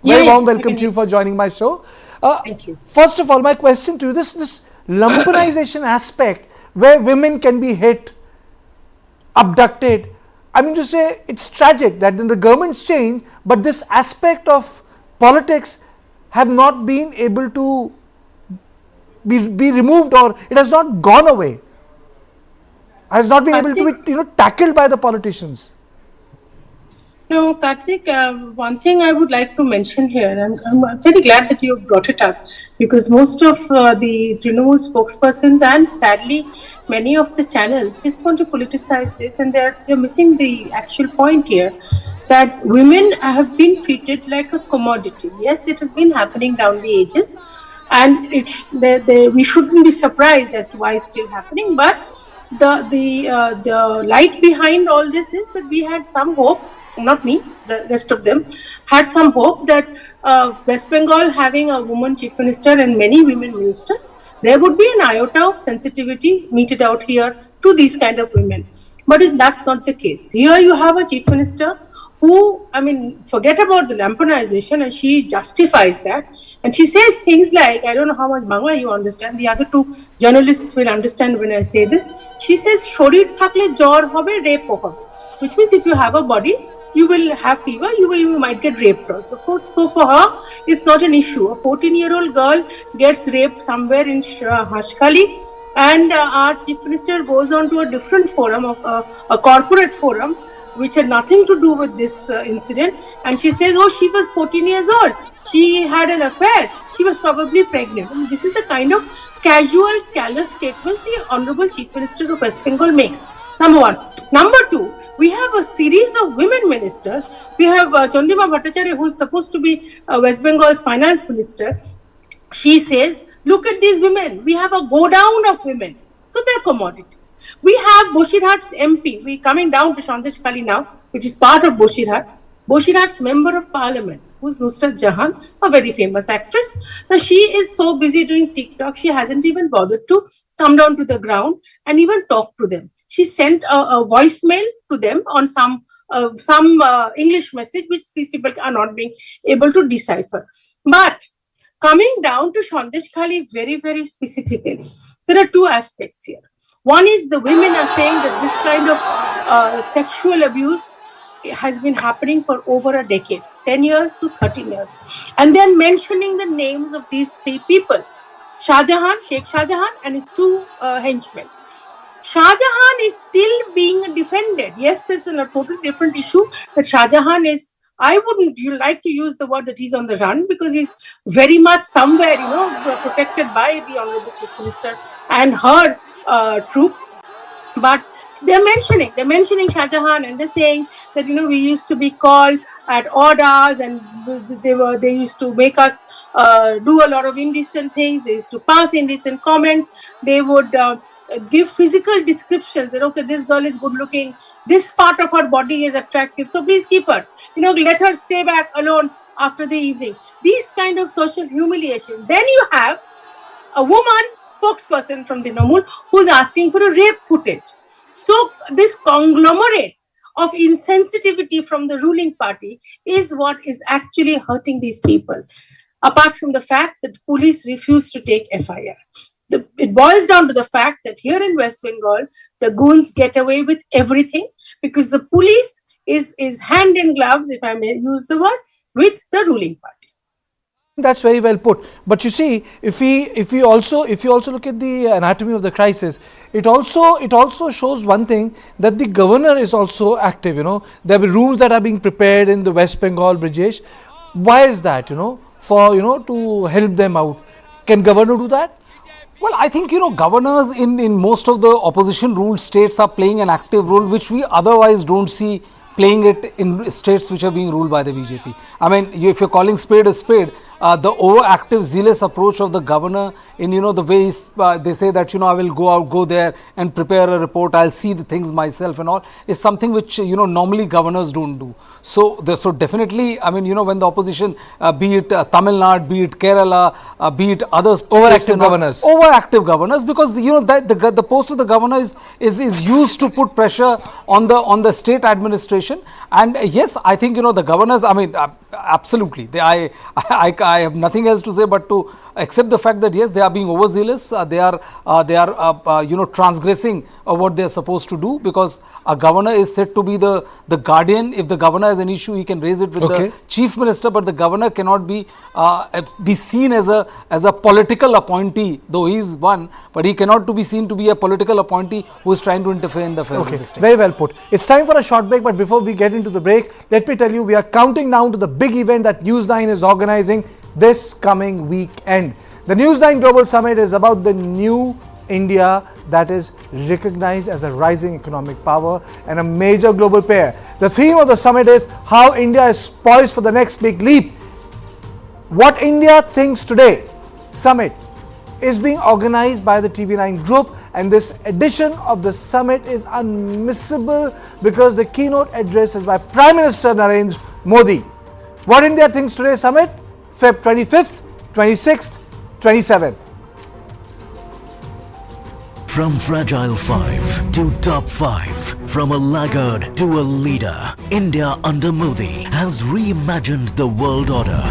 Very warm welcome to you for joining my show. Thank you. First of all, my question to you, this lumpenization aspect where women can be hit, abducted, I mean to say, it's tragic that the government's changed, but this aspect of politics have not been able to be removed, or it has not gone away, has not been able to be tackled by the politicians. No, Karthik, one thing I would like to mention here, and I'm very glad that you brought it up, because most of the Trinamool spokespersons and sadly many of the channels just want to politicize this, and they're missing the actual point here, that women have been treated like a commodity. Yes, it has been happening down the ages, and we shouldn't be surprised as to why it's still happening, but the light behind all this is that we had some hope. Not me, the rest of them had some hope that West Bengal having a woman chief minister and many women ministers, there would be an iota of sensitivity meted out here to these kind of women. But that's not the case. Here you have a chief minister who, I mean, forget about the lamponization, and she justifies that. And she says things like, I don't know how much Bangla you understand, the other two journalists will understand when I say this. She says, Shorir thakle jor hobe, rape hobe. Which means if you have a body, you will have fever, you might get raped also. For her, it's not an issue. A 14-year-old girl gets raped somewhere in Hashkali, and our chief minister goes on to a different forum, a corporate forum, which had nothing to do with this incident, and she says, oh, she was 14 years old, she had an affair, she was probably pregnant. And this is the kind of casual, callous statement the Honorable Chief Minister of West Bengal makes. Number one. Number two, we have a series of women ministers. We have Chandrima Bhattacharya, who is supposed to be West Bengal's finance minister. She says, look at these women. We have a go down of women. So they're commodities. We have Boshirhat's MP. We're coming down to Sandesh Khali now, which is part of Boshirhat. Boshirhat's member of parliament, who's Nusrat Jahan, a very famous actress. Now, she is so busy doing TikTok, she hasn't even bothered to come down to the ground and even talk to them. She sent a voicemail to them on some English message, which these people are not being able to decipher. But coming down to Sandesh Khali very, very specifically, there are two aspects here. One is the women are saying that this kind of sexual abuse has been happening for over a decade, 10 years to 13 years. And they're mentioning the names of these three people, Sheikh Shah Jahan and his two henchmen. Shah Jahan is still being defended. Yes, this is a totally different issue, but Shah Jahan is, I wouldn't like to use the word that he's on the run, because he's very much somewhere, protected by the Honorable Chief Minister and her troop. But they're mentioning Shah Jahan, and they're saying that, we used to be called at odd hours, and they used to make us do a lot of indecent things. They used to pass indecent comments. They would give physical descriptions that, okay, this girl is good looking, this part of her body is attractive, so please keep her, let her stay back alone after the evening. These kind of social humiliation. Then you have a woman spokesperson from the Trinamool who's asking for a rape footage. So this conglomerate of insensitivity from the ruling party is what is actually hurting these people, apart from the fact that police refuse to take FIR. It boils down to the fact that here in West Bengal, the goons get away with everything because the police is hand in gloves, if I may use the word, with the ruling party. That's very well put. But you see, if you also look at the anatomy of the crisis, it also shows one thing, that the governor is also active. There are rooms that are being prepared in the West Bengal, Brijesh. Why is that? For to help them out. Can governor do that? Well, I think, governors in most of the opposition ruled states are playing an active role, which we otherwise don't see playing it in states which are being ruled by the BJP. I mean, if you're calling spade a spade, the overactive, zealous approach of the governor in, the ways they say that, I will go there and prepare a report, I'll see the things myself and all, is something which, normally governors don't do. So definitely, I mean, when the opposition, be it Tamil Nadu, be it Kerala, be it others, overactive governors, because, the post of the governor is used to put pressure on the state administration. And yes, I think, the governors, I mean, absolutely, I have nothing else to say but to accept the fact that yes, they are being overzealous, they are transgressing what they are supposed to do, because a governor is said to be the guardian. If the governor has an issue, he can raise it with the chief minister, but the governor cannot be seen as a political appointee, though he is one, but he cannot be seen to be a political appointee who is trying to interfere in the affairs of the state. Very well put. It's time for a short break, but before we get into the break, let me tell you, we are counting down to the big event that News9 is organizing this coming weekend. The News9 Global Summit is about the new India that is recognized as a rising economic power and a major global player. The theme of the summit is how India is poised for the next big leap. What India Thinks Today Summit is being organized by the TV9 Group, and this edition of the summit is unmissable because the keynote address is by Prime Minister Narendra Modi. What India Thinks Today Summit, Feb 25th, 26th, 27th. From Fragile 5 to Top 5, from a laggard to a leader, India under Modi has reimagined the world order.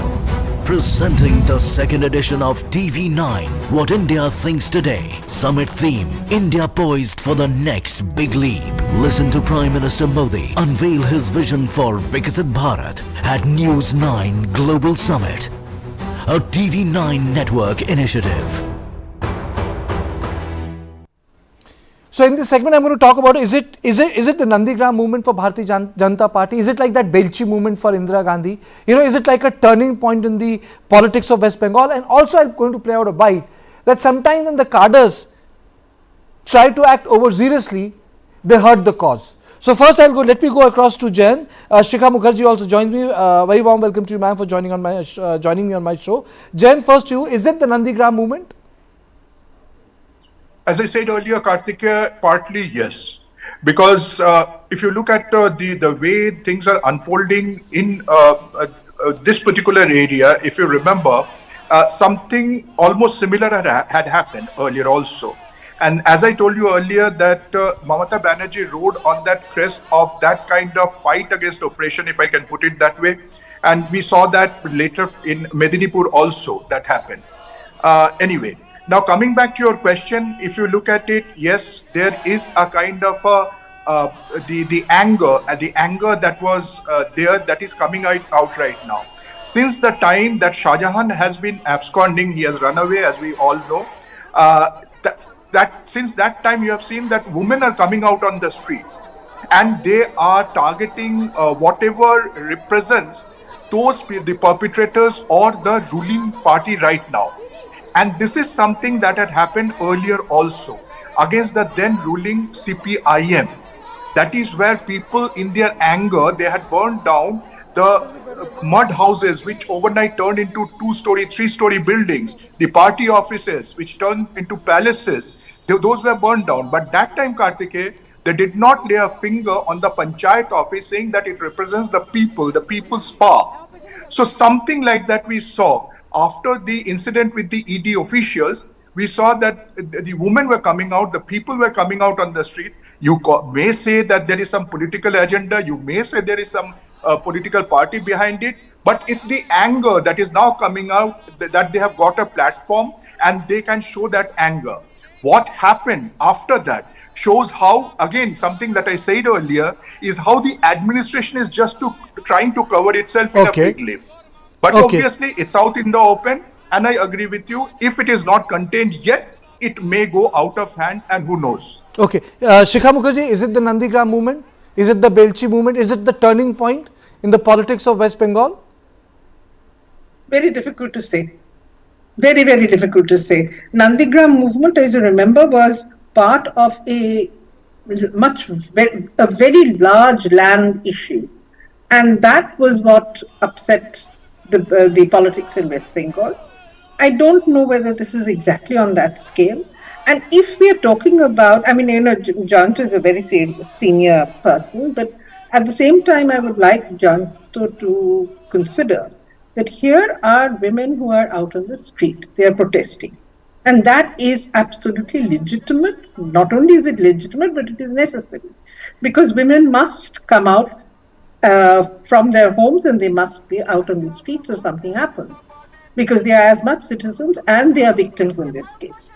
Presenting the second edition of TV9, What India Thinks Today. Summit theme, India poised for the next big leap. Listen to Prime Minister Modi unveil his vision for Viksit Bharat at News9 Global Summit, a TV9 network initiative. So in this segment, I'm going to talk about, is it the Nandigram movement for Bharatiya Janata Party? Is it like that Belchi movement for Indira Gandhi? Is it like a turning point in the politics of West Bengal? And also, I'm going to play out a bite that sometimes when the cadres try to act overzealously, they hurt the cause. So first, let me go across to Jen. Shikha Mukherjee also joins me. Very warm welcome to you, ma'am, for joining me on my show. Jen, first to you, is it the Nandigram movement? As I said earlier, Karthikeya, partly yes. Because if you look at the way things are unfolding in this particular area, if you remember, something almost similar had happened earlier also. And as I told you earlier, that Mamata Banerjee rode on that crest of that kind of fight against oppression, if I can put it that way. And we saw that later in Medinipur also, that happened. Anyway. Now, coming back to your question, if you look at it, yes, there is a kind of the anger that was there that is coming out right now. Since the time that Shah Jahan has been absconding, he has run away, as we all know. Since that time, you have seen that women are coming out on the streets, and they are targeting whatever represents the perpetrators or the ruling party right now. And this is something that had happened earlier also against the then ruling CPIM. That is where people in their anger, they had burned down the mud houses, which overnight turned into 2-story, 3-story buildings, the party offices, which turned into palaces. Those were burned down. But that time, Karthikeya, they did not lay a finger on the panchayat office saying that it represents the people, the people's power. So something like that we saw. After the incident with the ED officials, we saw that the women were coming out, the people were coming out on the street. You may say that there is some political agenda, you may say there is some political party behind it, but it's the anger that is now coming out, that they have got a platform and they can show that anger. What happened after that? shows how, again, something that I said earlier, is how the administration is just trying to cover itself in a fig leaf. But obviously, it's out in the open, and I agree with you. If it is not contained yet, it may go out of hand, and who knows? Okay. Shikha Mukherjee, is it the Nandigram movement? Is it the Belchi movement? Is it the turning point in the politics of West Bengal? Very difficult to say. Very, very difficult to say. Nandigram movement, as you remember, was part of a very large land issue. And that was what upset the politics in West Bengal. I don't know whether this is exactly on that scale. And if we are talking about, Jayant is a very senior person, but at the same time, I would like Jayant to consider that here are women who are out on the street. They are protesting. And that is absolutely legitimate. Not only is it legitimate, but it is necessary. Because women must come out from their homes and they must be out on the streets if something happens. Because they are as much citizens and they are victims in this case.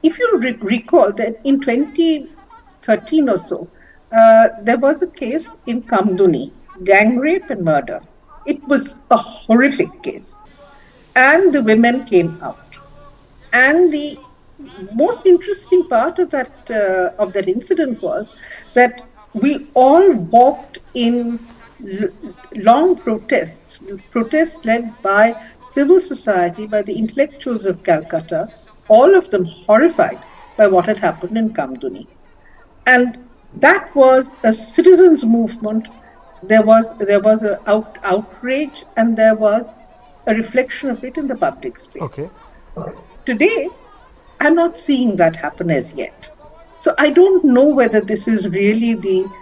If you recall that in 2013 or so, there was a case in Kamduni, gang rape and murder. It was a horrific case. And the women came out. And the most interesting part of that incident was that we all walked in long protests led by civil society, by the intellectuals of Calcutta, all of them horrified by what had happened in Kamduni. And that was a citizens' movement. There was an outrage, and there was a reflection of it in the public space. Okay. Today, I'm not seeing that happen as yet. So I don't know whether this is really the